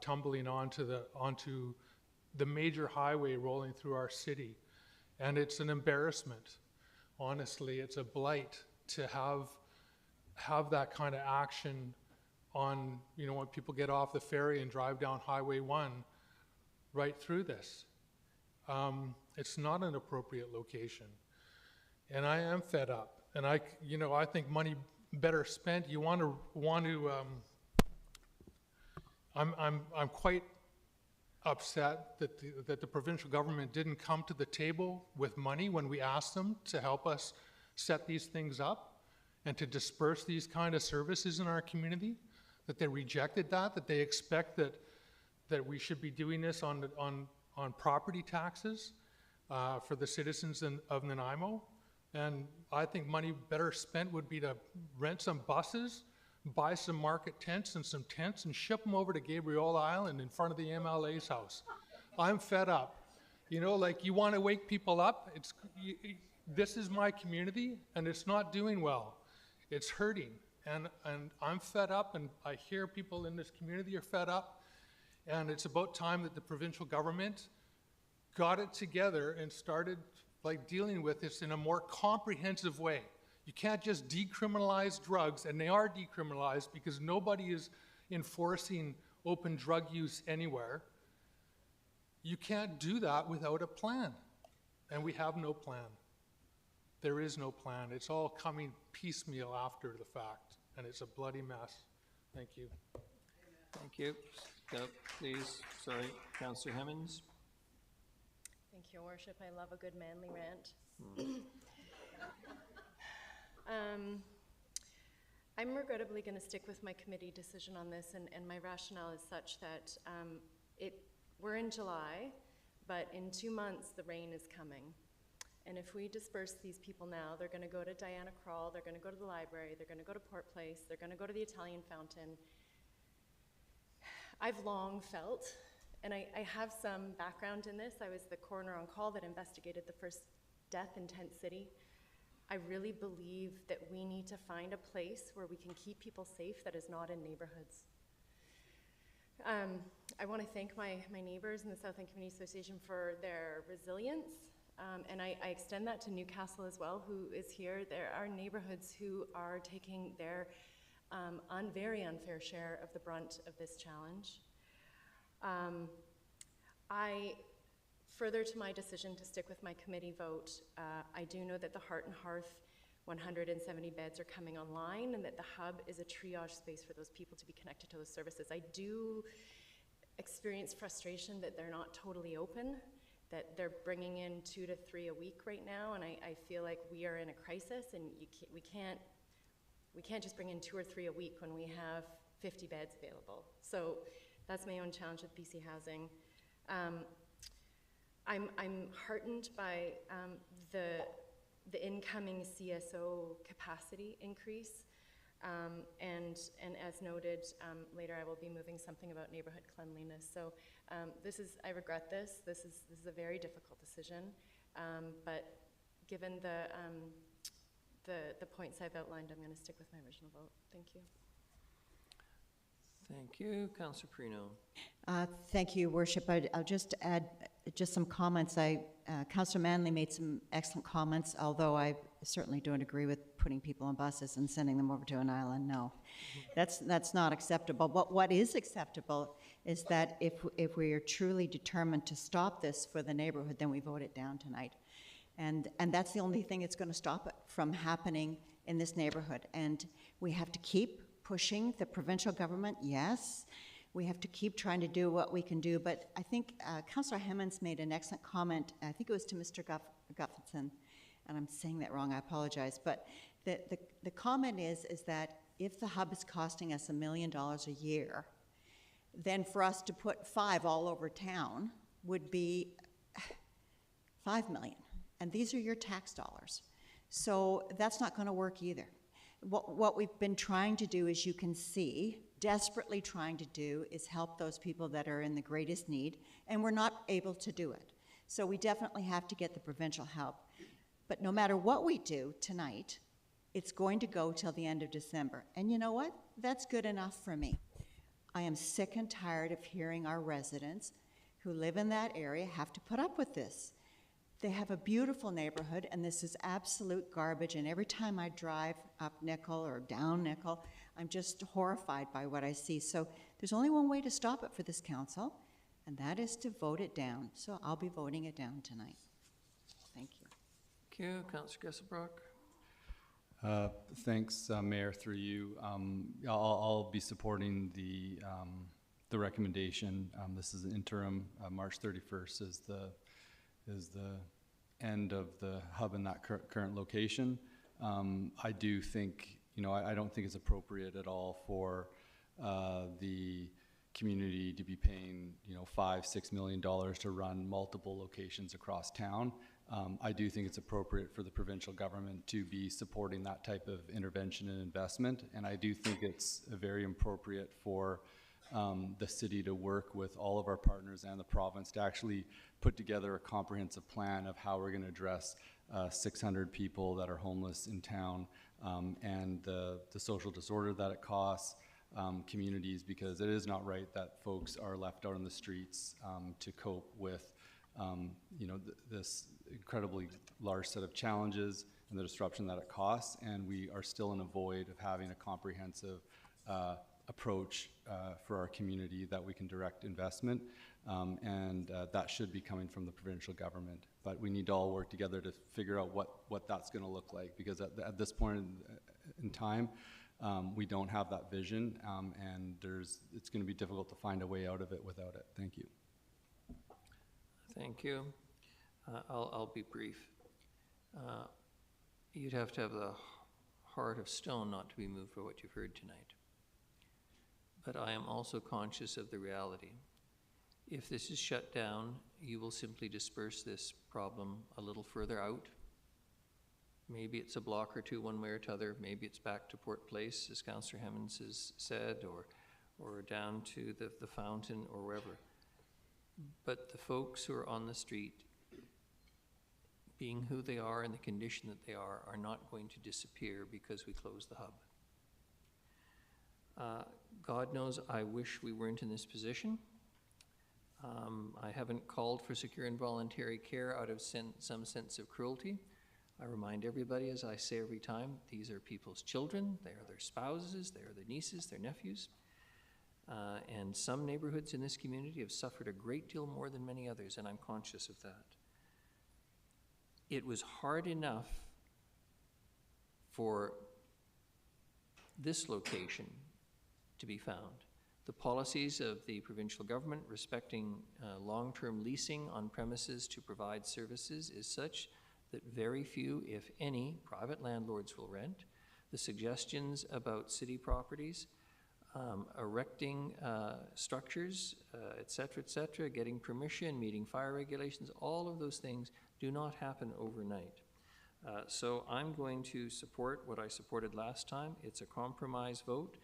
tumbling onto the major highway rolling through our city. And it's an embarrassment. Honestly, it's a blight to have that kind of action on, when people get off the ferry and drive down Highway 1 right through this. It's not an appropriate location. And I am fed up. And I think money better spent. I'm quite upset that the provincial government didn't come to the table with money when we asked them to help us set these things up and to disperse these kind of services in our community, that they rejected that they expect that we should be doing this on property taxes for the citizens of Nanaimo. And I think money better spent would be to rent some buses, buy some market tents and some tents, and ship them over to Gabriel Island in front of the MLA's house. I'm fed up. You want to wake people up. This is my community, and it's not doing well. It's hurting, and I'm fed up, and I hear people in this community are fed up, and it's about time that the provincial government got it together and started dealing with this in a more comprehensive way. You can't just decriminalize drugs, and they are decriminalized because nobody is enforcing open drug use anywhere. You can't do that without a plan, and we have no plan. There is no plan. It's all coming piecemeal after the fact, and it's a bloody mess. Thank you. Thank you. Please, sorry, Councillor Hemmings. Thank you, Your Worship. I love a good manly rant. I'm regrettably going to stick with my committee decision on this, and my rationale is such that we're in July, but in 2 months the rain is coming. And if we disperse these people now, they're going to go to Diana Krall, they're going to go to the library, they're going to go to Port Place, they're going to go to the Italian Fountain. I've long felt, and I have some background in this, I was the coroner on call that investigated the first death in Tent City. I really believe that we need to find a place where we can keep people safe that is not in neighborhoods. I want to thank my neighbors in the South End Community Association for their resilience, and I extend that to Newcastle as well, who is here. There are neighborhoods who are taking their very unfair share of the brunt of this challenge. Further to my decision to stick with my committee vote, I do know that the Heart and Hearth 170 beds are coming online, and that the hub is a triage space for those people to be connected to those services. I do experience frustration that they're not totally open, that they're bringing in 2 to 3 a week right now, and I feel like we are in a crisis, and we can't just bring in 2 or 3 a week when we have 50 beds available. So that's my own challenge with BC Housing. I'm heartened by the incoming CSO capacity increase, and as noted, later I will be moving something about neighborhood cleanliness. So I regret this. This is a very difficult decision, but given the points I've outlined, I'm going to stick with my original vote. Thank you. Thank you. Councillor Perino. Thank you, Worship. I'll just add just some comments. Councillor Manley made some excellent comments, although I certainly don't agree with putting people on buses and sending them over to an island. No, that's not acceptable. But what is acceptable is that if we are truly determined to stop this for the neighborhood, then we vote it down tonight. And that's the only thing that's going to stop it from happening in this neighborhood. And we have to keep pushing the provincial government, yes. We have to keep trying to do what we can do, but I think Councillor Hemmons made an excellent comment. I think it was to Mr. Guffinson, and I'm saying that wrong, I apologize, but the comment is that if the hub is costing us $1 million a year, then for us to put 5 all over town would be $5 million, and these are your tax dollars. So that's not going to work either. What we've been trying to do, as you can see, desperately trying to do, is help those people that are in the greatest need, and we're not able to do it. So we definitely have to get the provincial help. But no matter what we do tonight, it's going to go till the end of December. And you know what? That's good enough for me. I am sick and tired of hearing our residents who live in that area have to put up with this. They have a beautiful neighborhood, and this is absolute garbage, and every time I drive up Nickel or down Nickel, I'm just horrified by what I see. So there's only one way to stop it for this council, and that is to vote it down. So I'll be voting it down tonight. Thank you. Thank you. Councillor Gesselbrock. Thanks, Mayor, through you. I'll be supporting the recommendation. This is an interim. March 31st is the end of the hub in that current location. I do think, I don't think it's appropriate at all for the community to be paying, $5-6 million to run multiple locations across town. I do think it's appropriate for the provincial government to be supporting that type of intervention and investment, and I do think it's very appropriate for the city to work with all of our partners and the province to actually put together a comprehensive plan of how we're going to address 600 people that are homeless in town, and the social disorder that it costs communities, because it is not right that folks are left out on the streets to cope with this incredibly large set of challenges and the disruption that it costs, and we are still in a void of having a comprehensive approach for our community that we can direct investment, and that should be coming from the provincial government. But we need to all work together to figure out what that's going to look like, because at this point in time, we don't have that vision, and it's going to be difficult to find a way out of it without it. Thank you. Thank you. I'll be brief. You'd have to have the heart of stone not to be moved by what you've heard tonight. But I am also conscious of the reality. If this is shut down, you will simply disperse this problem a little further out. Maybe it's a block or two one way or t'other. Maybe it's back to Port Place, as Councillor Hemmons has said, or down to the fountain or wherever. But the folks who are on the street, being who they are and the condition that they are not going to disappear because we close the hub. God knows I wish we weren't in this position. I haven't called for secure and voluntary care out of some sense of cruelty. I remind everybody, as I say every time, these are people's children, they are their spouses, they are their nieces, their nephews. And some neighborhoods in this community have suffered a great deal more than many others, and I'm conscious of that. It was hard enough for this location to be found. The policies of the provincial government respecting long-term leasing on premises to provide services is such that very few, if any, private landlords will rent. The suggestions about city properties, erecting structures, et cetera, getting permission, meeting fire regulations, all of those things do not happen overnight. So I'm going to support what I supported last time. It's a compromise vote,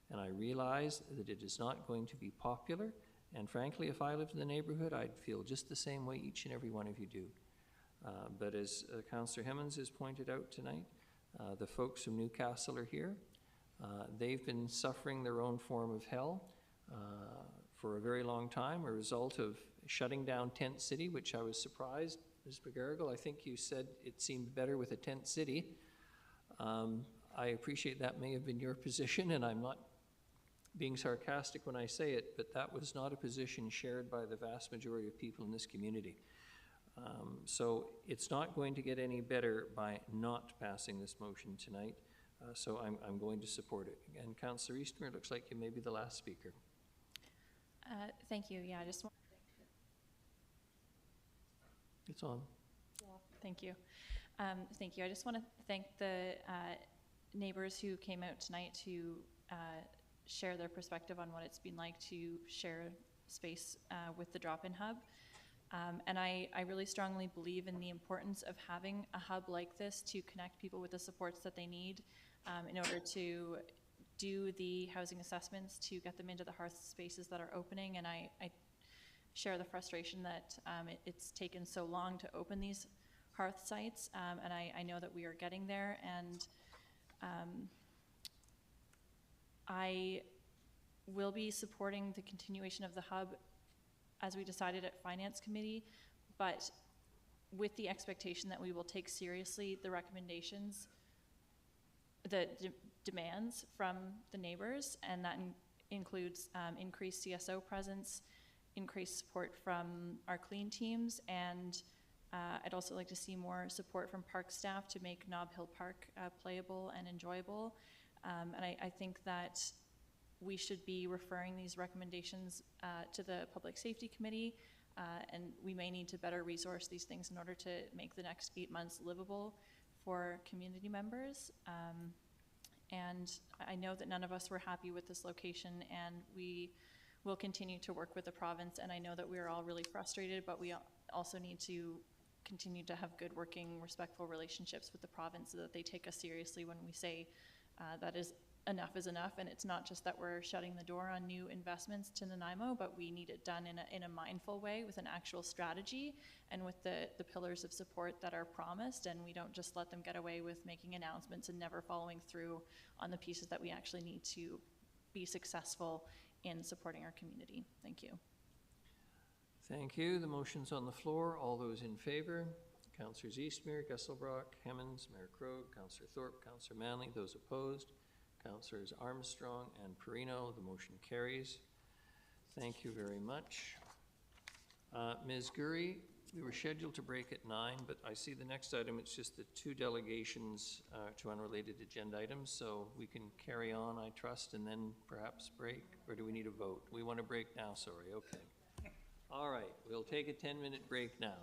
and I realize that it is not going to be popular, and frankly, if I lived in the neighborhood, I'd feel just the same way each and every one of you do. But as Councillor Hemmons has pointed out tonight, the folks from Newcastle are here. They've been suffering their own form of hell for a very long time, a result of shutting down Tent City, which I was surprised. Ms. McGarrigle, I think you said it seemed better with a tent city. I appreciate that may have been your position, and I'm not being sarcastic when I say it, but that was not a position shared by the vast majority of people in this community. So it's not going to get any better by not passing this motion tonight. So I'm going to support it. And Councillor Eastmer, it looks like you may be the last speaker. Thank you. Yeah, I just want. It's on. Thank you. Thank you. I just want to thank the neighbors who came out tonight to share their perspective on what it's been like to share space with the drop-in hub. And I really strongly believe in the importance of having a hub like this to connect people with the supports that they need in order to do the housing assessments, to get them into the hearth spaces that are opening. And I share the frustration that it's taken so long to open these hearth sites, and I know that we are getting there. And I will be supporting the continuation of the hub as we decided at Finance Committee, but with the expectation that we will take seriously the recommendations, the demands from the neighbors, and that includes increased CSO presence, increased support from our clean teams, and I'd also like to see more support from park staff to make Nob Hill Park playable and enjoyable. And I think that we should be referring these recommendations to the Public Safety Committee, and we may need to better resource these things in order to make the next 8 months livable for community members. And I know that none of us were happy with this location, and we will continue to work with the province. And I know that we are all really frustrated, but we also need to continue to have good working, respectful relationships with the province so that they take us seriously when we say that is enough. And it's not just that we're shutting the door on new investments to Nanaimo, but we need it done in a mindful way with an actual strategy and with the pillars of support that are promised, and we don't just let them get away with making announcements and never following through on the pieces that we actually need to be successful in supporting our community. Thank you. Thank you. The motion's on the floor. All those in favor? Councillors Eastmere, Gesselbrock, Hemmens, Mayor Krog, Councillor Thorpe, Councillor Manley. Those opposed? Councillors Armstrong and Perino. The motion carries. Thank you very much. Ms. Gurry, we were scheduled to break at 9, but I see the next item, it's just the 2 delegations to unrelated agenda items, so we can carry on, I trust, and then perhaps break, or do we need a vote? We want to break now, sorry, okay. All right, we'll take a 10-minute break now.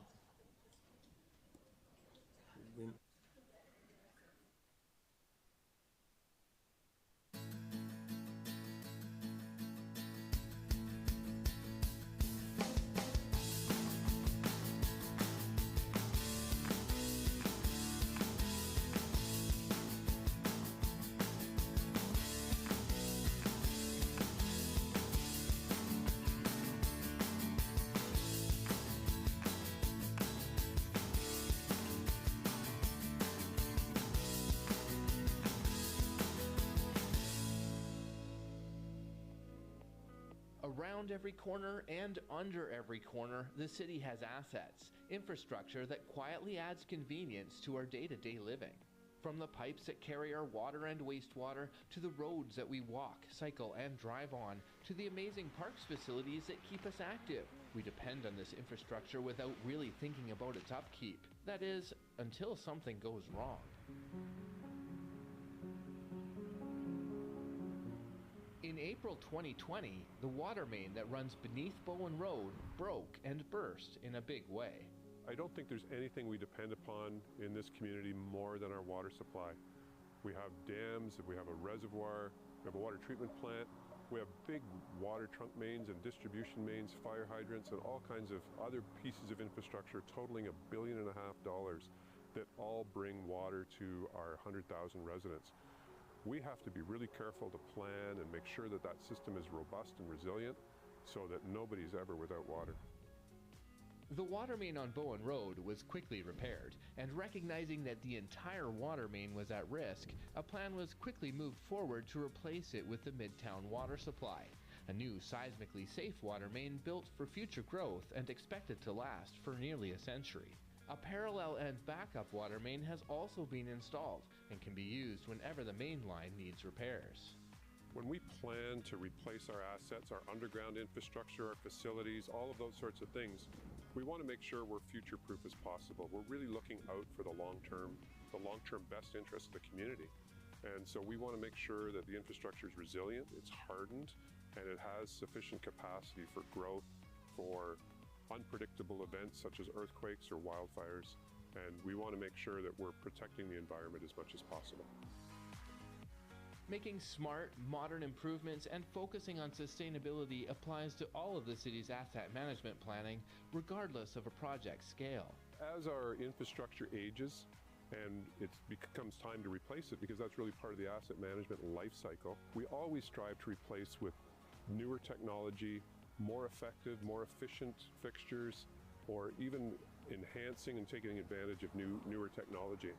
Around every corner and under every corner, the city has assets, infrastructure that quietly adds convenience to our day-to-day living. From the pipes that carry our water and wastewater, to the roads that we walk, cycle, and drive on, to the amazing parks facilities that keep us active. We depend on this infrastructure without really thinking about its upkeep. That is, until something goes wrong. In April 2020, the water main that runs beneath Bowen Road broke and burst in a big way. I don't think there's anything we depend upon in this community more than our water supply. We have dams, we have a reservoir, we have a water treatment plant, we have big water trunk mains and distribution mains, fire hydrants, and all kinds of other pieces of infrastructure totaling $1.5 billion that all bring water to our 100,000 residents. We have to be really careful to plan and make sure that that system is robust and resilient so that nobody's ever without water. The water main on Bowen Road was quickly repaired, and recognizing that the entire water main was at risk, a plan was quickly moved forward to replace it with the Midtown water supply, a new seismically safe water main built for future growth and expected to last for nearly a century. A parallel and backup water main has also been installed and can be used whenever the main line needs repairs. When we plan to replace our assets, our underground infrastructure, our facilities, all of those sorts of things, we want to make sure we're future-proof as possible. We're really looking out for the long-term best interest of the community. And so we want to make sure that the infrastructure is resilient, it's hardened, and it has sufficient capacity for growth, for unpredictable events such as earthquakes or wildfires. And we want to make sure that we're protecting the environment as much as possible. Making smart, modern improvements and focusing on sustainability applies to all of the city's asset management planning, regardless of a project scale. As our infrastructure ages and it becomes time to replace it, because that's really part of the asset management life cycle, we always strive to replace with newer technology, more effective, more efficient fixtures, or even enhancing and taking advantage of newer technology.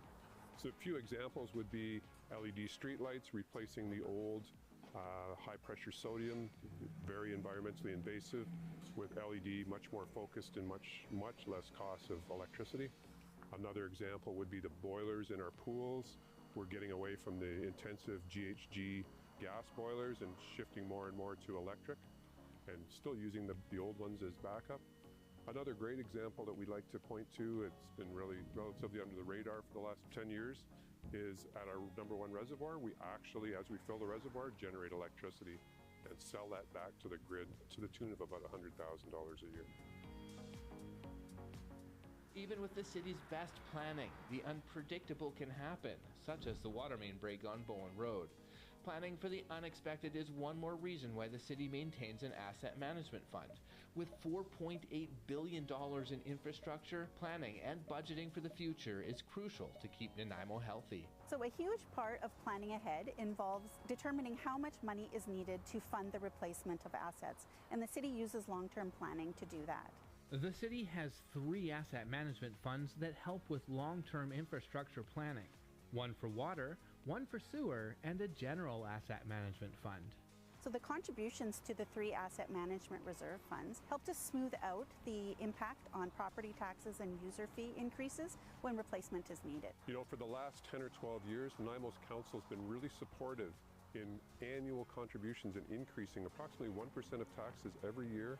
So a few examples would be LED streetlights, replacing the old high-pressure sodium, very environmentally invasive, with LED, much more focused and much less cost of electricity. Another example would be the boilers in our pools. We're getting away from the intensive GHG gas boilers and shifting more and more to electric, and still using the old ones as backup. Another great example that we like to point to, it's been really relatively under the radar for the last 10 years, is at our #1 reservoir, we actually, as we fill the reservoir, generate electricity and sell that back to the grid to the tune of about $100,000 a year. Even with the city's best planning, the unpredictable can happen, such as the water main break on Bowen Road. Planning for the unexpected is one more reason why the city maintains an asset management fund. With $4.8 billion in infrastructure, planning and budgeting for the future is crucial to keep Nanaimo healthy. So a huge part of planning ahead involves determining how much money is needed to fund the replacement of assets, and the city uses long-term planning to do that. The city has 3 asset management funds that help with long-term infrastructure planning. One for water, one for sewer, and a general asset management fund. So the contributions to the 3 asset management reserve funds help to smooth out the impact on property taxes and user fee increases when replacement is needed. You know, for the last 10 or 12 years, Nanaimo's council has been really supportive in annual contributions and increasing approximately 1% of taxes every year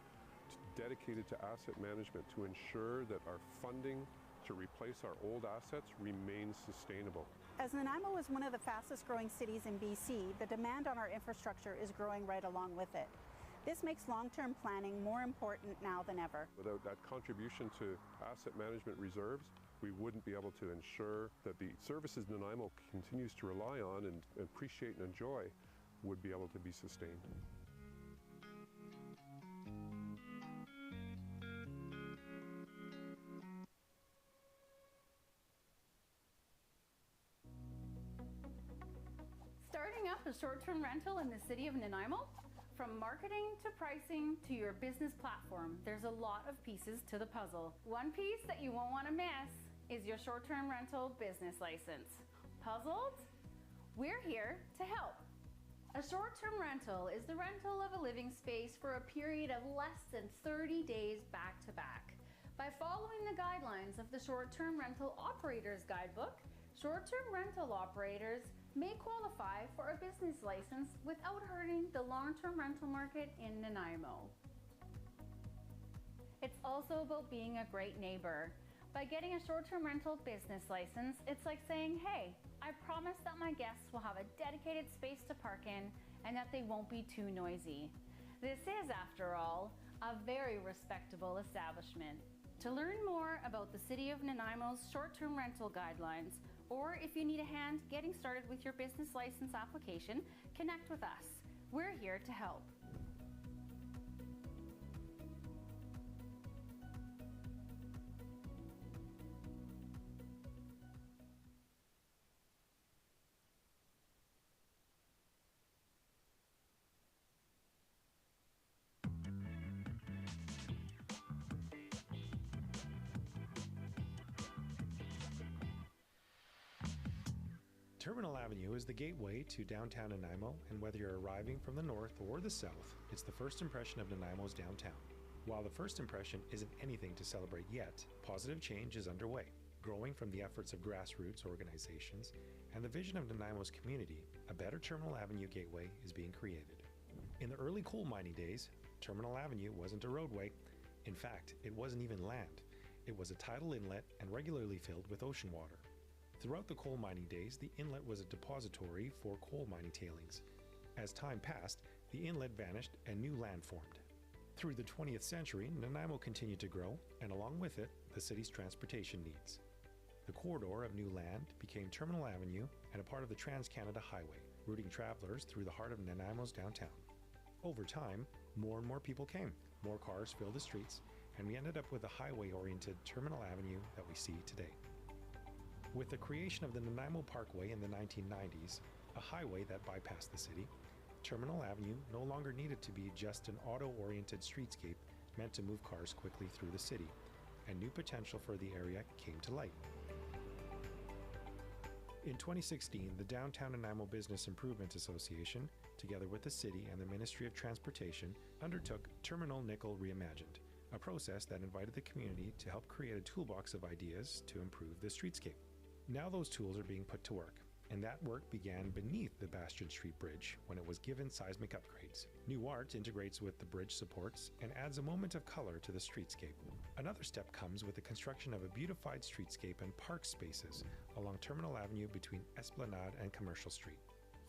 dedicated to asset management to ensure that our funding to replace our old assets remains sustainable. As Nanaimo is one of the fastest growing cities in BC, the demand on our infrastructure is growing right along with it. This makes long-term planning more important now than ever. Without that contribution to asset management reserves, we wouldn't be able to ensure that the services Nanaimo continues to rely on and appreciate and enjoy would be able to be sustained. Starting up a short-term rental in the city of Nanaimo? From marketing to pricing to your business platform, there's a lot of pieces to the puzzle. One piece that you won't want to miss is your short-term rental business license. Puzzled? We're here to help. A short-term rental is the rental of a living space for a period of less than 30 days back to back. By following the guidelines of the Short-Term Rental Operators Guidebook, short-term rental operators may qualify for a business license without hurting the long-term rental market in Nanaimo. It's also about being a great neighbor. By getting a short-term rental business license, it's like saying, hey, I promise that my guests will have a dedicated space to park in and that they won't be too noisy. This is, after all, a very respectable establishment. To learn more about the City of Nanaimo's short-term rental guidelines, or if you need a hand getting started with your business license application, connect with us. We're here to help. Terminal Avenue is the gateway to downtown Nanaimo, and whether you're arriving from the north or the south, it's the first impression of Nanaimo's downtown. While the first impression isn't anything to celebrate yet, positive change is underway, growing from the efforts of grassroots organizations and the vision of Nanaimo's community. A better Terminal Avenue gateway is being created. In the early coal mining days, Terminal Avenue wasn't a roadway. In fact, it wasn't even land. It was a tidal inlet and regularly filled with ocean water. Throughout the coal mining days, the inlet was a depository for coal mining tailings. As time passed, the inlet vanished and new land formed. Through the 20th century, Nanaimo continued to grow, and along with it, the city's transportation needs. The corridor of new land became Terminal Avenue and a part of the Trans-Canada Highway, routing travelers through the heart of Nanaimo's downtown. Over time, more and more people came, more cars filled the streets, and we ended up with the highway-oriented Terminal Avenue that we see today. With the creation of the Nanaimo Parkway in the 1990s, a highway that bypassed the city, Terminal Avenue no longer needed to be just an auto-oriented streetscape meant to move cars quickly through the city, and new potential for the area came to light. In 2016, the Downtown Nanaimo Business Improvement Association, together with the city and the Ministry of Transportation, undertook Terminal Nickel Reimagined, a process that invited the community to help create a toolbox of ideas to improve the streetscape. Now those tools are being put to work, and that work began beneath the Bastion Street Bridge when it was given seismic upgrades. New art integrates with the bridge supports and adds a moment of color to the streetscape. Another step comes with the construction of a beautified streetscape and park spaces along Terminal Avenue between Esplanade and Commercial Street.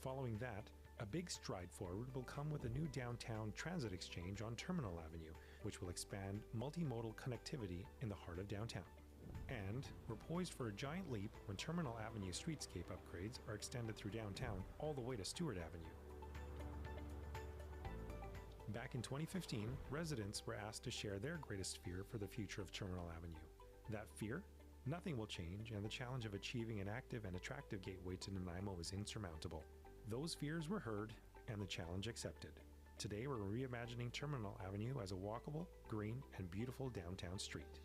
Following that, a big stride forward will come with a new downtown transit exchange on Terminal Avenue, which will expand multimodal connectivity in the heart of downtown. And we're poised for a giant leap when Terminal Avenue streetscape upgrades are extended through downtown all the way to Stewart Avenue. Back in 2015, residents were asked to share their greatest fear for the future of Terminal Avenue. That fear? Nothing will change, and the challenge of achieving an active and attractive gateway to Nanaimo is insurmountable. Those fears were heard, and the challenge accepted. Today we're reimagining Terminal Avenue as a walkable, green, and beautiful downtown street.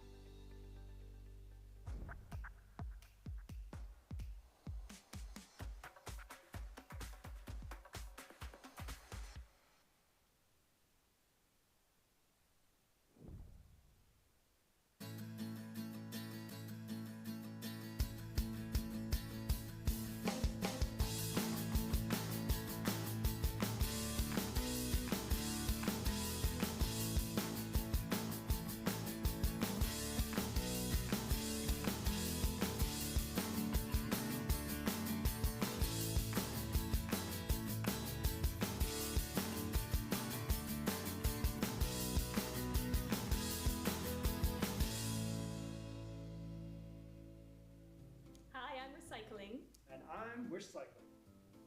And I'm Wish Cycling.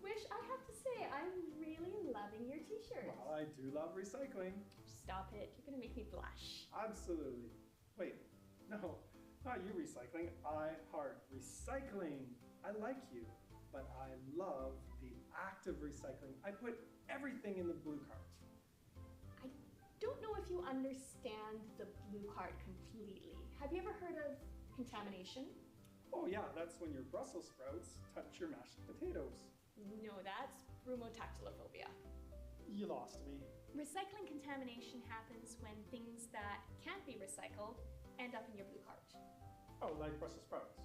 Wish, I have to say, I'm really loving your t-shirt. Well, I do love recycling. Stop it, you're gonna make me blush. Absolutely. Wait, no, not you recycling. I heart recycling. I like you, but I love the act of recycling. I put everything in the blue cart. I don't know if you understand the blue cart completely. Have you ever heard of contamination? Oh yeah, that's when your Brussels sprouts touch your mashed potatoes. No, that's brumotactylophobia. You lost me. Recycling contamination happens when things that can't be recycled end up in your blue cart. Oh, like Brussels sprouts.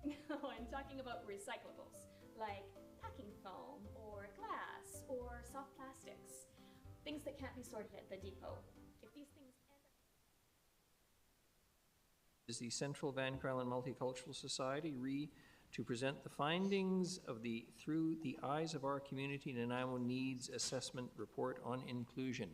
No, I'm talking about recyclables, like packing foam or glass or soft plastics. Things that can't be sorted at the depot. If these things is the Central Van Cortlandt Multicultural Society to present the findings of the Through the Eyes of Our Community Nanaimo Needs Assessment Report on Inclusion.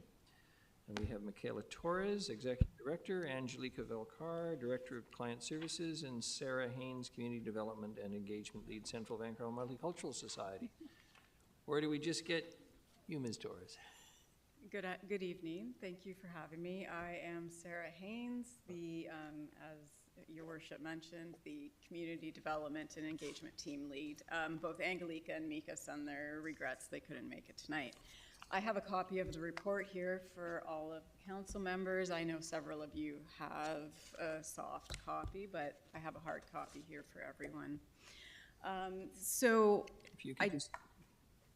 And we have Michaela Torres, Executive Director, Angelica Velcar, Director of Client Services, and Sarah Haynes, Community Development and Engagement Lead, Central Van Cortlandt Multicultural Society. Where do we just get you, Ms. Torres? Good evening. Thank you for having me. I am Sarah Haynes, as your worship mentioned, the Community Development and Engagement Team Lead. Both Angelica and Mika send their regrets they couldn't make it tonight. I have a copy of the report here for all of the council members. I know several of you have a soft copy, but I have a hard copy here for everyone. If you could just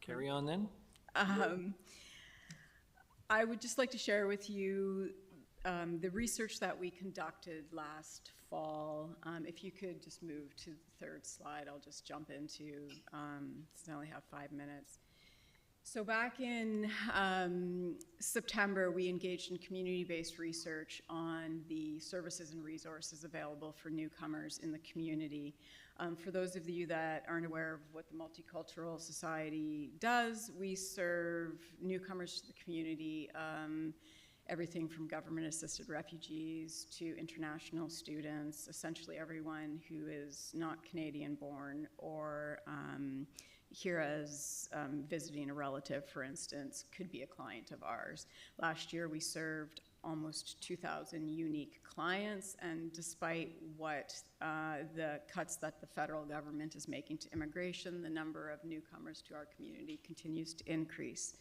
carry on then. I would just like to share with you the research that we conducted last fall. If you could just move to the third slide, I'll just jump into, since I only have 5 minutes. So back in September, we engaged in community-based research on the services and resources available for newcomers in the community. For those of you that aren't aware of what the Multicultural Society does, we serve newcomers to the community, everything from government-assisted refugees to international students, essentially everyone who is not Canadian-born or here as visiting a relative, for instance, could be a client of ours. Last year, we served almost 2,000 unique clients, and despite what the cuts that the federal government is making to immigration, the number of newcomers to our community continues to increase.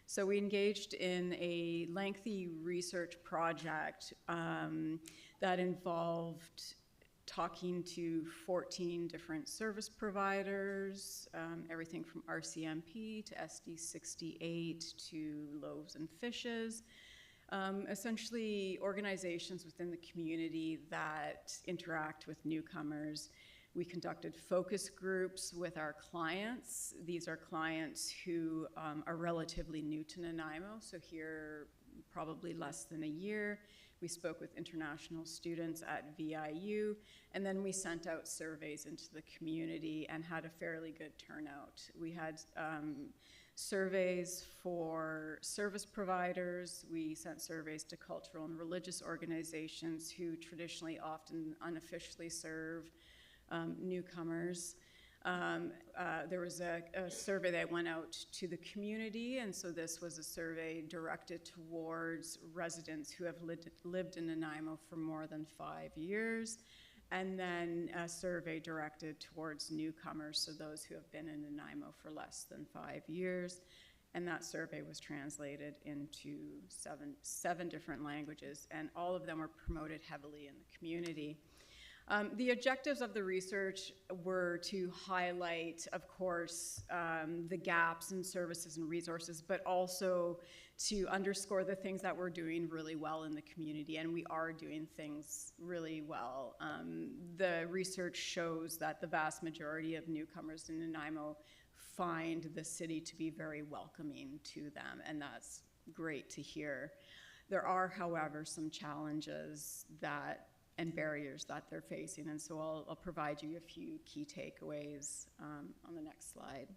So we engaged in a lengthy research project that involved talking to 14 different service providers, everything from RCMP to SD68 to Loaves and Fishes, essentially organizations within the community that interact with newcomers. We conducted focus groups with our clients. These are clients who are relatively new to Nanaimo, so here probably less than a year. We spoke with international students at VIU, and then we sent out surveys into the community and had a fairly good turnout. We had surveys for service providers. We sent surveys to cultural and religious organizations who traditionally often unofficially serve newcomers. There was a survey that went out to the community, and so this was a survey directed towards residents who have lived in Nanaimo for more than 5 years, and then a survey directed towards newcomers, so those who have been in Nanaimo for less than 5 years. And that survey was translated into seven different languages, and all of them were promoted heavily in the community. The objectives of the research were to highlight, of course, the gaps in services and resources, but also to underscore the things that we're doing really well in the community, and we are doing things really well. The research shows that the vast majority of newcomers in Nanaimo find the city to be very welcoming to them, and that's great to hear. There are, however, some challenges and barriers that they're facing, and so I'll provide you a few key takeaways on the next slide.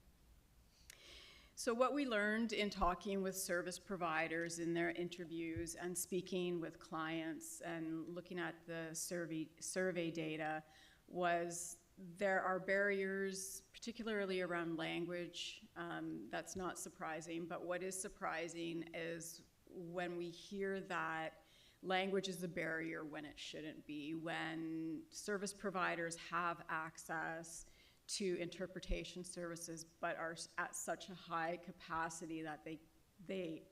So what we learned in talking with service providers in their interviews and speaking with clients and looking at the survey data was there are barriers, particularly around language. That's not surprising, but what is surprising is when we hear that language is a barrier when it shouldn't be, when service providers have access to interpretation services but are at such a high capacity that they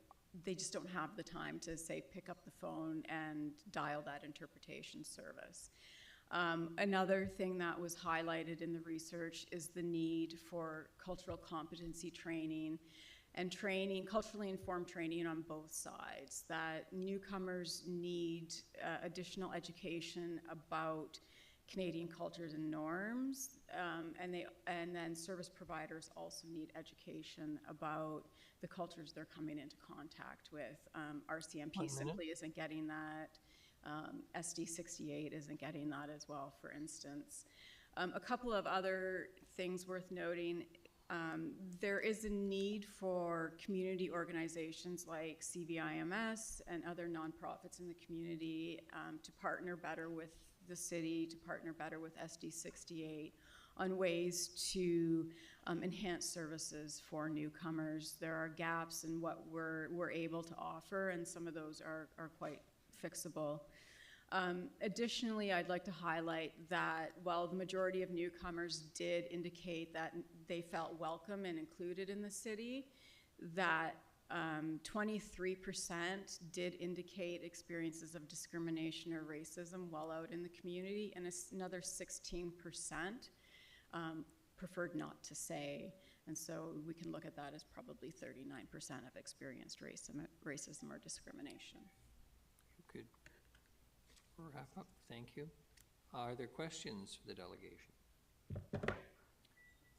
just don't have the time to, say, pick up the phone and dial that interpretation service. Another thing that was highlighted in the research is the need for cultural competency training and culturally informed training on both sides, that newcomers need additional education about Canadian cultures and norms, and then service providers also need education about the cultures they're coming into contact with. RCMP simply isn't getting that. SD68 isn't getting that as well, for instance. A couple of other things worth noting. There is a need for community organizations like CVIMS and other nonprofits in the community to partner better with the city, to partner better with SD68 on ways to enhance services for newcomers. There are gaps in what we're able to offer, and some of those are quite fixable. Additionally, I'd like to highlight that while the majority of newcomers did indicate that they felt welcome and included in the city, that 23% did indicate experiences of discrimination or racism while out in the community, and another 16% preferred not to say. And so we can look at that as probably 39% of experienced racism or discrimination. Good. Wrap up. Thank you. Are there questions for the delegation?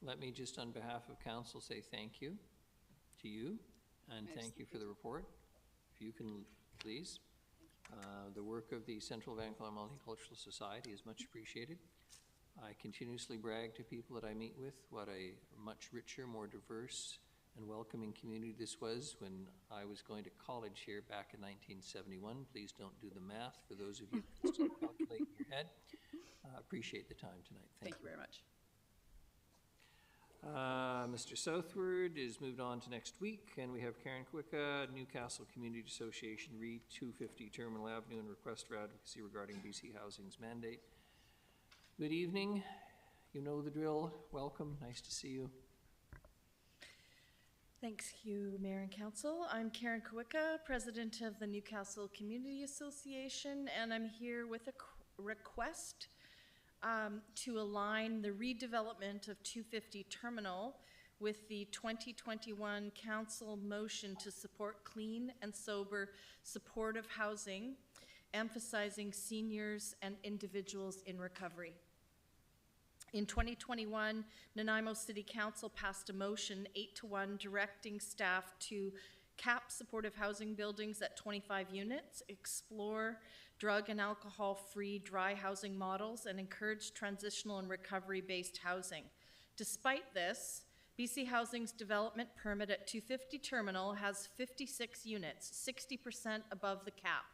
Let me just on behalf of council say thank you to you and thank you for the report. If you can please. The work of the Central Vancouver Multicultural Society is much appreciated. I continuously brag to people that I meet with what a much richer, more diverse, and welcoming community this was when I was going to college here back in 1971. Please don't do the math for those of you who can still calculate in your head. Appreciate the time tonight. Thank you very much. Mr. Southward is moved on to next week, and we have Karen Kwika, Newcastle Community Association, RE 250 Terminal Avenue, and request for advocacy regarding BC Housing's mandate. Good evening. You know the drill. Welcome. Nice to see you. Thanks you, Mayor and Council. I'm Karen Kwika, President of the Newcastle Community Association, and I'm here with a request to align the redevelopment of 250 Terminal with the 2021 Council motion to support clean and sober supportive housing, emphasizing seniors and individuals in recovery. In 2021, Nanaimo City Council passed a motion 8-1 directing staff to cap supportive housing buildings at 25 units, explore drug and alcohol-free dry housing models, and encourage transitional and recovery-based housing. Despite this, BC Housing's development permit at 250 Terminal has 56 units, 60% above the cap.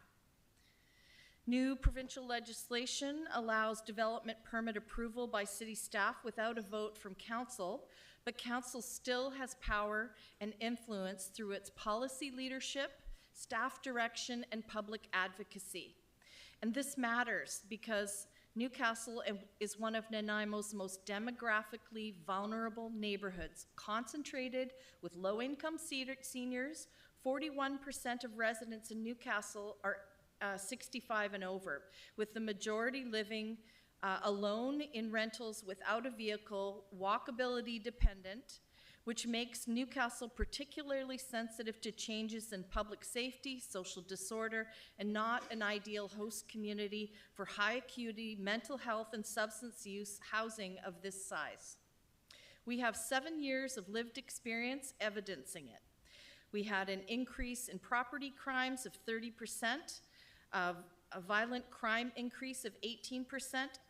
New provincial legislation allows development permit approval by city staff without a vote from council, but council still has power and influence through its policy leadership, staff direction, and public advocacy. And this matters because Newcastle is one of Nanaimo's most demographically vulnerable neighborhoods, concentrated with low-income seniors. 41% of residents in Newcastle are 65 and over, with the majority living alone in rentals without a vehicle, walkability dependent, which makes Newcastle particularly sensitive to changes in public safety, social disorder, and not an ideal host community for high acuity mental health and substance use housing of this size. We have 7 years of lived experience evidencing it. We had an increase in property crimes of 30%, a violent crime increase of 18%,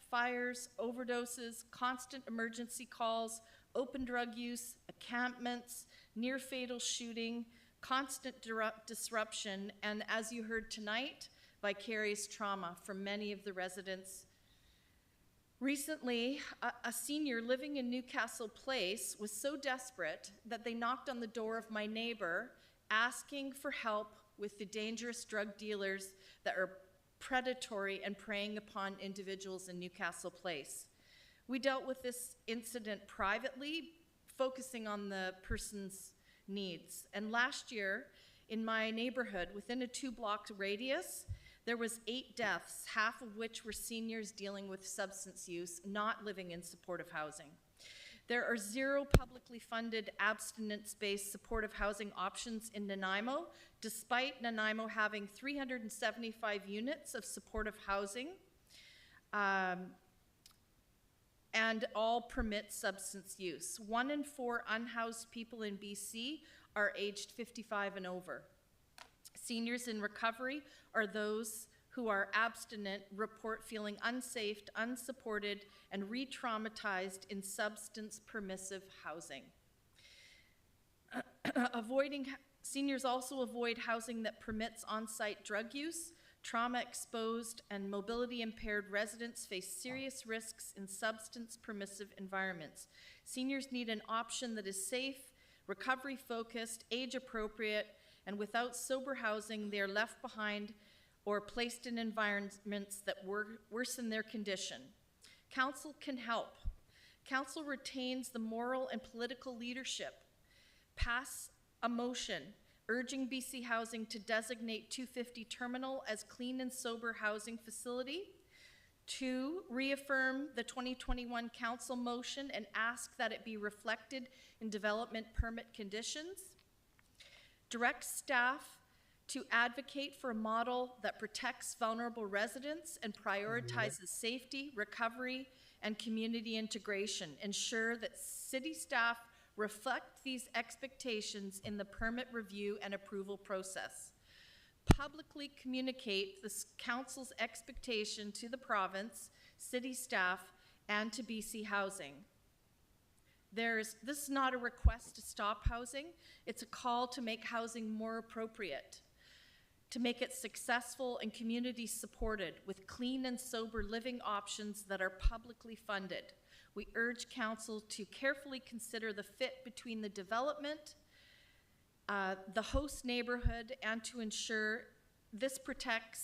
fires, overdoses, constant emergency calls, open drug use, encampments, near-fatal shooting, constant disruption, and as you heard tonight, vicarious trauma from many of the residents. Recently, a senior living in Newcastle Place was so desperate that they knocked on the door of my neighbor asking for help with the dangerous drug dealers that are predatory and preying upon individuals in Newcastle Place. We dealt with this incident privately, focusing on the person's needs. And last year, in my neighborhood, within a 2-block radius, there was 8 deaths, half of which were seniors dealing with substance use, not living in supportive housing. There are 0 publicly funded abstinence-based supportive housing options in Nanaimo, despite Nanaimo having 375 units of supportive housing, and all permit substance use. 1 in 4 unhoused people in BC are aged 55 and over. Seniors in recovery are those who are abstinent, report feeling unsafe, unsupported, and re-traumatized in substance-permissive housing. Seniors also avoid housing that permits on-site drug use. Trauma-exposed and mobility-impaired residents face serious risks in substance-permissive environments. Seniors need an option that is safe, recovery-focused, age-appropriate, and without sober housing, they are left behind or placed in environments that worsen their condition. Council can help. Council retains the moral and political leadership. Pass a motion urging BC Housing to designate 250 Terminal as clean and sober housing facility. 2, reaffirm the 2021 council motion and ask that it be reflected in development permit conditions. Direct staff to advocate for a model that protects vulnerable residents and prioritizes safety, recovery, and community integration. Ensure that city staff reflect these expectations in the permit review and approval process. Publicly communicate the council's expectation to the province, city staff, and to BC Housing. This is not a request to stop housing, it's a call to make housing more appropriate, to make it successful and community supported with clean and sober living options that are publicly funded. We urge council to carefully consider the fit between the development, the host neighborhood, and to ensure this protect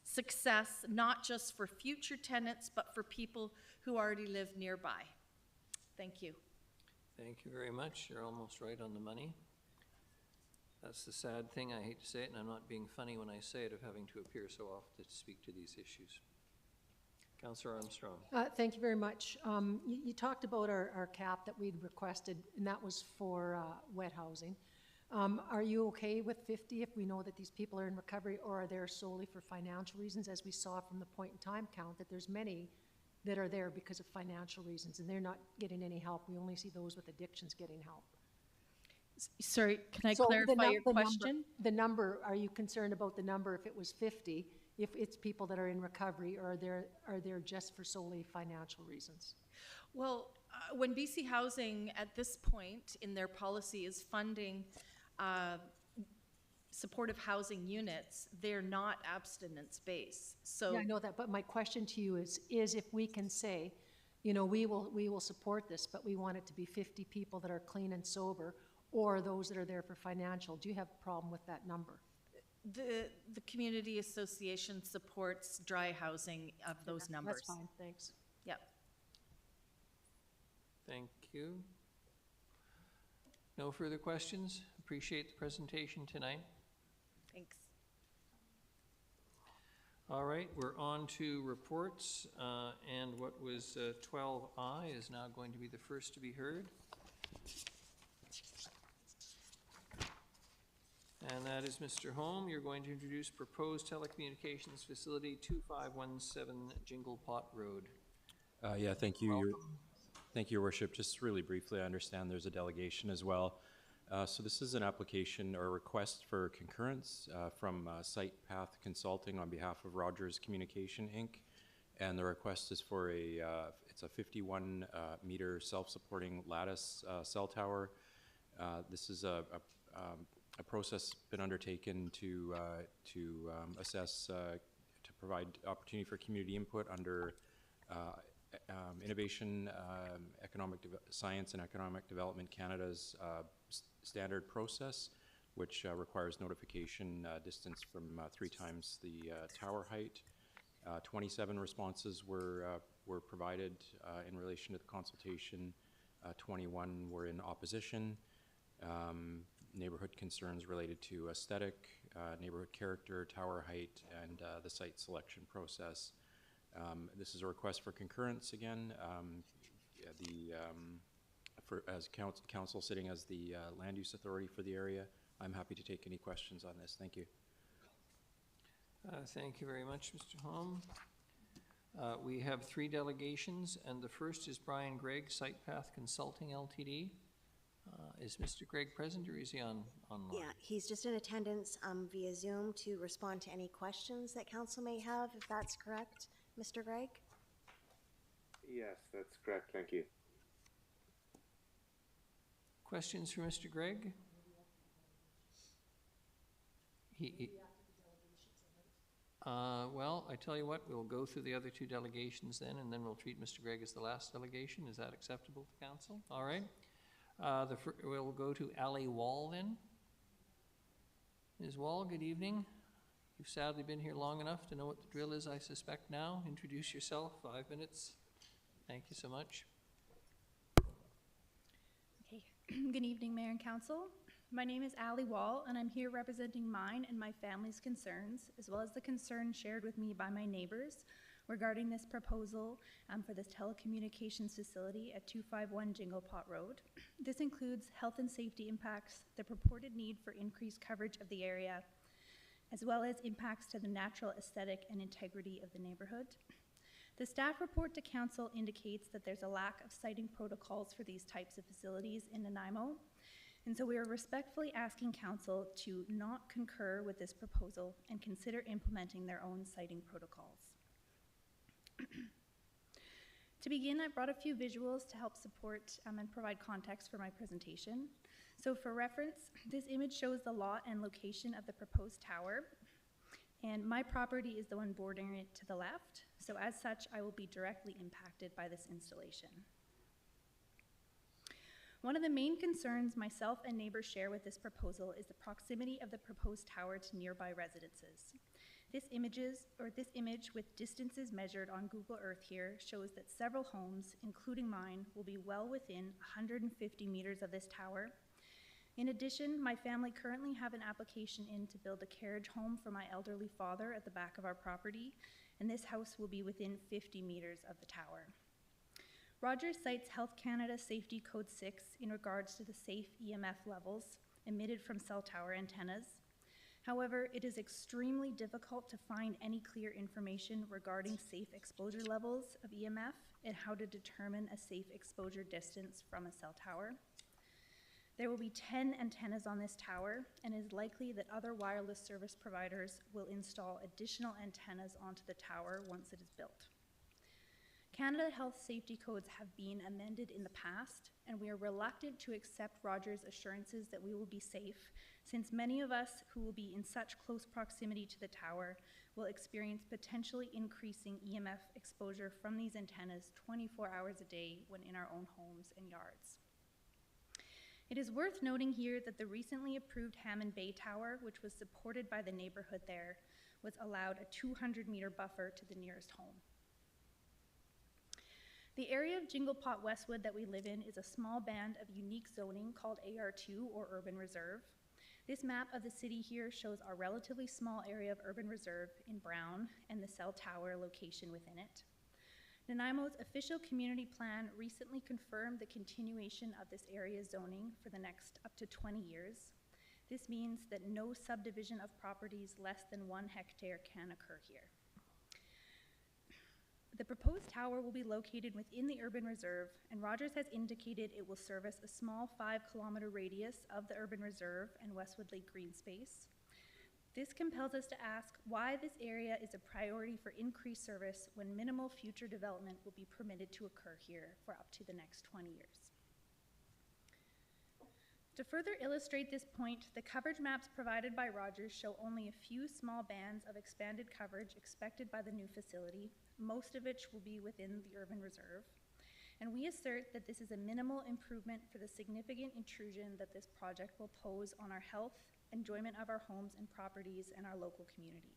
success not just for future tenants but for people who already live nearby. Thank you. Thank you very much. You're almost right on the money. That's the sad thing, I hate to say it, and I'm not being funny when I say it, of having to appear so often to speak to these issues. Councillor Armstrong. Thank you very much. You talked about our cap that we'd requested, and that was for wet housing. Are you okay with 50 if we know that these people are in recovery, or are there solely for financial reasons, as we saw from the point in time count that there's many that are there because of financial reasons and they're not getting any help? We only see those with addictions getting help. Sorry, can I clarify your question? The number, are you concerned about the number if it was 50, if it's people that are in recovery, or are there just for solely financial reasons? Well, when BC Housing at this point in their policy is funding supportive housing units, they're not abstinence-based. So yeah, I know that, but my question to you is if we can say, you know, we will support this, but we want it to be 50 people that are clean and sober, or those that are there for financial. Do you have a problem with that number? The community association supports dry housing of those numbers. That's fine, thanks. Yep. Thank you. No further questions? Appreciate the presentation tonight. Thanks. All right, we're on to reports, and what was 12I is now going to be the first to be heard. And that is Mr. Holm. You're going to introduce proposed telecommunications facility 2517 Jingle Pot Road. Yeah, thank you. Thank you, Your Worship. Just really briefly, I understand there's a delegation as well. So this is an application or request for concurrence from SitePath Consulting on behalf of Rogers Communication, Inc. And the request is for it's a 51 meter self-supporting lattice cell tower. This is a process been undertaken to assess, to provide opportunity for community input under Innovation, Science and Economic Development Canada's standard process, which requires notification distance from 3 times the tower height. 27 responses were provided in relation to the consultation. 21 were in opposition. Neighborhood concerns related to aesthetic, neighborhood character, tower height, and the site selection process. This is a request for concurrence again. As council sitting as the land use authority for the area, I'm happy to take any questions on this. Thank you. Thank you very much, Mr. Holm. We have 3 delegations, and the first is Brian Gregg, SitePath Consulting Ltd. Is Mr. Gregg present, or is he online? Yeah, he's just in attendance via Zoom to respond to any questions that council may have, if that's correct, Mr. Gregg? Yes, that's correct. Thank you. Questions for Mr. Gregg? Well, I tell you what, we'll go through the other 2 delegations then, and then we'll treat Mr. Gregg as the last delegation. Is that acceptable to council? All right. We'll go to Ali Wall then. Ms. Wall, good evening. You've sadly been here long enough to know what the drill is, I suspect now. Introduce yourself, 5 minutes. Thank you so much. Okay. Good evening, Mayor and Council. My name is Ali Wall, and I'm here representing mine and my family's concerns, as well as the concerns shared with me by my neighbors regarding this proposal for this telecommunications facility at 251 Jingle Pot Road. This includes health and safety impacts, the purported need for increased coverage of the area, as well as impacts to the natural aesthetic and integrity of the neighborhood. The staff report to council indicates that there's a lack of siting protocols for these types of facilities in Nanaimo, and so we are respectfully asking council to not concur with this proposal and consider implementing their own siting protocols. To begin, I brought a few visuals to help support and provide context for my presentation. So for reference, this image shows the lot and location of the proposed tower, and my property is the one bordering it to the left. So as such, I will be directly impacted by this installation. One of the main concerns myself and neighbors share with this proposal is the proximity of the proposed tower to nearby residences. This image with distances measured on Google Earth here shows that several homes, including mine, will be well within 150 meters of this tower. In addition, my family currently have an application in to build a carriage home for my elderly father at the back of our property, and this house will be within 50 meters of the tower. Rogers cites Health Canada Safety Code 6 in regards to the safe EMF levels emitted from cell tower antennas. However, it is extremely difficult to find any clear information regarding safe exposure levels of EMF and how to determine a safe exposure distance from a cell tower. There will be 10 antennas on this tower, and it is likely that other wireless service providers will install additional antennas onto the tower once it is built. Canada Health Safety Codes have been amended in the past, and we are reluctant to accept Rogers' assurances that we will be safe, since many of us who will be in such close proximity to the tower will experience potentially increasing EMF exposure from these antennas 24 hours a day when in our own homes and yards. It is worth noting here that the recently approved Hammond Bay Tower, which was supported by the neighborhood there, was allowed a 200-meter buffer to the nearest home. The area of Jinglepot Westwood that we live in is a small band of unique zoning called AR2, or Urban Reserve. This map of the city here shows our relatively small area of Urban Reserve in brown and the cell tower location within it. Nanaimo's official community plan recently confirmed the continuation of this area zoning for the next up to 20 years. This means that no subdivision of properties less than 1 hectare can occur here. The proposed tower will be located within the Urban Reserve, and Rogers has indicated it will service a small 5-kilometer radius of the Urban Reserve and Westwood Lake Green Space. This compels us to ask why this area is a priority for increased service when minimal future development will be permitted to occur here for up to the next 20 years. To further illustrate this point, the coverage maps provided by Rogers show only a few small bands of expanded coverage expected by the new facility, most of which will be within the Urban Reserve. And we assert that this is a minimal improvement for the significant intrusion that this project will pose on our health, enjoyment of our homes and properties, and our local community.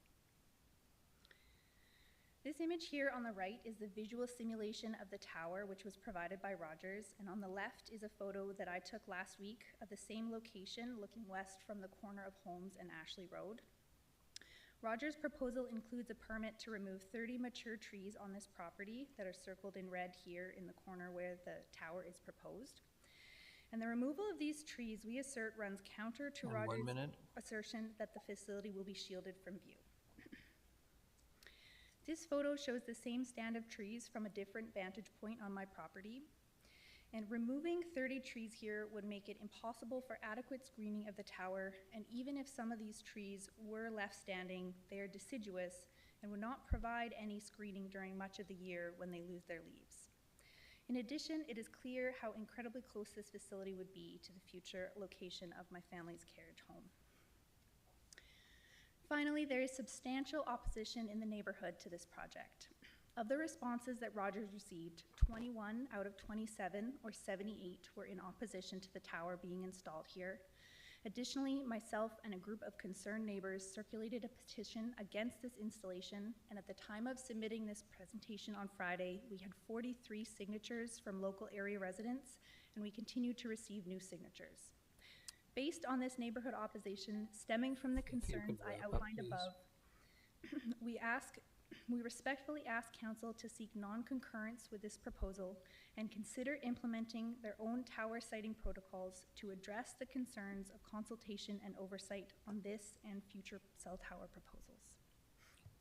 This image here on the right is the visual simulation of the tower, which was provided by Rogers, and on the left is a photo that I took last week of the same location looking west from the corner of Holmes and Ashley Road. Rogers' proposal includes a permit to remove 30 mature trees on this property that are circled in red here in the corner where the tower is proposed. And the removal of these trees, we assert, runs counter to Rogers' assertion that the facility will be shielded from view. This photo shows the same stand of trees from a different vantage point on my property. And removing 30 trees here would make it impossible for adequate screening of the tower, and even if some of these trees were left standing, they are deciduous and would not provide any screening during much of the year when they lose their leaves. In addition, it is clear how incredibly close this facility would be to the future location of my family's carriage home. Finally, there is substantial opposition in the neighborhood to this project. Of the responses that Rogers received, 21 out of 27, or 78, were in opposition to the tower being installed here. Additionally, myself and a group of concerned neighbors circulated a petition against this installation, and at the time of submitting this presentation on Friday, we had 43 signatures from local area residents, and we continue to receive new signatures. Based on this neighborhood opposition stemming from the concerns I outlined above, we respectfully ask Council to seek non-concurrence with this proposal and consider implementing their own tower siting protocols to address the concerns of consultation and oversight on this and future cell tower proposals.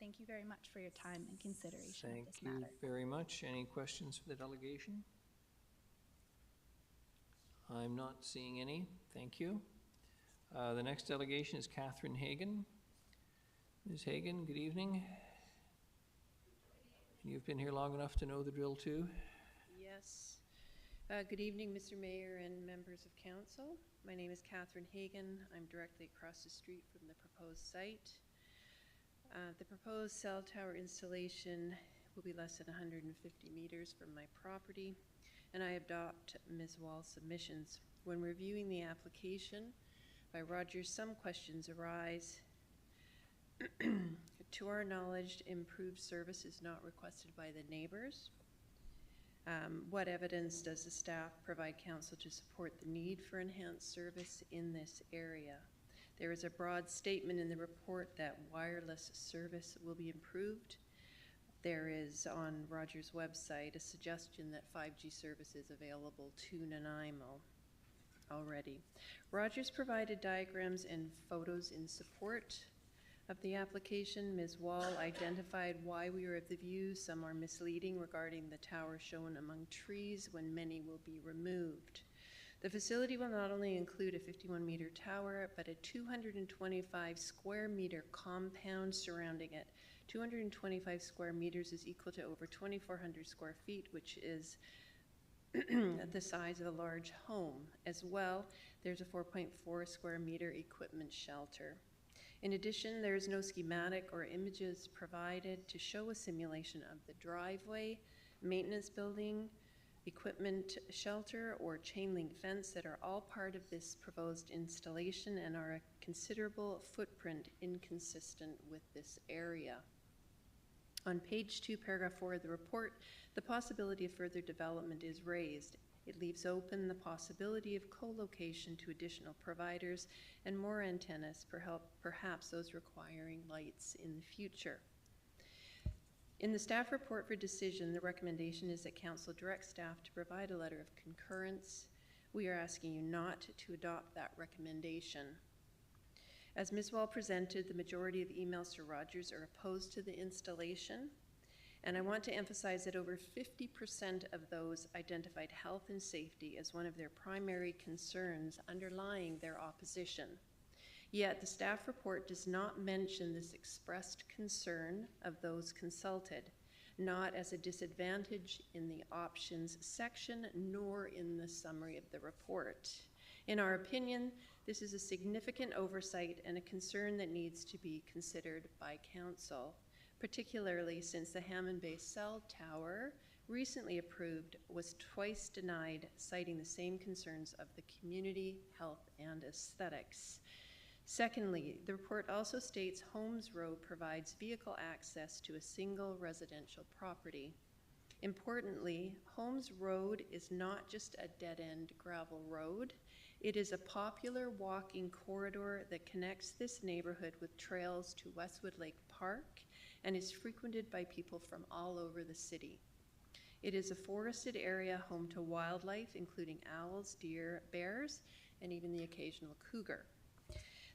Thank you very much for your time and consideration of this matter. Thank you very much. Any questions for the delegation? I'm not seeing any. Thank you. The next delegation is Catherine Hagan. Ms. Hagan, good evening. You've been here long enough to know the drill too. Yes. Good evening, Mr. Mayor and members of council. My name is Catherine Hagan. I'm directly across the street from the proposed site. The proposed cell tower installation will be less than 150 meters from my property, and I adopt Ms. Wall's submissions. When reviewing the application by Rogers, some questions arise. To our knowledge, improved service is not requested by the neighbors. What evidence does the staff provide council to support the need for enhanced service in this area? There is a broad statement in the report that wireless service will be improved. There is on Rogers' website a suggestion that 5G service is available to Nanaimo already. Rogers provided diagrams and photos in support of the application. Ms. Wall identified why we are of the view some are misleading regarding the tower shown among trees when many will be removed. The facility will not only include a 51-meter tower, but a 225 square meter compound surrounding it. 225 square meters is equal to over 2,400 square feet, which is the size of a large home. As well, there's a 4.4 square meter equipment shelter. In addition, there is no schematic or images provided to show a simulation of the driveway, maintenance building, equipment shelter, or chain link fence that are all part of this proposed installation and are a considerable footprint inconsistent with this area. On page 2, paragraph 4 of the report, the possibility of further development is raised. It leaves open the possibility of co-location to additional providers and more antennas, perhaps those requiring lights in the future. In the staff report for decision, the recommendation is that council direct staff to provide a letter of concurrence. We are asking you not to adopt that recommendation. As Ms. Wall presented, the majority of emails to Rogers are opposed to the installation. And I want to emphasize that over 50% of those identified health and safety as one of their primary concerns underlying their opposition. Yet the staff report does not mention this expressed concern of those consulted, not as a disadvantage in the options section, nor in the summary of the report. In our opinion, this is a significant oversight and a concern that needs to be considered by council, particularly since the Hammond Bay cell tower, recently approved, was twice denied, citing the same concerns of the community, health, and aesthetics. Secondly, the report also states Holmes Road provides vehicle access to a single residential property. Importantly, Holmes Road is not just a dead-end gravel road. It is a popular walking corridor that connects this neighborhood with trails to Westwood Lake Park and is frequented by people from all over the city. It is a forested area home to wildlife, including owls, deer, bears, and even the occasional cougar.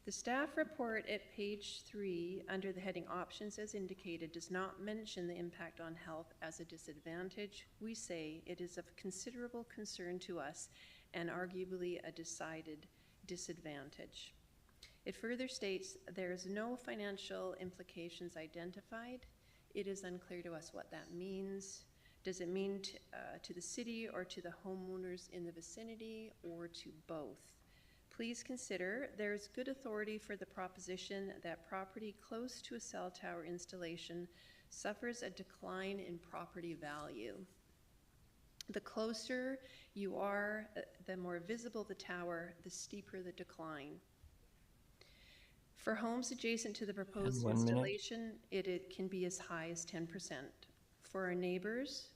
The staff report at page 3, under the heading Options as indicated, does not mention the impact on health as a disadvantage. We say it is of considerable concern to us and arguably a decided disadvantage. It further states there is no financial implications identified. It is unclear to us what that means. Does it mean to the city or to the homeowners in the vicinity or to both? Please consider there is good authority for the proposition that property close to a cell tower installation suffers a decline in property value. The closer you are, the more visible the tower, the steeper the decline. For homes adjacent to the proposed installation, it can be as high as 10%. For our neighbors,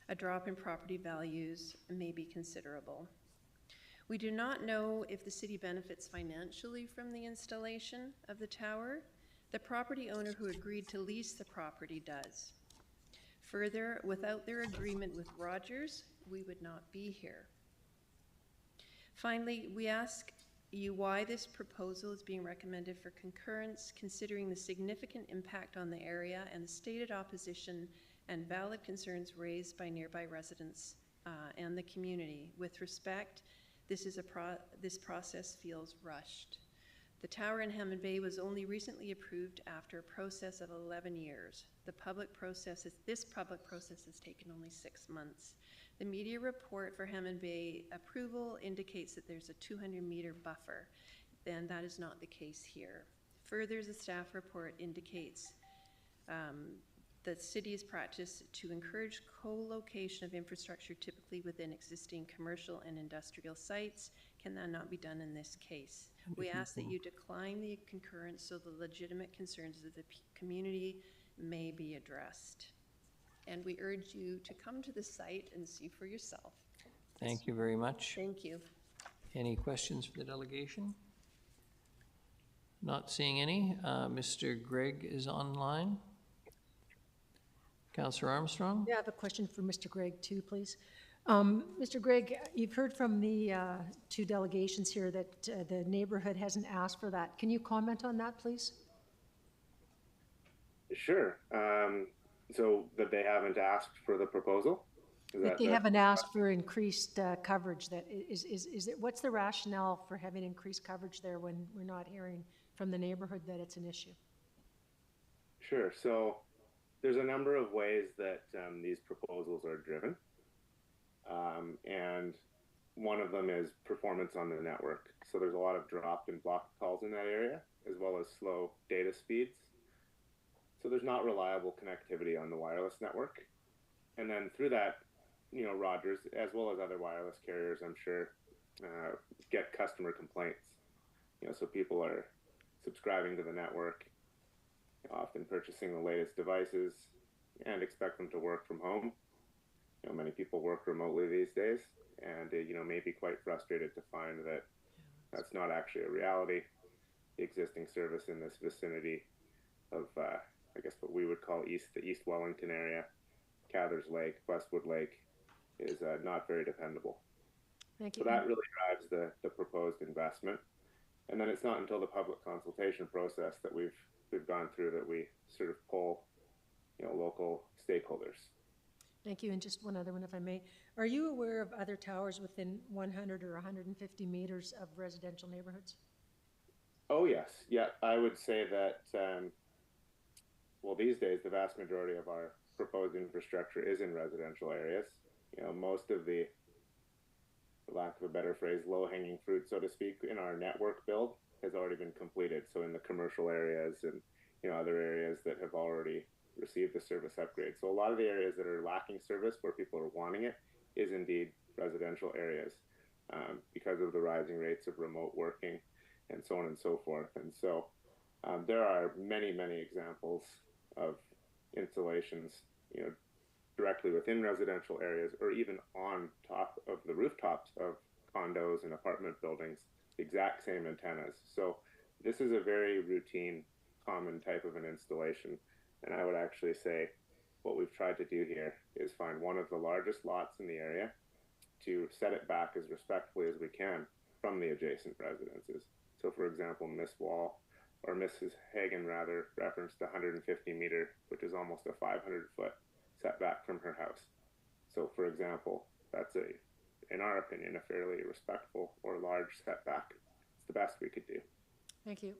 a drop in property values may be considerable. We do not know if the city benefits financially from the installation of the tower. The property owner who agreed to lease the property does. Further, without their agreement with Rogers, we would not be here. Finally, we ask you why this proposal is being recommended for concurrence, considering the significant impact on the area and the stated opposition and valid concerns raised by nearby residents and the community. With respect, this process feels rushed. The tower in Hammond Bay was only recently approved after a process of 11 years. This public process has taken only 6 months. The media report for Hammond Bay approval indicates that there's a 200-meter buffer, and that is not the case here. Further, the staff report indicates the city's practice to encourage co-location of infrastructure typically within existing commercial and industrial sites. Can that not be done in this case? We ask that you decline the concurrence so the legitimate concerns of the community may be addressed. And we urge you to come to the site and see for yourself. Thank you very much. Thank you. Any questions for the delegation? Not seeing any. Mr. Gregg is online. Councillor Armstrong? Yeah, I have a question for Mr. Gregg too, please. Mr. Gregg, you've heard from the two delegations here that the neighborhood hasn't asked for that. Can you comment on that, please? Sure. So that they haven't asked for the proposal? That they haven't asked for increased coverage. That is it, what's the rationale for having increased coverage there when we're not hearing from the neighborhood that it's an issue? Sure. So there's a number of ways that these proposals are driven. And one of them is performance on the network. So there's a lot of dropped and blocked calls in that area, as well as slow data speeds. So there's not reliable connectivity on the wireless network. And then through that, you know, Rogers, as well as other wireless carriers, I'm sure, get customer complaints. You know, so people are subscribing to the network, often purchasing the latest devices, and expect them to work from home. You know, many people work remotely these days, and you know, may be quite frustrated to find that that's not actually a reality. The existing service in this vicinity of, I guess what we would call the East Wellington area, Cathars Lake, Westwood Lake, is not very dependable. Thank you. So that really drives the proposed investment. And then it's not until the public consultation process that we've gone through that we sort of poll, you know, local stakeholders. Thank you. And just one other one, if I may. Are you aware of other towers within 100 or 150 meters of residential neighborhoods? Oh, yes. Yeah, I would say that, well, these days, the vast majority of our proposed infrastructure is in residential areas. You know, most of the, for lack of a better phrase, low-hanging fruit, so to speak, in our network build has already been completed. So in the commercial areas and, you know, other areas that have already received the service upgrade. So a lot of the areas that are lacking service where people are wanting it is indeed residential areas because of the rising rates of remote working and so on and so forth. And so there are many, many examples of installations, you know, directly within residential areas or even on top of the rooftops of condos and apartment buildings, the exact same antennas. So this is a very routine, common type of an installation. And I would actually say what we've tried to do here is find one of the largest lots in the area to set it back as respectfully as we can from the adjacent residences. So for example, Miss Wall, or Mrs. Hagen rather, referenced 150 meter, which is almost a 500-foot setback from her house. So for example, that's in our opinion, a fairly respectful or large setback. It's the best we could do. Thank you.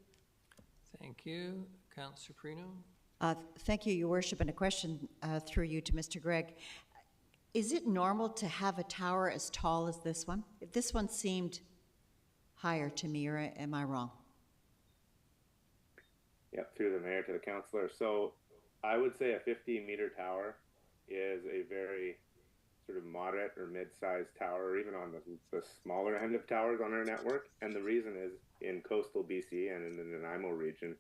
Thank you. Councillor Perino? Thank you, Your Worship, and a question through you to Mr. Gregg. Is it normal to have a tower as tall as this one? If this one seemed higher to me, or am I wrong? Yep, through the mayor to the councillor. So I would say a 50-meter tower is a very sort of moderate or mid-sized tower, or even on the smaller end of towers on our network. And the reason is in coastal BC and in the Nanaimo region,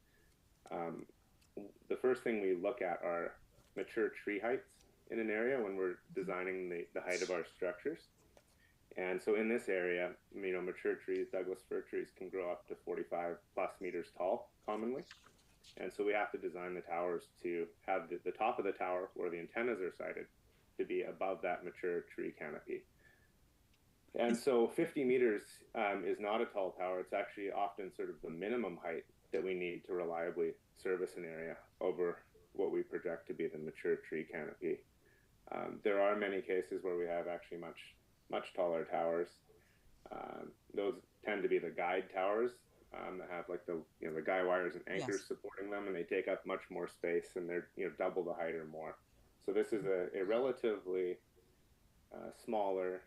the first thing we look at are mature tree heights in an area when we're designing the height of our structures. And so in this area, you know, mature trees, Douglas fir trees, can grow up to 45 plus meters tall commonly. And so we have to design the towers to have the top of the tower where the antennas are sited to be above that mature tree canopy. And so 50 meters is not a tall tower. It's actually often sort of the minimum height that we need to reliably service an area over what we project to be the mature tree canopy. There are many cases where we have actually much taller towers. Those tend to be the guide towers that have like the the guy wires and anchors Yes. supporting them, and they take up much more space, and they're double the height or more. So this is a relatively smaller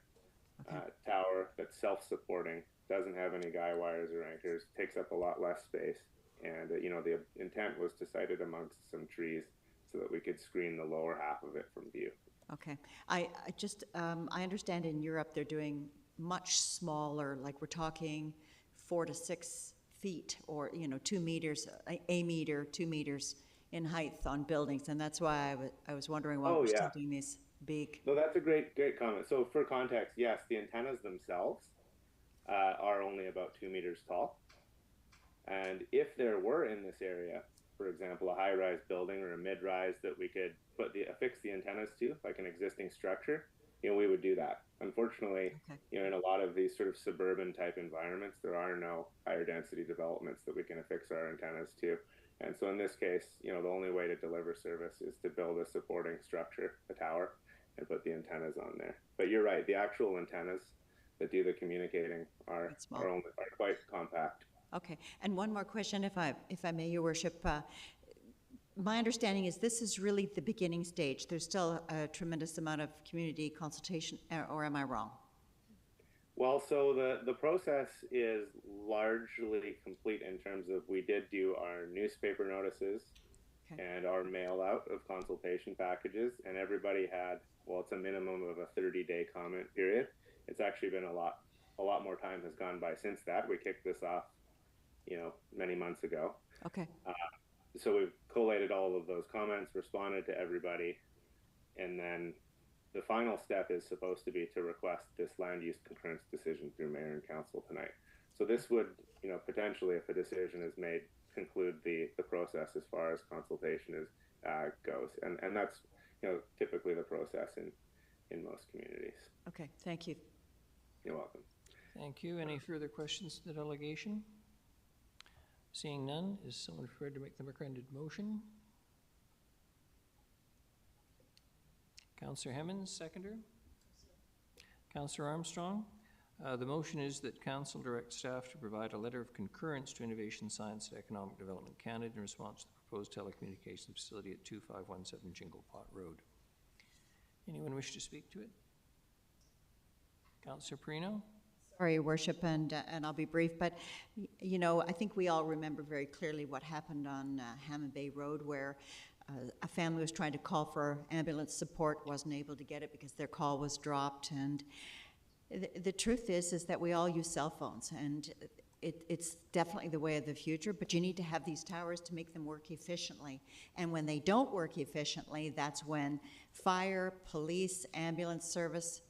tower that's self-supporting, doesn't have any guy wires or anchors, takes up a lot less space, and the intent was to site it amongst some trees so that we could screen the lower half of it from view. Okay. I just, I understand in Europe they're doing much smaller, like we're talking 4 to 6 feet or, 2 meters, a meter, 2 meters in height on buildings. And that's why I was wondering why we're still doing these big. No, that's a great comment. So for context, yes, the antennas themselves are only about 2 meters tall. And if there were in this area, for example, a high-rise building or a mid-rise that we could affix the antennas to, like an existing structure, we would do that. Unfortunately, in a lot of these sort of suburban type environments, there are no higher density developments that we can affix our antennas to. And so in this case, the only way to deliver service is to build a supporting structure, a tower, and put the antennas on there. But you're right, the actual antennas that do the communicating are quite compact. Okay, and one more question, if I may, Your Worship. My understanding is this is really the beginning stage. There's still a tremendous amount of community consultation, or am I wrong? Well, so the process is largely complete in terms of we did do our newspaper notices and our mail out of consultation packages, and everybody had, well, it's a minimum of a 30-day comment period. It's actually been a lot more time has gone by since that. We kicked this off many months ago. Okay. So we've collated all of those comments, responded to everybody, and then the final step is supposed to be to request this land use concurrence decision through Mayor and Council tonight. So this would, potentially, if a decision is made, conclude the process as far as consultation goes. And that's, typically the process in most communities. Okay, thank you. You're welcome. Thank you. Any further questions to the delegation? Seeing none, is someone prepared to make the recommended motion? Councillor Hemmons, seconder. Councillor Armstrong. The motion is that Council direct staff to provide a letter of concurrence to Innovation Science and Economic Development Canada in response to the proposed telecommunications facility at 2517 Jingle Pot Road. Anyone wish to speak to it? Councillor Perino. Sorry, Your Worship, and I'll be brief, but, I think we all remember very clearly what happened on Hammond Bay Road, where a family was trying to call for ambulance support, wasn't able to get it because their call was dropped, and the truth is that we all use cell phones, and it's definitely the way of the future, but you need to have these towers to make them work efficiently, and when they don't work efficiently, that's when fire, police, ambulance service,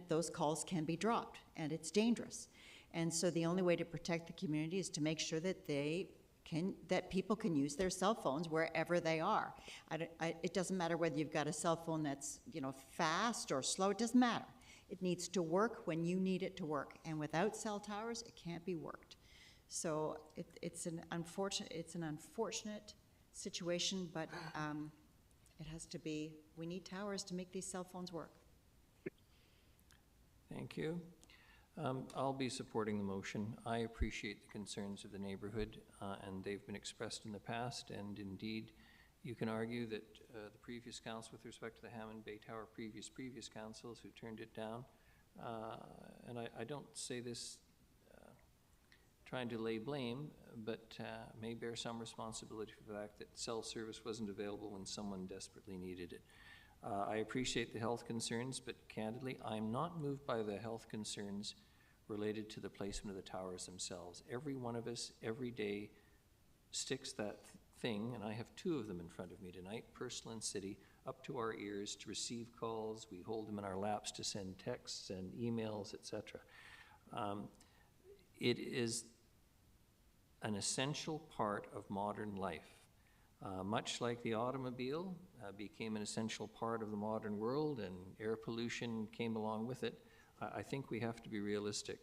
those calls can be dropped, and it's dangerous. And so the only way to protect the community is to make sure that that people can use their cell phones wherever they are. It doesn't matter whether you've got a cell phone that's fast or slow. It doesn't matter. It needs to work when you need it to work, and without cell towers, it can't be worked. So it's an unfortunate situation, but it has to be. We need towers to make these cell phones work. Thank you. I'll be supporting the motion. I appreciate the concerns of the neighborhood, and they've been expressed in the past, and indeed, you can argue that the previous council, with respect to the Hammond Bay Tower, previous councils who turned it down, and I don't say this trying to lay blame, but may bear some responsibility for the fact that cell service wasn't available when someone desperately needed it. I appreciate the health concerns, but candidly, I'm not moved by the health concerns related to the placement of the towers themselves. Every one of us, every day, sticks that thing, and I have 2 of them in front of me tonight, personal and city, up to our ears to receive calls. We hold them in our laps to send texts and emails, etc. It is an essential part of modern life. Much like the automobile became an essential part of the modern world and air pollution came along with it, I think we have to be realistic.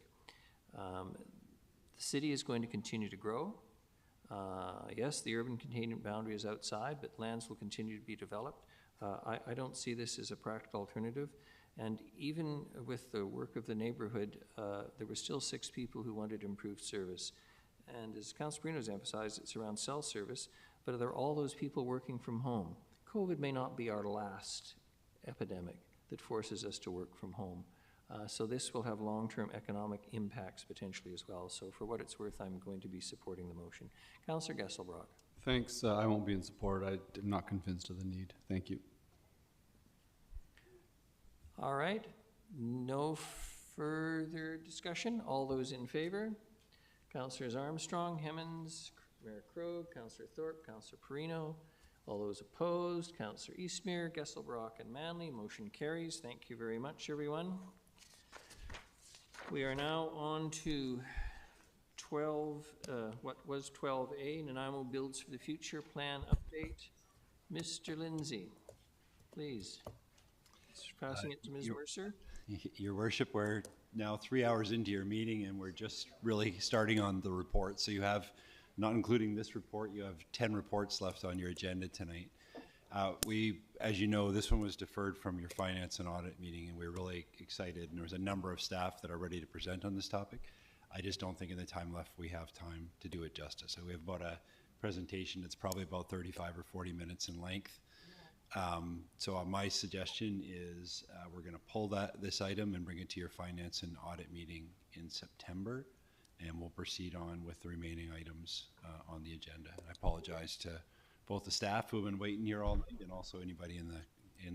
The city is going to continue to grow. Yes, the urban containment boundary is outside, but lands will continue to be developed. I don't see this as a practical alternative. And even with the work of the neighborhood, there were still 6 people who wanted improved service. And as Councilor Perino has emphasized, it's around cell service, but are there all those people working from home? COVID may not be our last epidemic that forces us to work from home. So this will have long-term economic impacts potentially as well. So for what it's worth, I'm going to be supporting the motion. Councillor Gesselbrock. Thanks. I won't be in support. I'm not convinced of the need. Thank you. All right. No further discussion. All those in favor? Councillors Armstrong, Hemmens, Mayor Krogh, Councillor Thorpe, Councillor Perino. All those opposed, Councillor Eastmere, Gesselbrock, and Manley. Motion carries. Thank you very much, everyone. We are now on to 12, what was 12A, Nanaimo Builds for the Future Plan Update. Mr. Lindsay, please. Passing it to Ms. Mercer. Your Worship, we're now 3 hours into your meeting and we're just really starting on the report. So you have, not including this report, you have 10 reports left on your agenda tonight. As you know, this one was deferred from your Finance and Audit meeting, and we're really excited. And there was a number of staff that are ready to present on this topic. I just don't think in the time left we have time to do it justice. So we have about a presentation that's probably about 35 or 40 minutes in length. So my suggestion is we're going to pull this item and bring it to your Finance and Audit meeting in September, and we'll proceed on with the remaining items on the agenda. And I apologize to both the staff who have been waiting here all night and also anybody in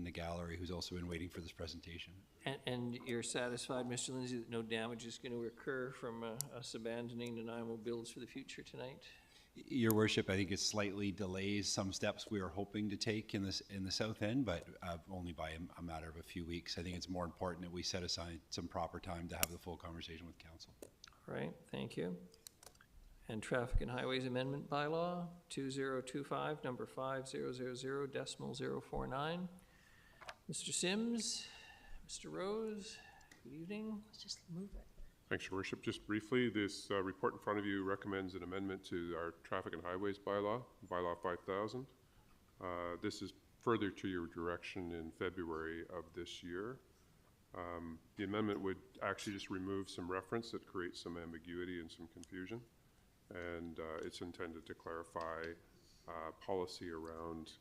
the gallery who's also been waiting for this presentation. And you're satisfied, Mr. Lindsay, that no damage is going to occur from us abandoning Nanaimo Builds for the Future tonight? Your Worship, I think it slightly delays some steps we were hoping to take in the south end, but only by a matter of a few weeks. I think it's more important that we set aside some proper time to have the full conversation with council. All right, thank you. And Traffic and Highways Amendment Bylaw 2025, number 5000.049. Mr. Sims, Mr. Rose, good evening. Let's just move it. Thanks, Your Worship. Just briefly, this report in front of you recommends an amendment to our Traffic and Highways Bylaw, Bylaw 5000. This is further to your direction in February of this year. The amendment would actually just remove some reference that creates some ambiguity and some confusion. And it's intended to clarify policy around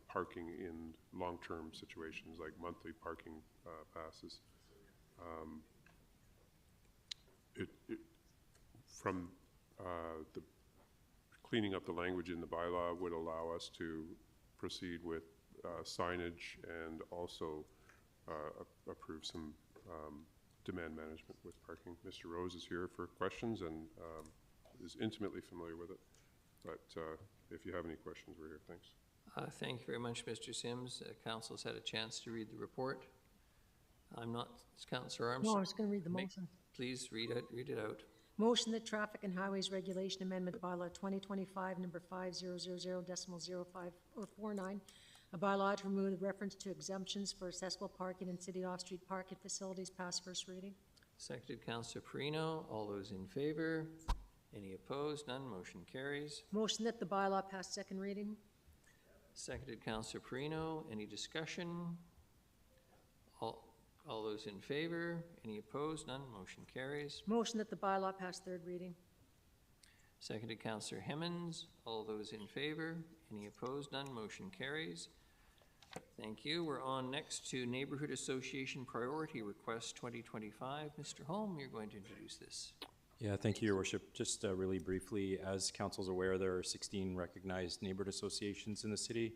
parking in long-term situations like monthly parking passes. From the cleaning up the language in the bylaw would allow us to proceed with signage and also approve some demand management with parking. Mr. Rose is here for questions and is intimately familiar with it. But if you have any questions, we're here. Thanks. Thank you very much, Mr. Sims. Council has had a chance to read the report. I'm not, Councillor Armstrong. No, I was going to read the motion. Please read it out. Motion that Traffic and Highways Regulation Amendment Bylaw 2025, number 5000.0549, a bylaw to remove the reference to exemptions for accessible parking in city off-street parking facilities, pass first reading. Seconded, Councillor Perino. All those in favor? Any opposed? None. Motion carries. Motion that the bylaw pass second reading. Seconded, Councillor Perino. Any discussion? All those in favor? Any opposed? None. Motion carries. Motion that the bylaw pass third reading. Seconded, Councillor Hemmens. All those in favor? Any opposed? None. Motion carries. Thank you. We're on next to Neighborhood Association Priority Request 2025. Mr. Holm, you're going to introduce this. Yeah, thank you, Your Worship. Just really briefly, as Council's aware, there are 16 recognized neighborhood associations in the city.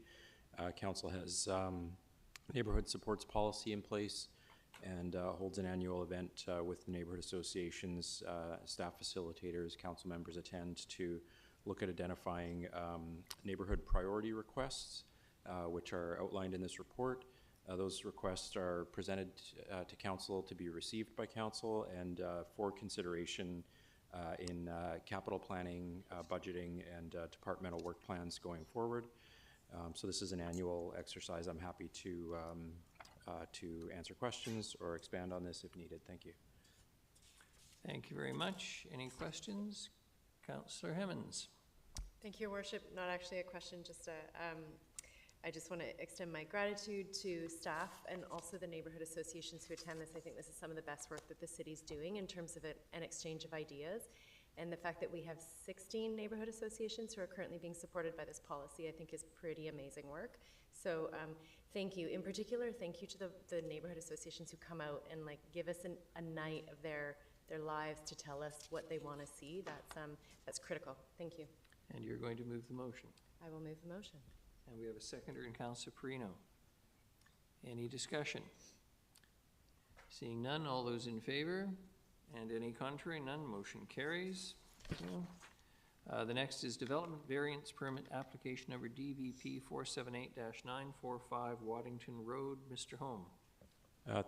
Council has neighborhood supports policy in place and holds an annual event with the neighborhood associations. Staff facilitators, council members attend to look at identifying neighborhood priority requests, which are outlined in this report. Those requests are presented to council to be received by council and for consideration in capital planning, budgeting, and departmental work plans going forward. So this is an annual exercise. I'm happy to answer questions or expand on this if needed. Thank you. Thank you very much. Any questions? Councillor Hemmens. Thank you, Your Worship. Not actually a question, just I just want to extend my gratitude to staff and also the neighborhood associations who attend this. I think this is some of the best work that the city's doing in terms of an exchange of ideas. And the fact that we have 16 neighborhood associations who are currently being supported by this policy, I think is pretty amazing work. So thank you. In particular, thank you to the neighborhood associations who come out and like give us a night of their lives to tell us what they want to see. That's critical. Thank you. And you're going to move the motion. I will move the motion. And we have a seconder in Councillor Perino. Any discussion? Seeing none, all those in favor? And any contrary? None. Motion carries. Thank you. The next is Development Variance Permit Application Number DVP 478-945 Waddington Road. Mr. Holm.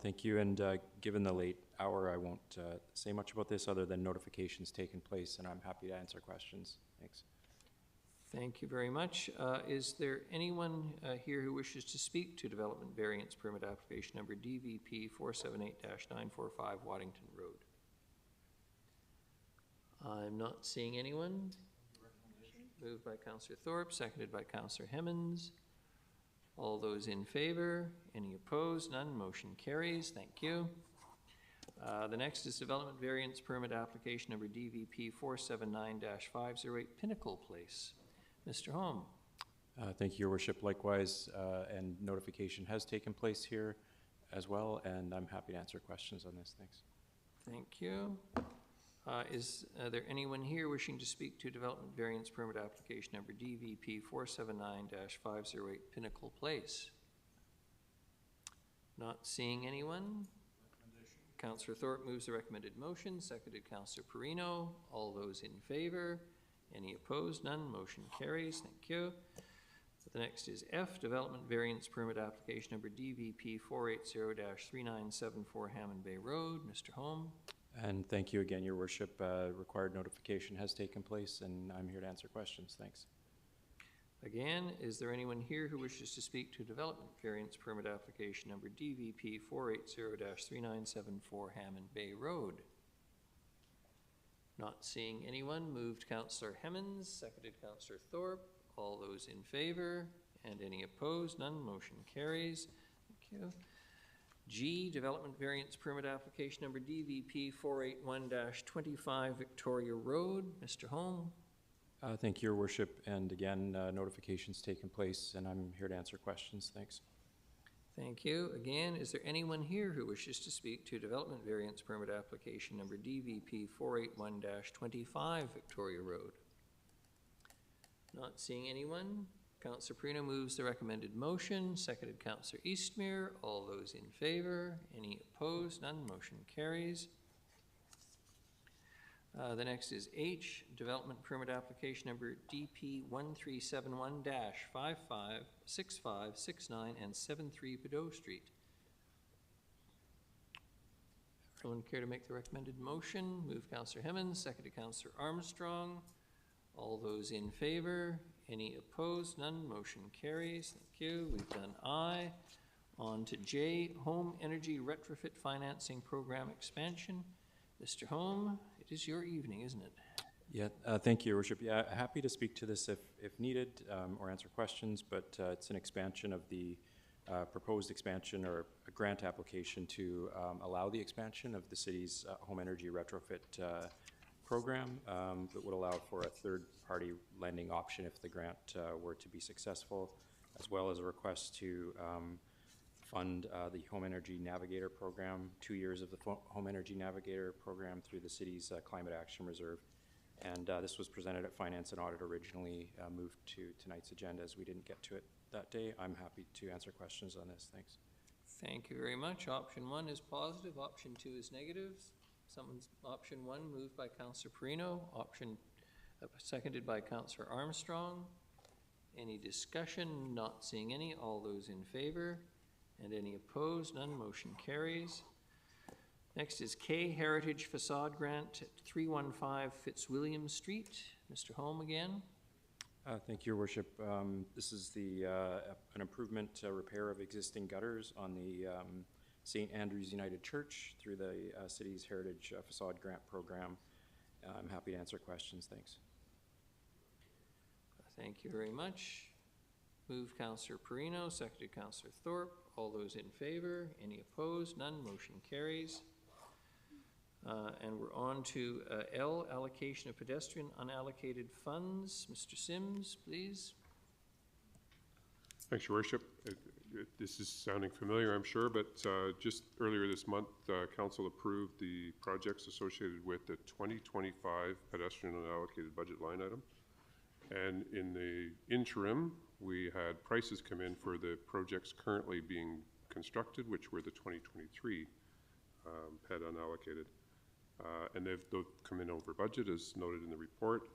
Thank you, and given the late hour, I won't say much about this other than notifications taken place, and I'm happy to answer questions. Thanks. Thank you very much. Is there anyone here who wishes to speak to Development Variance Permit Application Number DVP 478-945 Waddington Road? I'm not seeing anyone. Moved by Councillor Thorpe, seconded by Councillor Hemmens. All those in favor? Any opposed? None. Motion carries. Thank you. The next is Development Variance Permit Application Number DVP 479-508 Pinnacle Place. Mr. Holm. Thank you, Your Worship. Likewise, and notification has taken place here as well, and I'm happy to answer questions on this. Thanks. Thank you. Is there anyone here wishing to speak to Development Variance Permit Application Number DVP 479-508 Pinnacle Place? Not seeing anyone. Councillor Thorpe moves the recommended motion, seconded Councillor Perino. All those in favor? Any opposed? None. Motion carries. Thank you. The next is F, Development Variance Permit Application Number DVP 480-3974 Hammond Bay Road. Mr. Holm. And thank you again, Your Worship. Required notification has taken place, and I'm here to answer questions. Thanks. Again, is there anyone here who wishes to speak to Development Variance Permit Application Number DVP 480-3974 Hammond Bay Road? Not seeing anyone. Moved Councillor Hemmens, seconded Councillor Thorpe. All those in favor? And any opposed? None. Motion carries. Thank you. G, Development Variance Permit Application Number DVP 481-25 Victoria Road. Mr. Holm. Thank you, Your Worship. And again, notifications taken place, and I'm here to answer questions. Thanks. Thank you. Again, is there anyone here who wishes to speak to Development Variance Permit Application Number DVP 481-25 Victoria Road? Not seeing anyone. Councillor Perino moves the recommended motion, seconded Councillor Eastmere. All those in favor? Any opposed? None. Motion carries. The next is H, Development Permit Application Number DP 1371-556569 and 73 Bedaux Street. Everyone care to make the recommended motion? Move Councillor Hemmens, seconded Councillor Armstrong. All those in favor? Any opposed? None. Motion carries. Thank you. We've done I. On to J, Home Energy Retrofit Financing Program Expansion. Mr. Holm, it is your evening, isn't it? Yeah, thank you, Your Worship. Yeah, happy to speak to this if needed or answer questions, but it's an expansion of the proposed expansion or a grant application to allow the expansion of the city's home energy retrofit program that would allow for a third-party lending option if the grant were to be successful, as well as a request to fund the Home Energy Navigator program, 2 years of the Home Energy Navigator program through the city's Climate Action Reserve. And this was presented at Finance and Audit originally, moved to tonight's agenda as we didn't get to it that day. I'm happy to answer questions on this. Thanks. Thank you very much. Option 1 is positive. Option 2 is negative. Option 1 moved by Councillor Perino. Seconded by Councillor Armstrong. Any discussion? Not seeing any. All those in favor? And any opposed? None. Motion carries. Next is K, Heritage Facade Grant at 315 Fitzwilliam Street. Mr. Holm again. Thank you, Your Worship. This is an improvement repair of existing gutters on the St. Andrew's United Church through the city's Heritage Facade Grant Program. I'm happy to answer questions. Thanks. Thank you very much. Moved Councillor Perino, seconded Councillor Thorpe. All those in favor? Any opposed? None. Motion carries. And we're on to L, allocation of pedestrian unallocated funds. Mr. Sims, please. Thanks, Your Worship. This is sounding familiar, I'm sure, but just earlier this month, Council approved the projects associated with the 2025 pedestrian unallocated budget line item. And in the interim, we had prices come in for the projects currently being constructed, which were the 2023 PED unallocated. And they've come in over budget, as noted in the report.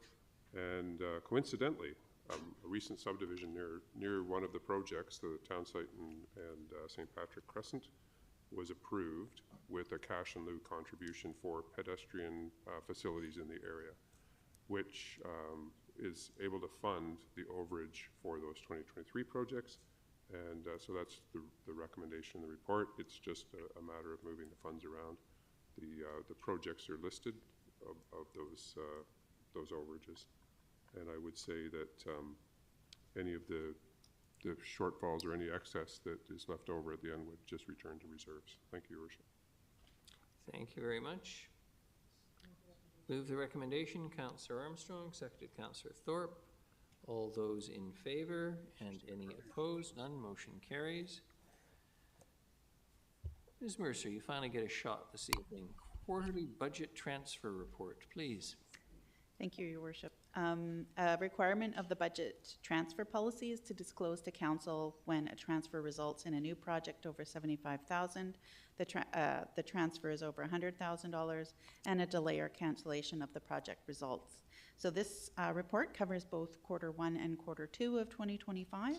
And coincidentally, a recent subdivision near one of the projects, the town site and St. Patrick Crescent, was approved with a cash in lieu contribution for pedestrian facilities in the area, which is able to fund the overage for those 2023 projects. And so that's the recommendation in the report. It's just a matter of moving the funds around. The projects are listed of those overages. And I would say that any of the shortfalls or any excess that is left over at the end would just return to reserves. Thank you, Your Worship. Thank you very much. Move the recommendation, Councillor Armstrong, seconded Councillor Thorpe. All those in favor and any opposed, none, motion carries. Ms. Mercer, you finally get a shot this evening. Quarterly budget transfer report, please. Thank you, Your Worship. A requirement of the budget transfer policy is to disclose to Council when a transfer results in a new project over $75,000, the transfer is over $100,000, and a delay or cancellation of the project results. So this report covers both Q1 and Q2 of 2025,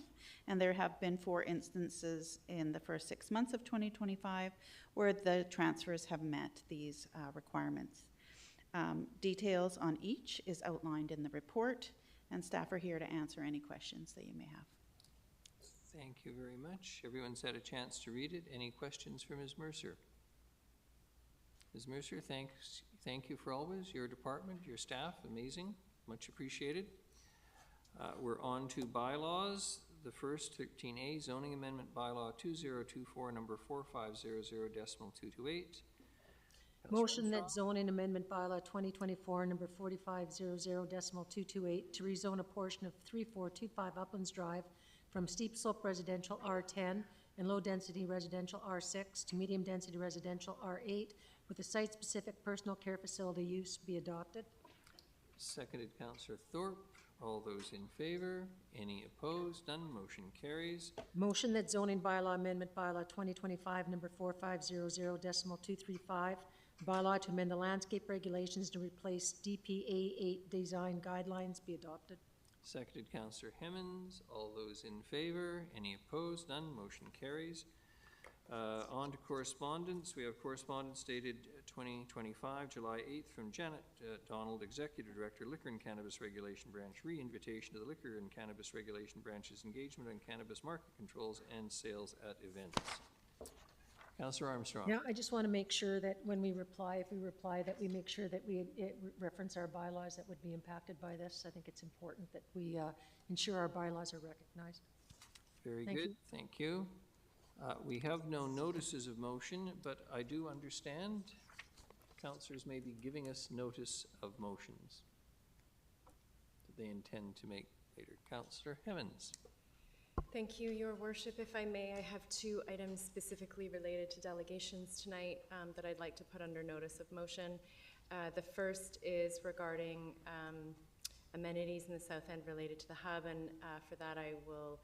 and there have been 4 instances in the first 6 months of 2025 where the transfers have met these requirements. Details on each is outlined in the report, and staff are here to answer any questions that you may have. Thank you very much. Everyone's had a chance to read it. Any questions for Ms. Mercer? Ms. Mercer, thank you for always. Your department, your staff, amazing. Much appreciated. We're on to bylaws. The first, 13A, zoning amendment bylaw 2024, number 4500.228. Motion that zoning amendment bylaw 2024, number 4500.228, to rezone a portion of 3425 Uplands Drive from steep slope residential R10 and low density residential R6 to medium density residential R8 with a site-specific personal care facility use be adopted. Seconded Councillor Thorpe. All those in favor? Any opposed? None. Motion carries. Motion that zoning bylaw amendment bylaw 2025, number 4500.235, bylaw to amend the landscape regulations to replace DPA 8 design guidelines be adopted. Seconded Councillor Hemmons. All those in favor? Any opposed? None. Motion carries. On to correspondence. We have correspondence dated 2025, July 8th from Janet Donald, Executive Director, Liquor and Cannabis Regulation Branch, re-invitation to the Liquor and Cannabis Regulation Branch's engagement on cannabis market controls and sales at events. Councillor Armstrong. Yeah, I just want to make sure that when we reply, if we reply, that we make sure that we reference our bylaws that would be impacted by this. I think it's important that we ensure our bylaws are recognized. Very good. Thank you. We have no notices of motion, but I do understand councillors may be giving us notice of motions that they intend to make later. Councillor Hemmons. Thank you, Your Worship. If I may, I have 2 items specifically related to delegations tonight that I'd like to put under notice of motion. The first is regarding amenities in the South End related to the hub, and for that I will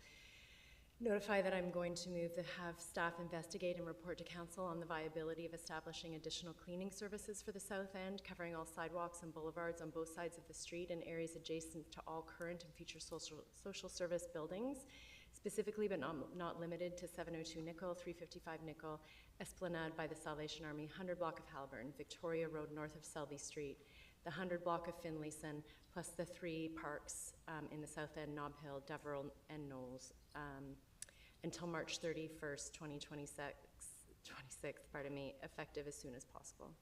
notify that I'm going to move to have staff investigate and report to Council on the viability of establishing additional cleaning services for the South End, covering all sidewalks and boulevards on both sides of the street and areas adjacent to all current and future social service buildings, specifically but not limited to 702 Nickel, 355 Nickel, Esplanade by the Salvation Army, 100 block of Halburn, Victoria Road north of Selby Street, the 100 block of Finlayson, plus the 3 parks in the South End, Nob Hill, Deverell, and Knowles, until March 31st, 2026, effective as soon as possible.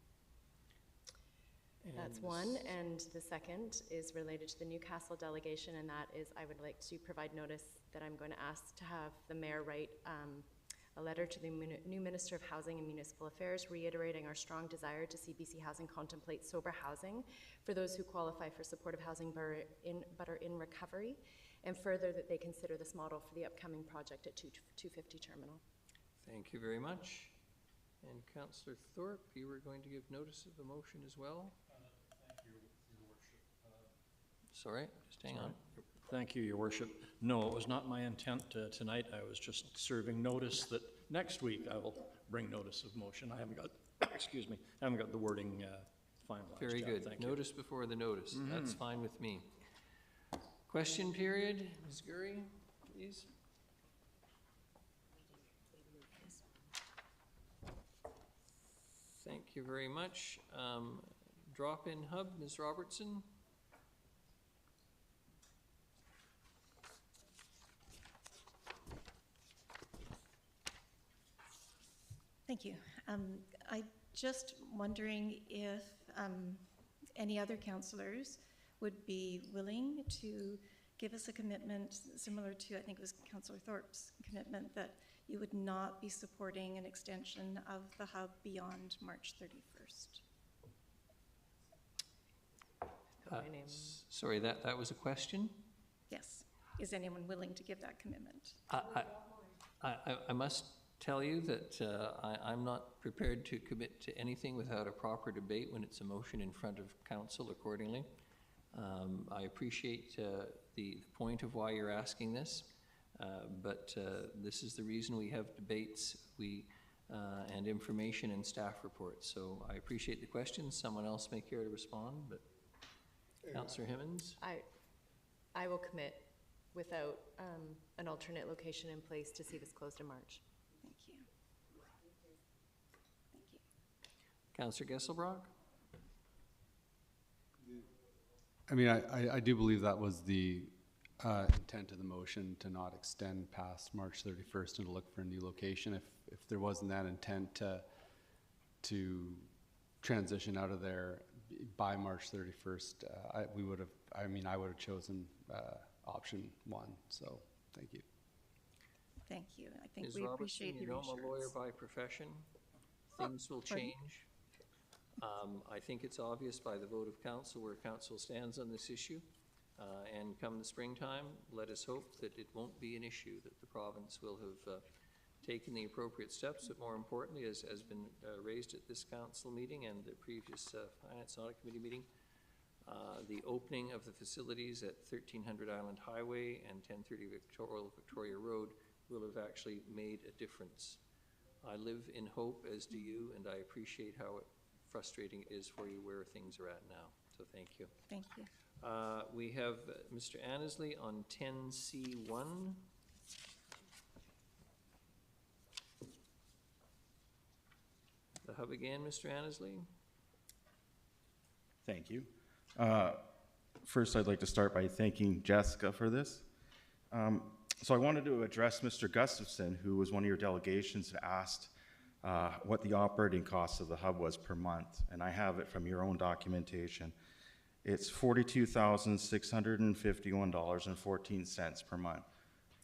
That's one, and the second is related to the Newcastle delegation, and that is I would like to provide notice that I'm going to ask to have the mayor write a letter to the new Minister of Housing and Municipal Affairs reiterating our strong desire to see BC Housing contemplate sober housing for those who qualify for supportive housing but are in recovery, and further that they consider this model for the upcoming project at 250 Terminal. Thank you very much. And Councillor Thorpe, you were going to give notice of the motion as well? Thank you, Your Worship. Sorry, just hang on. Thank you, Your Worship. No, it was not my intent tonight. I was just serving notice that next week I will bring notice of motion. I haven't got, excuse me, I haven't got the wording finalized. Very yet. good. Thank you. Notice before the notice. That's fine with me. Question period. Ms. Gurry, please. Thank you very much. Drop-in hub, Ms. Robertson. Thank you. I just wondering if any other councillors would be willing to give us a commitment similar to, I think it was Councillor Thorpe's commitment, that you would not be supporting an extension of the hub beyond March 31st. Sorry, that was a question? Yes. Is anyone willing to give that commitment? I must tell you that I'm not prepared to commit to anything without a proper debate when it's a motion in front of council accordingly. I appreciate the point of why you're asking this, but this is the reason we have debates and information and staff reports. So I appreciate the question. Someone else may care to respond, but Councillor Himmons? I will commit without an alternate location in place to see this closed in March. Thank you. Thank you. Councillor Gesselbrock? I mean, I do believe that was the intent of the motion, to not extend past March 31st and to look for a new location. If there wasn't that intent to transition out of there by March 31st, I would have chosen option 1. So thank you. Thank you. I think Ms. we Robertson, appreciate the you know I'm a lawyer reassurance. by profession. Things will Pardon? change. I think it's obvious by the vote of council where council stands on this issue. And come the springtime, let us hope that it won't be an issue, that the province will have taken the appropriate steps, but more importantly, as has been raised at this council meeting and the previous Finance and Audit Committee meeting, the opening of the facilities at 1300 Island Highway and 1030 Victoria Road will have actually made a difference. I live in hope, as do you, and I appreciate how frustrating it is for you where things are at now. So thank you. Thank you. We have Mr. Annesley on 10C1. The hub again, Mr. Annesley. Thank you. First, I'd like to start by thanking Jessica for this. So I wanted to address Mr. Gustafson, who was one of your delegations and asked what the operating cost of the hub was per month, and I have it from your own documentation. It's $42,651.14 per month.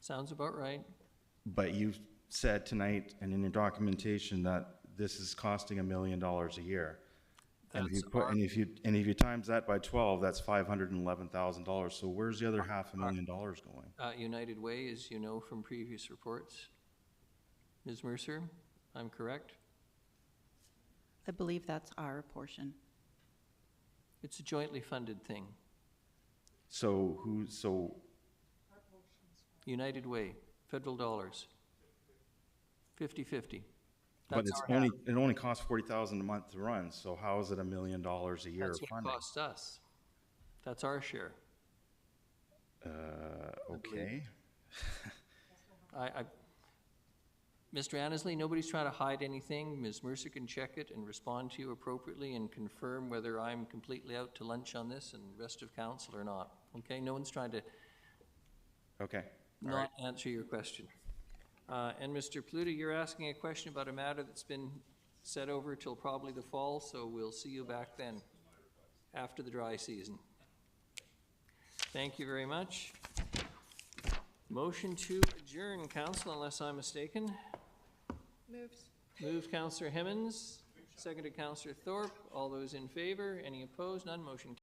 Sounds about right. But you said tonight and in your documentation that this is costing $1 million a year. And if you times that by 12, that's $511,000. So where's the other $500,000 going? United Way, as you know from previous reports. Ms. Mercer, I'm correct? I believe that's our portion. It's a jointly funded thing. So United Way, federal dollars. 50-50. But it only costs $40,000 a month to run. So how is it $1 million a year That's of what funding? it costs us. That's our share. Okay. Mr. Annesley, nobody's trying to hide anything. Ms. Mercer can check it and respond to you appropriately and confirm whether I'm completely out to lunch on this and the rest of council or not. Okay, no one's trying to not answer your question. And Mr. Pluta, you're asking a question about a matter that's been set over till probably the fall, so we'll see you back then after the dry season. Thank you very much. Motion to adjourn, council, unless I'm mistaken. Moved. Moved Councillor Hemmens, seconded Councillor Thorpe. All those in favor? Any opposed? None. Motion